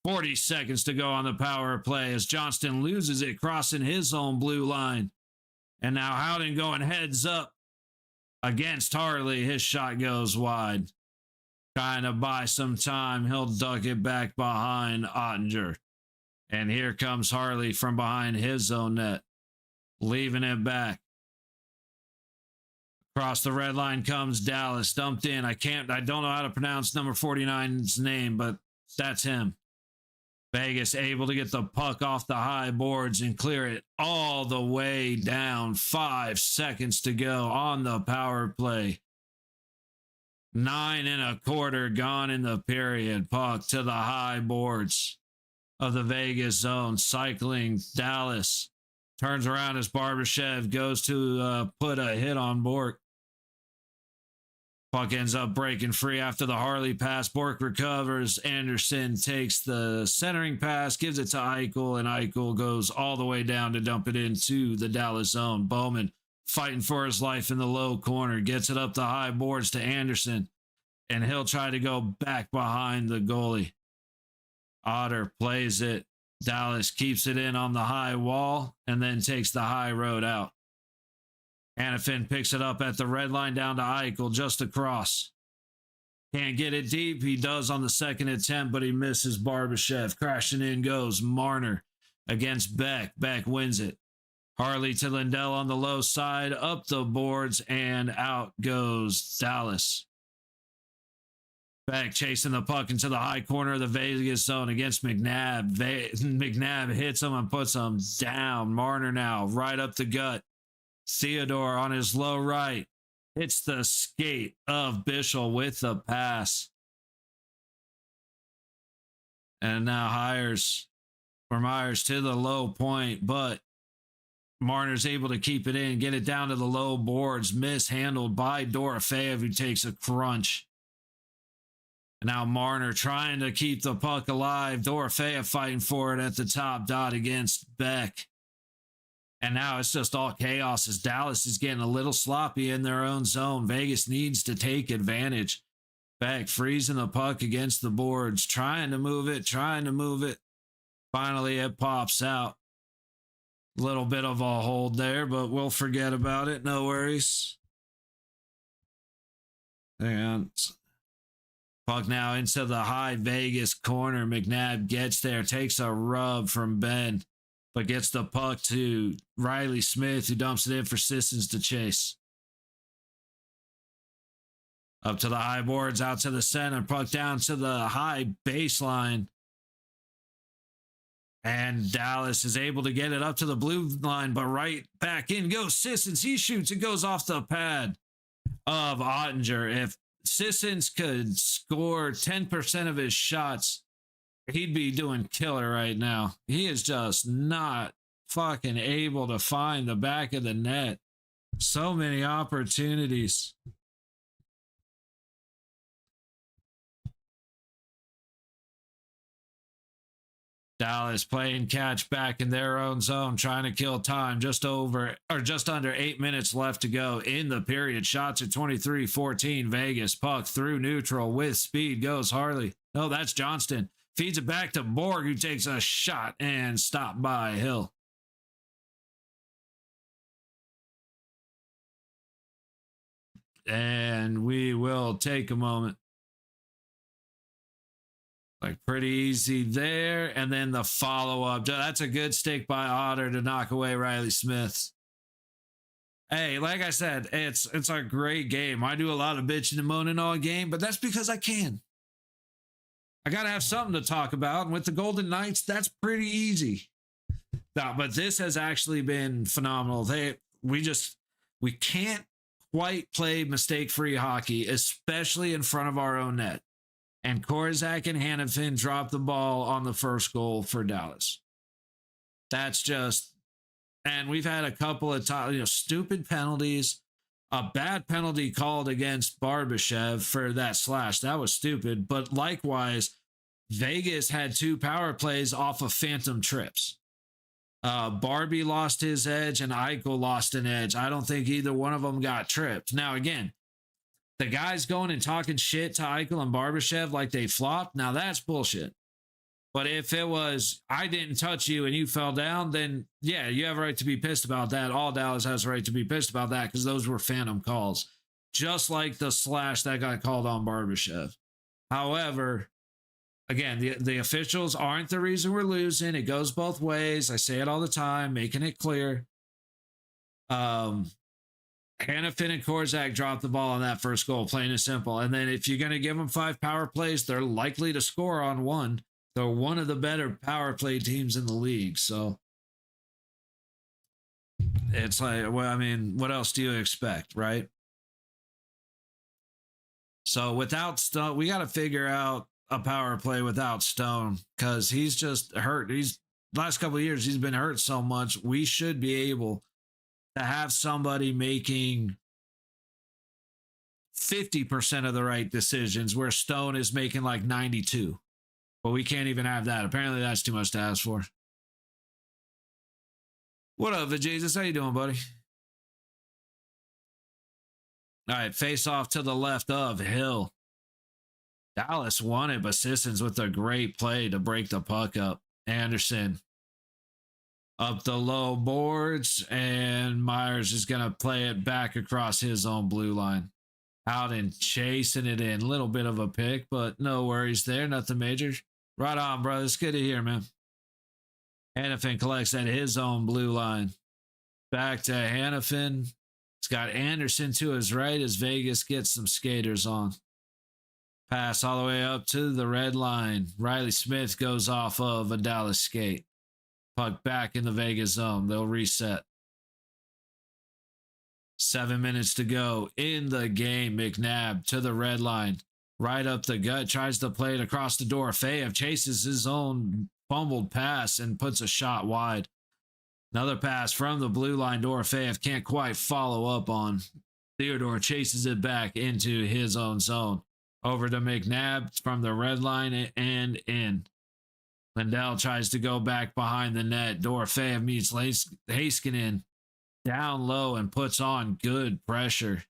40 seconds to go on the power play as Johnston loses it, crossing his own blue line. And now Howden going heads up against Harley. His shot goes wide. Trying to buy some time. He'll duck it back behind Ottinger. And here comes Harley from behind his own net. Leaving it back. Across the red line comes Dallas. Dumped in. I don't know how to pronounce number 49's name, but that's him. Vegas able to get the puck off the high boards and clear it all the way down. 5 seconds to go on the power play. 9 1/4 gone in the period. Puck to the high boards of the Vegas zone. Cycling Dallas. Turns around as Barbashev goes to put a hit on Bork. Puck ends up breaking free after the Harley pass. Bork recovers. Anderson takes the centering pass, gives it to Eichel, and Eichel goes all the way down to dump it into the Dallas zone. Bowman fighting for his life in the low corner, gets it up the high boards to Anderson, and he'll try to go back behind the goalie. Otter plays it. Dallas keeps it in on the high wall and then takes the high road out. Hanifin picks it up at the red line down to Eichel just across. Can't get it deep. He does on the second attempt, but he misses Barbashev. Crashing in goes Marner against Beck. Beck wins it. Harley to Lindell on the low side, up the boards, and out goes Dallas. Beck chasing the puck into the high corner of the Vegas zone against McNabb. McNabb hits him and puts him down. Marner now right up the gut. Theodore on his low right hits the skate of Bischel with the pass. And now Myers to the low point, but Marner's able to keep it in, get it down to the low boards, mishandled by Dorofeev, who takes a crunch. Now Marner trying to keep the puck alive. Dorofeev fighting for it at the top dot against Beck. And now it's just all chaos as Dallas is getting a little sloppy in their own zone. Vegas needs to take advantage. Beck freezing the puck against the boards, trying to move it. Finally, it pops out. Little bit of a hold there, but we'll forget about it. No worries. Hang on. Puck now into the high Vegas corner. McNabb gets there, takes a rub from Ben, but gets the puck to Riley Smith, who dumps it in for Sissons to chase. Up to the high boards, out to the center, puck down to the high baseline. And Dallas is able to get it up to the blue line, but right back in goes Sissons. He shoots, it goes off the pad of Ottinger. If Sissons could score 10% of his shots, he'd be doing killer right now. He is just not fucking able to find the back of the net. So many opportunities. Dallas playing catch back in their own zone, trying to kill time. Just under 8 minutes left to go in the period. Shots at 23-14. Vegas puck through neutral with speed goes Harley. No, that's Johnston. Feeds it back to Borg, who takes a shot and stopped by Hill. And we will take a moment. Like pretty easy there. And then the follow-up. That's a good stick by Otter to knock away Riley Smith. Hey, like I said, it's a great game. I do a lot of bitching and moaning all game, but that's because I can. I got to have something to talk about. And with the Golden Knights, that's pretty easy. No, but this has actually been phenomenal. We can't quite play mistake-free hockey, especially in front of our own net. And Korzak and Hanifin dropped the ball on the first goal for Dallas. That's just, and we've had a couple of stupid penalties. A bad penalty called against Barbashev for that slash. That was stupid. But likewise, Vegas had 2 power plays off of phantom trips. Barbie lost his edge and Eichel lost an edge. I don't think either one of them got tripped. Now, again, the guys going and talking shit to Eichel and Barbashev like they flopped, now that's bullshit. But if it was, I didn't touch you and you fell down, then yeah, you have a right to be pissed about that. All Dallas has a right to be pissed about that because those were phantom calls. Just like the slash that got called on Barbashev. However, again, the officials aren't the reason we're losing. It goes both ways. I say it all the time, making it clear. Hanifin and Korzak dropped the ball on that first goal, plain and simple. And then if you're going to give them 5 power plays, they're likely to score on 1. They're one of the better power play teams in the league. So it's like, well, I mean, what else do you expect, right? So without Stone, we got to figure out a power play without Stone because he's just hurt. Last couple of years, he's been hurt so much. We should be able to have somebody making 50% of the right decisions where Stone is making like 92. But we can't even have that. Apparently that's too much to ask for. What up, Jesus? How you doing, buddy? All right, face off to the left of Hill. Dallas won it, but Sissons with a great play to break the puck up. Anderson up the low boards, and Myers is going to play it back across his own blue line. Out and chasing it in. Little bit of a pick, but no worries there. Nothing major. Right on, brother. It's good to hear, man. Hannafin collects at his own blue line. Back to Hannafin. He's got Anderson to his right as Vegas gets some skaters on. Pass all the way up to the red line. Riley Smith goes off of a Dallas skate. Puck back in the Vegas zone. They'll reset. 7 minutes to go in the game. McNabb to the red line. Right up the gut. Tries to play it across the door. Fayev chases his own fumbled pass and puts a shot wide. Another pass from the blue line. Dorofeyev can't quite follow up on. Theodore chases it back into his own zone. Over to McNabb from the red line and in. Lindell tries to go back behind the net. Dorofeyev meets Heiskanen down low and puts on good pressure.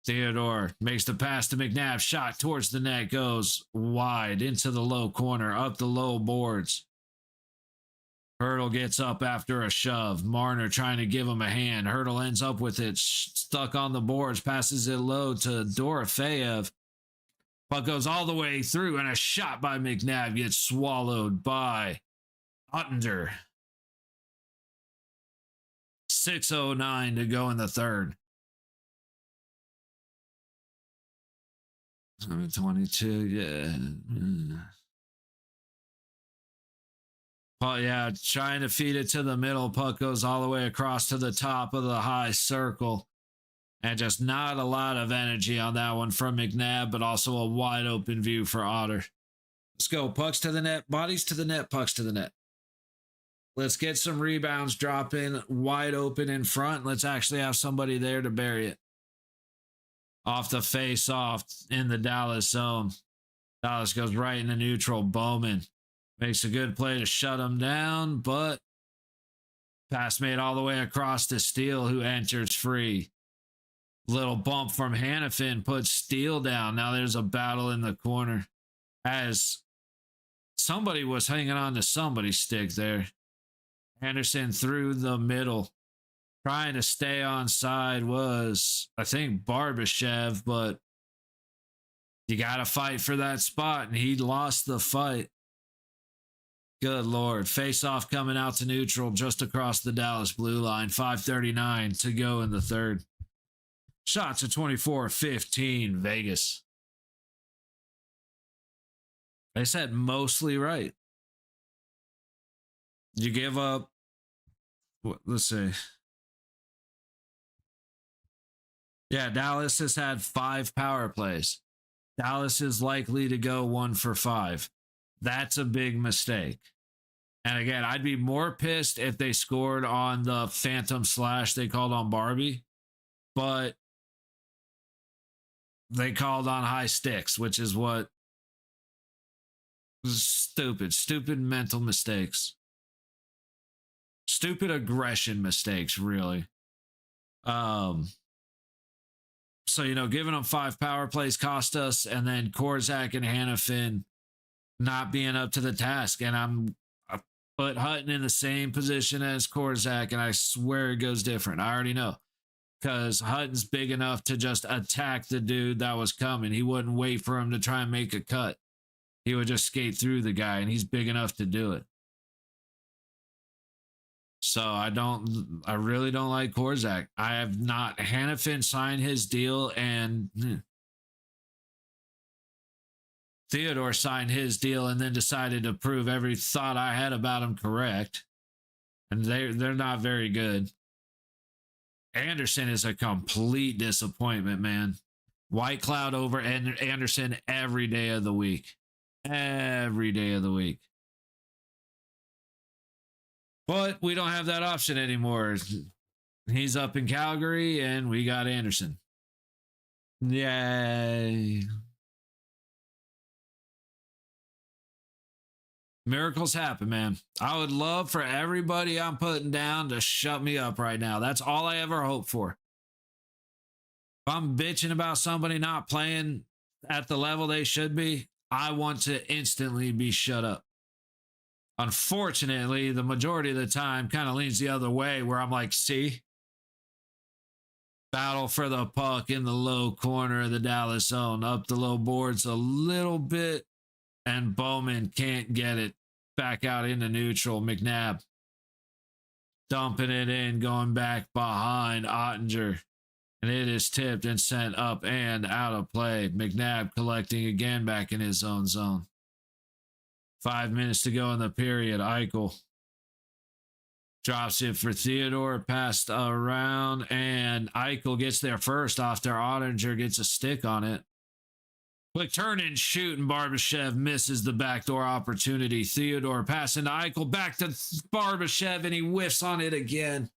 Theodore makes the pass to McNabb. Shot towards the net goes wide into the low corner, up the low boards. Hurdle gets up after a shove. Marner trying to give him a hand. Hurdle ends up with it stuck on the boards, passes it low to Dorofeyev. Puck goes all the way through, and a shot by McNabb gets swallowed by Ottender. 6:09 to go in the third. 22, yeah. Oh, yeah, trying to feed it to the middle. Puck goes all the way across to the top of the high circle. And just not a lot of energy on that one from McNabb, but also a wide open view for Otter. Let's go. Pucks to the net, bodies to the net, pucks to the net. Let's get some rebounds dropping wide open in front. Let's actually have somebody there to bury it. Off the face off in the Dallas zone. Dallas goes right into neutral. Bowman makes a good play to shut him down, but pass made all the way across to Steele, who enters free. Little bump from Hannafin puts Steele down. Now there's a battle in the corner as somebody was hanging on to somebody's stick there. Anderson through the middle. Trying to stay on side was, I think, Barbashev, but you got to fight for that spot, and he lost the fight. Good Lord. Face-off coming out to neutral just across the Dallas blue line. 5:39 to go in the third. Shots at 24-15, Vegas. They said mostly right. You give up, let's see. Yeah, Dallas has had 5 power plays. Dallas is likely to go 1 for 5. That's a big mistake. And again, I'd be more pissed if they scored on the phantom slash they called on Barbie, but they called on high sticks, which is what stupid mental mistakes. Stupid aggression mistakes, really. So, giving them 5 power plays cost us, and then Korzak and Hannafin not being up to the task. And I put Hutton in the same position as Korzak, and I swear it goes different. I already know. Because Hutton's big enough to just attack the dude that was coming. He wouldn't wait for him to try and make a cut. He would just skate through the guy, and he's big enough to do it. So I really don't like Korzak. I have not. Hannafin signed his deal, and Theodore signed his deal and then decided to prove every thought I had about him correct. And they're not very good. Anderson is a complete disappointment, man. White Cloud over Anderson every day of the week. Every day of the week. But we don't have that option anymore. He's up in Calgary, and we got Anderson. Yay. Miracles happen, man. I would love for everybody I'm putting down to shut me up right now. That's all I ever hope for. If I'm bitching about somebody not playing at the level they should be, I want to instantly be shut up. Unfortunately, the majority of the time kind of leans the other way where I'm like, see? Battle for the puck in the low corner of the Dallas zone, up the low boards a little bit, and Bowman can't get it back out into neutral. McNabb dumping it in, going back behind Ottinger, and it is tipped and sent up and out of play. McNabb collecting again back in his own zone. 5 minutes to go in the period. Eichel drops it for Theodore, passed around, and Eichel gets there first after Ottinger gets a stick on it. Quick turn and shoot, and Barbashev misses the backdoor opportunity. Theodore passing to Eichel, back to Barbashev, and he whiffs on it again.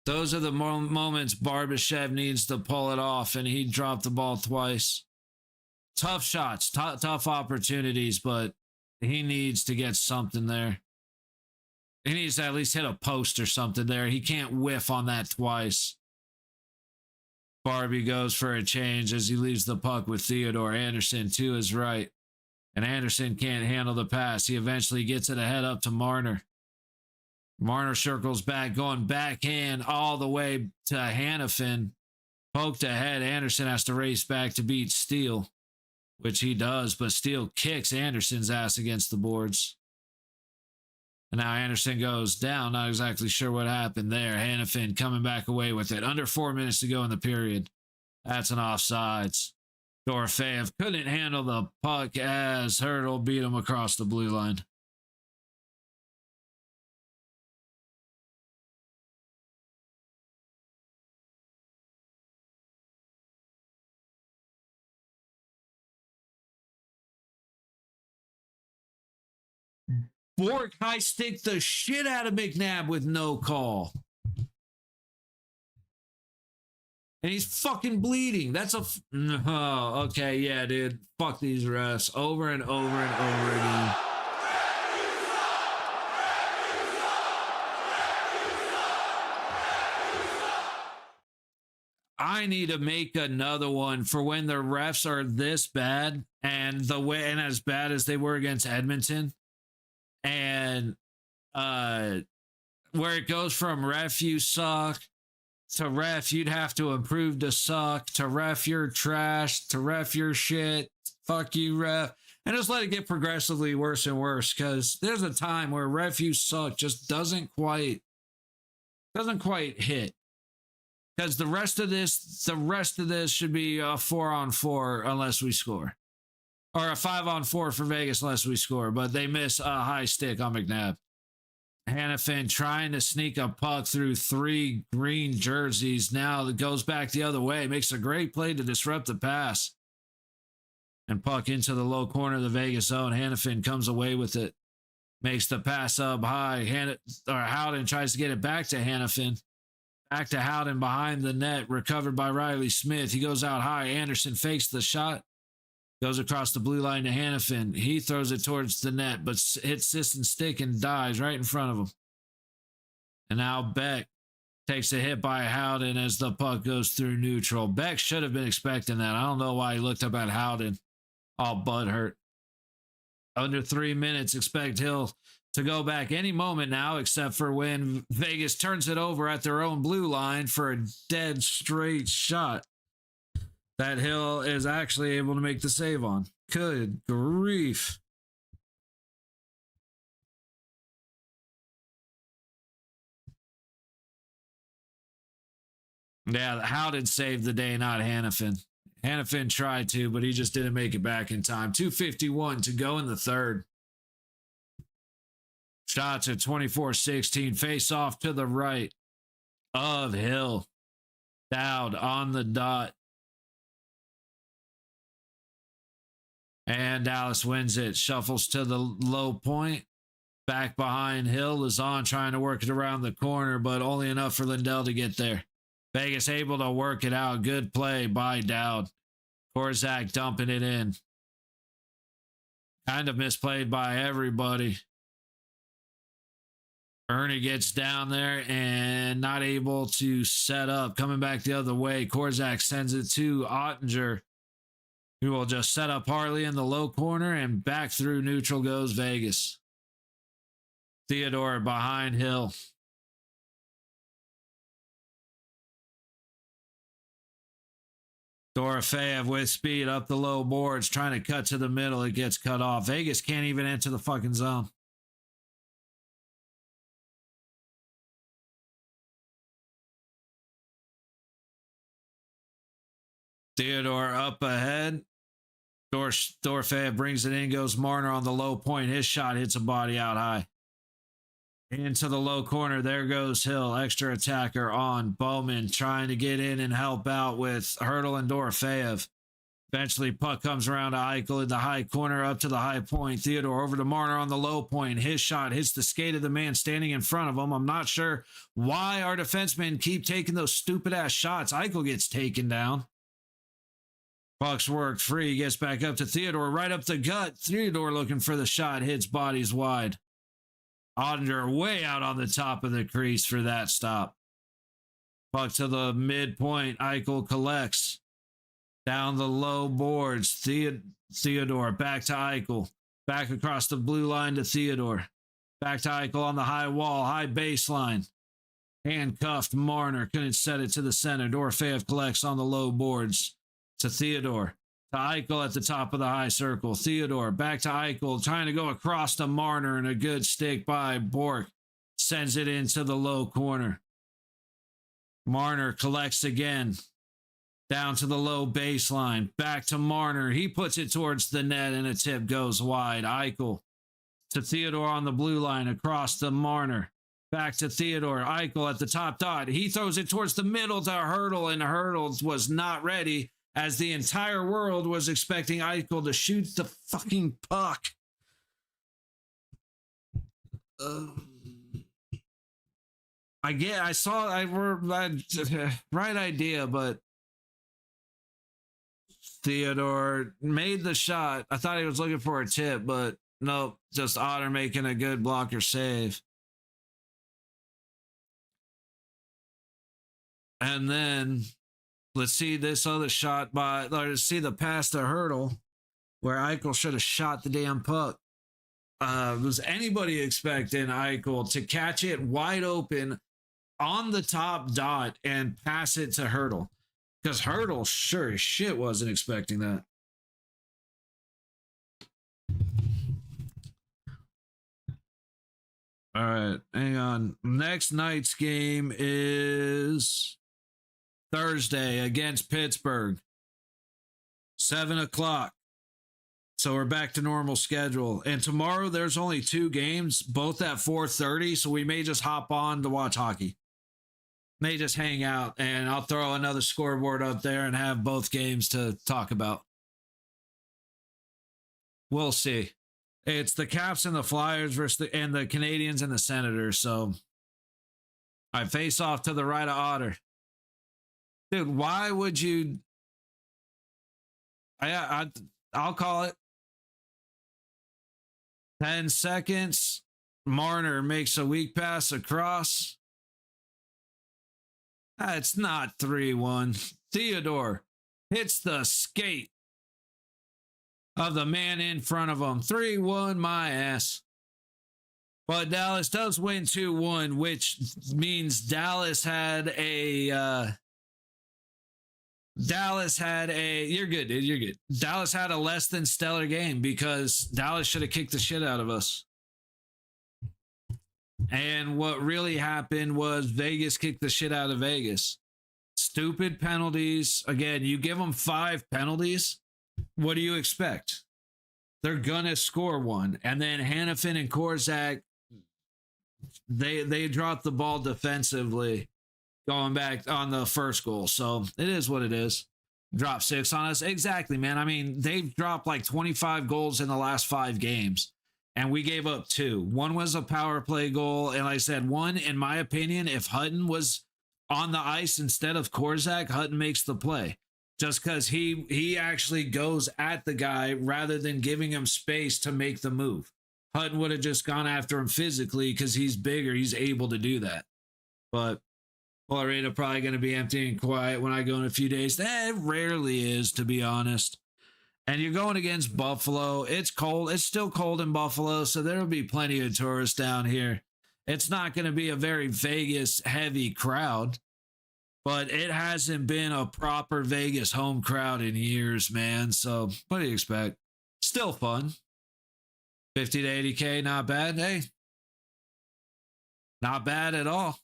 Those are the moments Barbashev needs to pull it off, and he dropped the ball twice. Tough shots, tough opportunities, but he needs to get something there. He needs to at least hit a post or something there. He can't whiff on that twice. Barbie goes for a change as he leaves the puck with Theodore. Anderson to his right. And Anderson can't handle the pass. He eventually gets it ahead up to Marner. Marner circles back, going backhand all the way to Hannafin. Poked ahead. Anderson has to race back to beat Steele, which he does, but Steele kicks Anderson's ass against the boards. And now Anderson goes down. Not exactly sure what happened there. Hannafin coming back away with it. Under 4 minutes to go in the period. That's an offsides. Dorofeyev couldn't handle the puck as Hurdle beat him across the blue line. Bork high stick the shit out of McNabb with no call. And he's fucking bleeding. That's a... Oh, okay, yeah, dude. Fuck these refs. Over and over and over again. I need to make another one for when the refs are this bad and as bad as they were against Edmonton. And where it goes from ref you suck to ref you'd have to improve to suck to ref you're trash to ref your shit, fuck you ref, and just let it get progressively worse and worse, because there's a time where ref you suck just doesn't quite hit, because the rest of this should be a 4-on-4 unless we score. Or a 5-on-4 for Vegas unless we score, but they miss a high stick on McNabb. Hannafin trying to sneak a puck through 3 green jerseys. Now it goes back the other way. Makes a great play to disrupt the pass. And puck into the low corner of the Vegas zone. Hannafin comes away with it. Makes the pass up high. Howden tries to get it back to Hannafin. Back to Howden behind the net. Recovered by Riley Smith. He goes out high. Anderson fakes the shot. Goes across the blue line to Hannafin. He throws it towards the net, but hits Sisson's stick and dies right in front of him. And now Beck takes a hit by Howden as the puck goes through neutral. Beck should have been expecting that. I don't know why he looked up at Howden all butthurt. Under 3 minutes, expect Hill to go back any moment now, except for when Vegas turns it over at their own blue line for a dead straight shot that Hill is actually able to make the save on. Good grief. Yeah, Howden saved the day, not Hannafin. Hannafin tried to, but he just didn't make it back in time. 2:51 to go in the third. Shots at 24-16. Face off to the right of Hill. Dowd on the dot. And Dallas wins it. Shuffles to the low point. Back behind Hill. Is on trying to work it around the corner, but only enough for Lindell to get there. Vegas able to work it out. Good play by Dowd. Korzak dumping it in. Kind of misplayed by everybody. Ernie gets down there and not able to set up. Coming back the other way, Korzak sends it to Ottinger, who will just set up Harley in the low corner, and back through neutral goes Vegas. Theodore behind Hill. Dorofeyev with speed up the low boards, trying to cut to the middle. It gets cut off. Vegas can't even enter the fucking zone. Theodore up ahead. Dorofeyev brings it in, goes Marner on the low point. His shot hits a body out high. Into the low corner. There goes Hill. Extra attacker on. Bowman trying to get in and help out with Hurdle and Dorofeyev. Eventually, puck comes around to Eichel in the high corner up to the high point. Theodore over to Marner on the low point. His shot hits the skate of the man standing in front of him. I'm not sure why our defensemen keep taking those stupid-ass shots. Eichel gets taken down. Puck's worked free. Gets back up to Theodore. Right up the gut. Theodore looking for the shot. Hits bodies wide. Ottinger way out on the top of the crease for that stop. Puck to the midpoint. Eichel collects. Down the low boards. Theodore back to Eichel. Back across the blue line to Theodore. Back to Eichel on the high wall. High baseline. Handcuffed Marner. Couldn't set it to the center. Dorofeyev collects on the low boards to Theodore. To Eichel at the top of the high circle. Theodore back to Eichel, trying to go across to Marner, and a good stick by Bork. Sends it into the low corner. Marner collects again. Down to the low baseline. Back to Marner. He puts it towards the net, and a tip goes wide. Eichel to Theodore on the blue line, across to Marner. Back to Theodore. Eichel at the top dot. He throws it towards the middle to Hurdle, and Hurdle was not ready, as the entire world was expecting Eichel to shoot the fucking puck. Right idea, but Theodore made the shot. I thought he was looking for a tip, but nope, just Otter making a good blocker save. And then let's see this other shot let's see the pass to Hurdle, where Eichel should have shot the damn puck. Was anybody expecting Eichel to catch it wide open on the top dot and pass it to Hurdle? Because Hurdle sure as shit wasn't expecting that. All right, hang on. Next night's game is Thursday against Pittsburgh. 7 o'clock. So we're back to normal schedule. And tomorrow there's only 2 games, both at 4:30. So we may just hop on to watch hockey. May just hang out, and I'll throw another scoreboard up there and have both games to talk about. We'll see. It's the Caps and the Flyers versus the Canadians and the Senators. So I face off to the right of Otter. Dude, why would you? I'll call it. 10 seconds. Marner makes a weak pass across. It's not 3-1. Theodore hits the skate of the man in front of him. 3-1, my ass. But Dallas does win 2-1, which means Dallas had a... You're good, dude. You're good. Dallas had a less than stellar game because Dallas should have kicked the shit out of us. And what really happened was Vegas kicked the shit out of Vegas. Stupid penalties. Again, you give them 5 penalties. What do you expect? They're going to score one. And then Hannafin and Korzak, they dropped the ball defensively going back on the first goal. So it is what it is. Drop 6 on us. Exactly, man. I mean, they've dropped like 25 goals in the last 5 games. And we gave up 2. One was a power play goal. And like I said, one, in my opinion, if Hutton was on the ice instead of Korzak, Hutton makes the play. Just because he actually goes at the guy rather than giving him space to make the move. Hutton would have just gone after him physically because he's bigger. He's able to do that. But Arena probably going to be empty and quiet when I go in a few days. It rarely is, to be honest. And you're going against Buffalo. It's cold. It's still cold in Buffalo, so there will be plenty of tourists down here. It's not going to be a very Vegas heavy crowd, but it hasn't been a proper Vegas home crowd in years, man. So what do you expect? Still fun. 50 to 80K, not bad. Hey, not bad at all.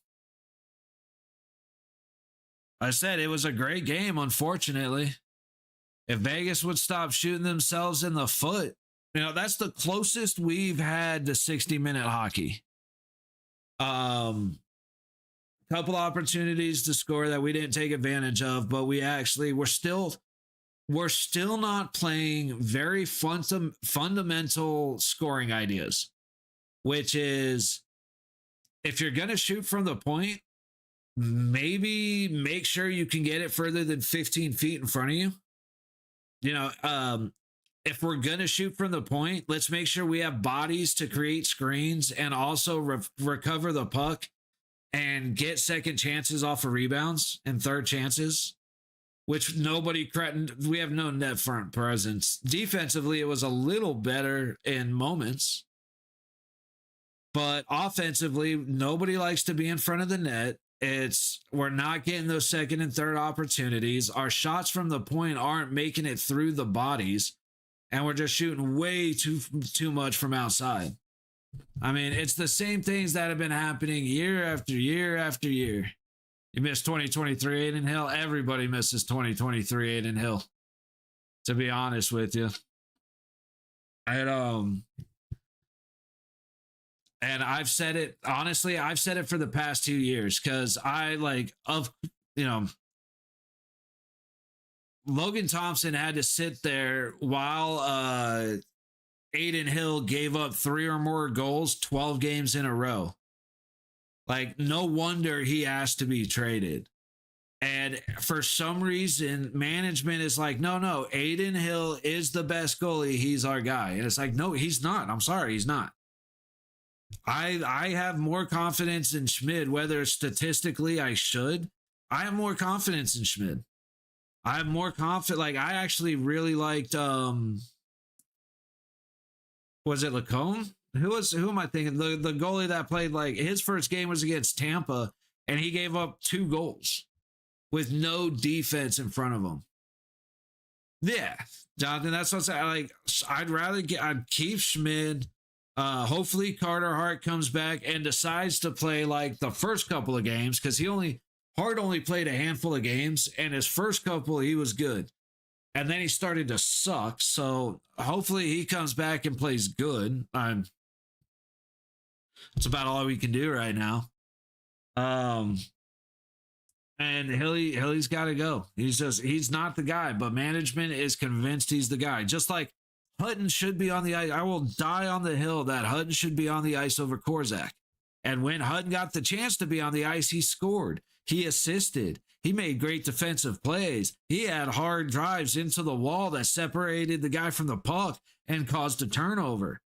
I said it was a great game, unfortunately. If Vegas would stop shooting themselves in the foot, that's the closest we've had to 60-minute hockey. Couple opportunities to score that we didn't take advantage of, but we're still not playing very fundamental scoring ideas, which is if you're going to shoot from the point, maybe make sure you can get it further than 15 feet in front of you. If we're going to shoot from the point, let's make sure we have bodies to create screens and also recover the puck and get second chances off of rebounds and third chances, which we have no net front presence. Defensively, it was a little better in moments, but offensively, nobody likes to be in front of the net. We're not getting those second and third opportunities. Our shots from the point aren't making it through the bodies, and we're just shooting way too much from outside. I mean, it's the same things that have been happening year after year after year. You missed 2023 Aiden Hill. Everybody misses 2023 Aiden Hill, to be honest with you. And I've said it, honestly, I've said it for the past 2 years because Logan Thompson had to sit there while Aiden Hill gave up 3 or more goals 12 games in a row. Like, no wonder he asked to be traded. And for some reason, management is like, no, Aiden Hill is the best goalie. He's our guy. And it's like, no, he's not. I'm sorry, he's not. I have more confidence in Schmid, whether statistically I should. I have more confidence in Schmid. I have more confidence. Like, I actually really liked, was it Lacombe? Who am I thinking? The goalie that played, like, his first game was against Tampa, and he gave up 2 goals with no defense in front of him. Yeah, Jonathan, that's what I'm saying. Like, I'd keep Schmid. Hopefully Carter Hart comes back and decides to play like the first couple of games, because Hart only played a handful of games, and his first couple he was good. And then he started to suck. So hopefully he comes back and plays good. It's about all we can do right now. And Hilly's got to go. He's not the guy, but management is convinced he's the guy. Just like Hutton should be on the ice. I will die on the hill that Hutton should be on the ice over Korzak. And when Hutton got the chance to be on the ice, he scored. He assisted. He made great defensive plays. He had hard drives into the wall that separated the guy from the puck and caused a turnover.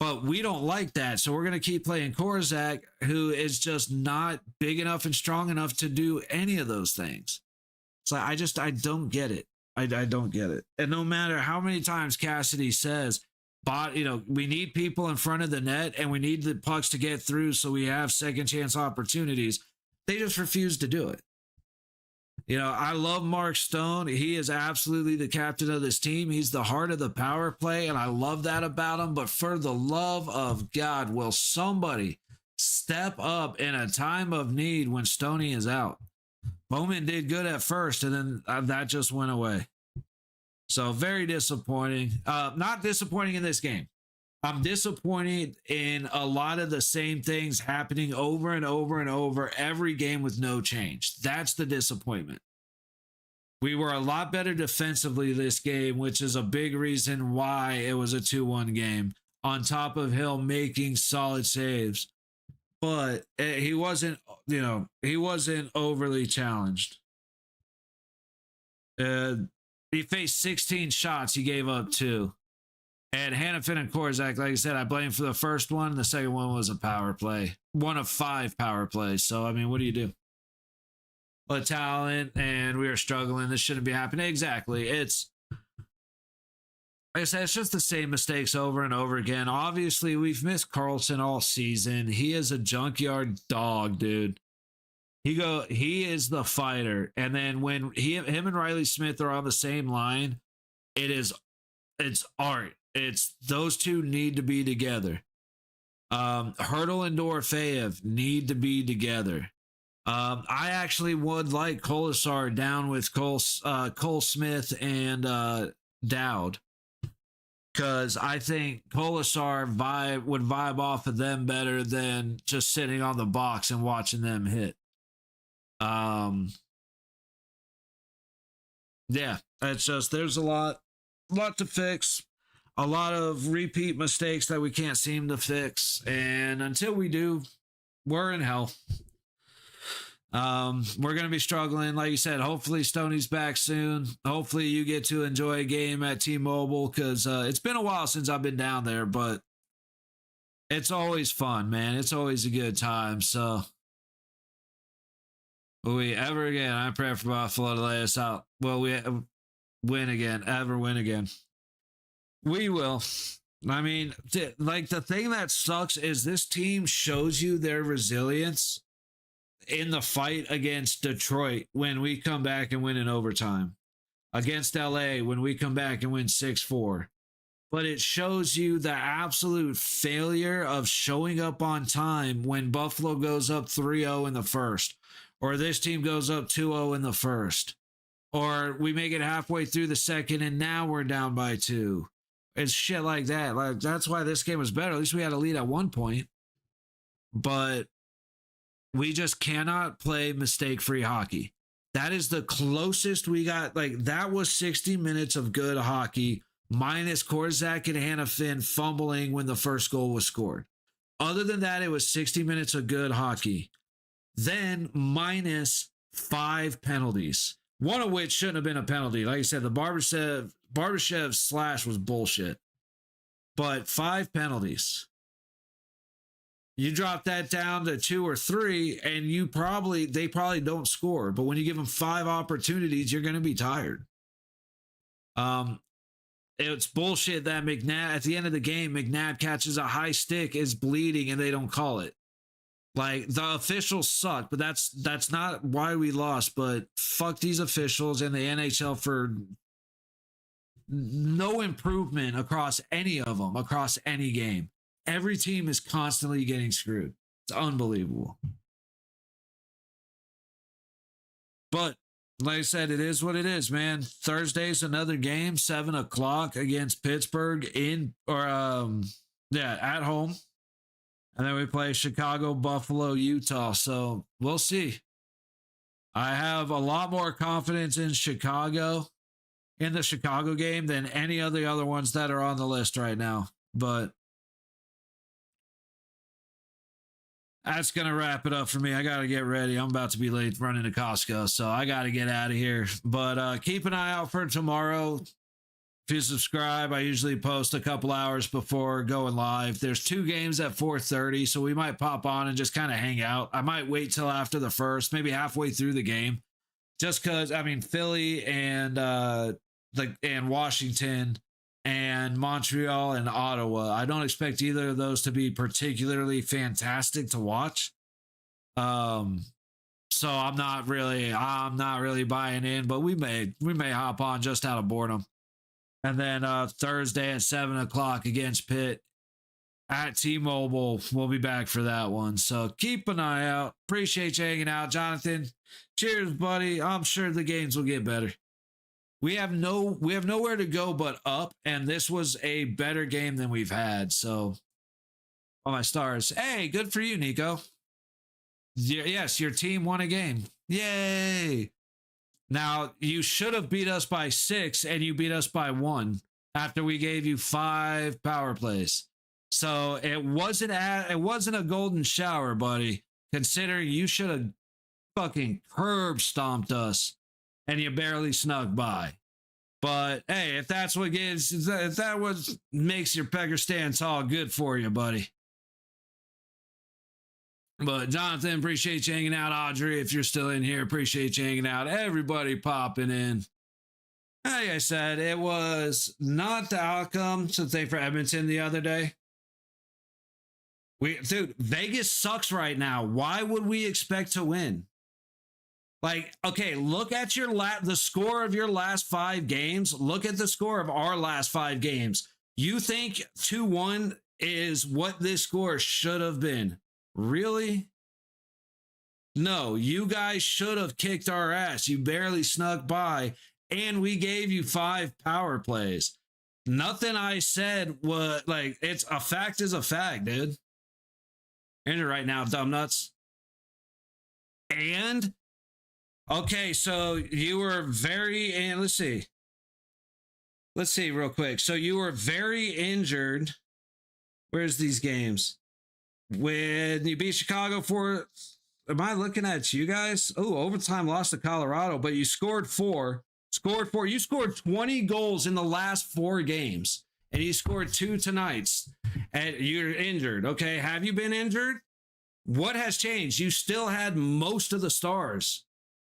But we don't like that, so we're going to keep playing Korzak, who is just not big enough and strong enough to do any of those things. It's like, I don't get it. I don't get it. And no matter how many times Cassidy says, we need people in front of the net and we need the pucks to get through so we have second chance opportunities, they just refuse to do it. I love Mark Stone. He is absolutely the captain of this team. He's the heart of the power play, and I love that about him. But for the love of God, will somebody step up in a time of need when Stoney is out? Bowman did good at first, and then that just went away. So very disappointing. Not disappointing in this game. I'm disappointed in a lot of the same things happening over and over and over every game with no change. That's the disappointment. We were a lot better defensively this game, which is a big reason why it was a 2-1 game, on top of Hill making solid saves. But he wasn't overly challenged. He faced 16 shots. He gave up 2. And Hannafin and Korzak, like I said, I blame for the first one. The second one was a power play. One of 5 power plays. So, I mean, what do you do? A talent, and we are struggling. This shouldn't be happening. Exactly. It's, like I said, it's just the same mistakes over and over again. Obviously, we've missed Carlson all season. He is a junkyard dog, dude. He is the fighter. And then when him and Riley Smith are on the same line, it's art. It's those two need to be together. Hurdle and Dorofeyev need to be together. I actually would like Kolasar down with Cole Smith and Dowd, because I think Kolasar would vibe off of them better than just sitting on the box and watching them hit. Yeah, it's just there's a lot to fix. A lot of repeat mistakes that we can't seem to fix. And until we do, we're in hell. We're going to be struggling. Like you said, hopefully Stoney's back soon. Hopefully you get to enjoy a game at T-Mobile, because it's been a while since I've been down there, but it's always fun, man. It's always a good time. So will we ever again, I pray for Buffalo to lay us out. Will we win again? Ever win again? We will. I mean, like, the thing that sucks is this team shows you their resilience in the fight against Detroit when we come back and win in overtime, against LA when we come back and win 6-4. But it shows you the absolute failure of showing up on time when Buffalo goes up 3-0 in the first, or this team goes up 2-0 in the first, or we make it halfway through the second and now we're down by 2. It's shit like that. Like, that's why this game was better. At least we had a lead at one point. But we just cannot play mistake-free hockey. That is the closest we got. Like, that was 60 minutes of good hockey, minus Korzak and Hannafin fumbling when the first goal was scored. Other than that, it was 60 minutes of good hockey. Then minus 5 penalties, one of which shouldn't have been a penalty. Like I said, the Barbashev slash was bullshit. But 5 penalties. You drop that down to 2 or 3, and they probably don't score. But when you give them 5 opportunities, you're going to be tired. It's bullshit that McNabb, at the end of the game, McNabb catches a high stick, is bleeding, and they don't call it. Like, the officials suck, but that's not why we lost. But fuck these officials and the NHL for no improvement across any of them, across any game. Every team is constantly getting screwed. It's unbelievable. But like I said, it is what it is, man. Thursday's another game, 7:00 against Pittsburgh at home. And then we play Chicago, Buffalo, Utah. So we'll see. I have a lot more confidence in the Chicago game than any of the other ones that are on the list right now. But that's going to wrap it up for me. I got to get ready. I'm about to be late running to Costco, so I got to get out of here. But keep an eye out for tomorrow. If you subscribe, I usually post a couple hours before going live. There's 2 games at 4:30, so we might pop on and just kind of hang out. I might wait till after the first, maybe halfway through the game, just because, I mean, Philly and Washington and Montreal and Ottawa, I don't expect either of those to be particularly fantastic to watch. So I'm not really buying in, but we may hop on just out of boredom. And then Thursday at 7:00 against Pitt at T-Mobile, we'll be back for that one. So keep an eye out. Appreciate you hanging out, Jonathan. Cheers, buddy. I'm sure the games will get better. We have nowhere to go but up, and this was a better game than we've had. So, oh, my stars. Hey, good for you, Nico. Yes, your team won a game. Yay. Now, you should have beat us by 6, and you beat us by 1 after we gave you 5 power plays. So it wasn't a golden shower, buddy. Considering you should have fucking curb stomped us, and you barely snuck by. But hey, if that's what gives, if that was makes your pecker stand tall, good for you, buddy. But Jonathan, appreciate you hanging out. Audrey, if you're still in here, appreciate you hanging out. Everybody popping in. Like I said, it was not the outcome to think for Edmonton the other day. Dude, Vegas sucks right now. Why would we expect to win? Like, okay, look at your the score of your last 5 games. Look at the score of our last 5 games. You think 2-1 is what this score should have been? Really? No, you guys should have kicked our ass. You barely snuck by, and we gave you 5 power plays. Nothing I said was like, it's a fact is a fact, dude. Enter right now, dumb nuts. And okay, so you were very, and let's see real quick. So you were very injured. Where's these games? When you beat Chicago am I looking at you guys? Oh, overtime lost to Colorado, but you scored 4. You scored 20 goals in the last 4 games, and you scored 2 tonight, and you're injured. Okay, have you been injured? What has changed? You still had most of the stars.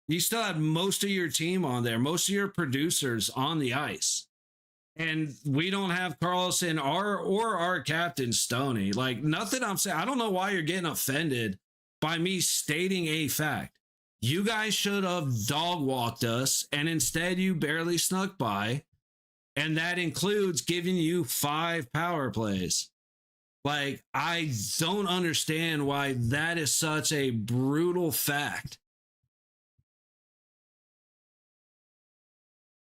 You still had most of your team on there, most of your producers on the ice. And we don't have Carlson or our captain Stoney. Like, nothing I'm saying. I don't know why you're getting offended by me stating a fact. You guys should have dog walked us, and instead you barely snuck by. And that includes giving you 5 power plays. Like, I don't understand why that is such a brutal fact.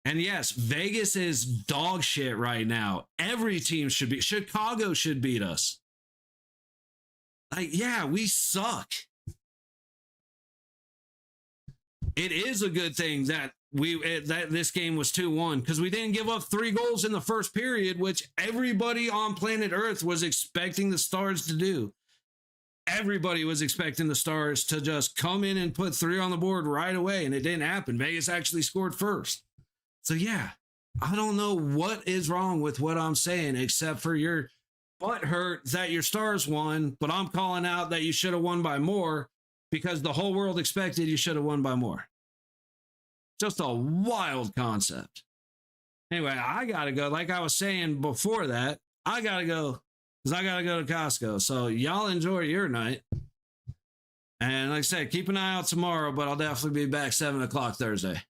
And yes, Vegas is dog shit right now. Every team should be. Chicago should beat us. Like, yeah, we suck. It is a good thing that this game was 2-1 because we didn't give up 3 goals in the first period, which everybody on planet Earth was expecting the Stars to do. Everybody was expecting the Stars to just come in and put 3 on the board right away, and it didn't happen. Vegas actually scored first. So, yeah, I don't know what is wrong with what I'm saying, except for your butt hurt that your Stars won, but I'm calling out that you should have won by more because the whole world expected you should have won by more. Just a wild concept. Anyway, I got to go. Like I was saying before that, I got to go because I got to go to Costco. So y'all enjoy your night. And like I said, keep an eye out tomorrow, but I'll definitely be back 7 o'clock Thursday.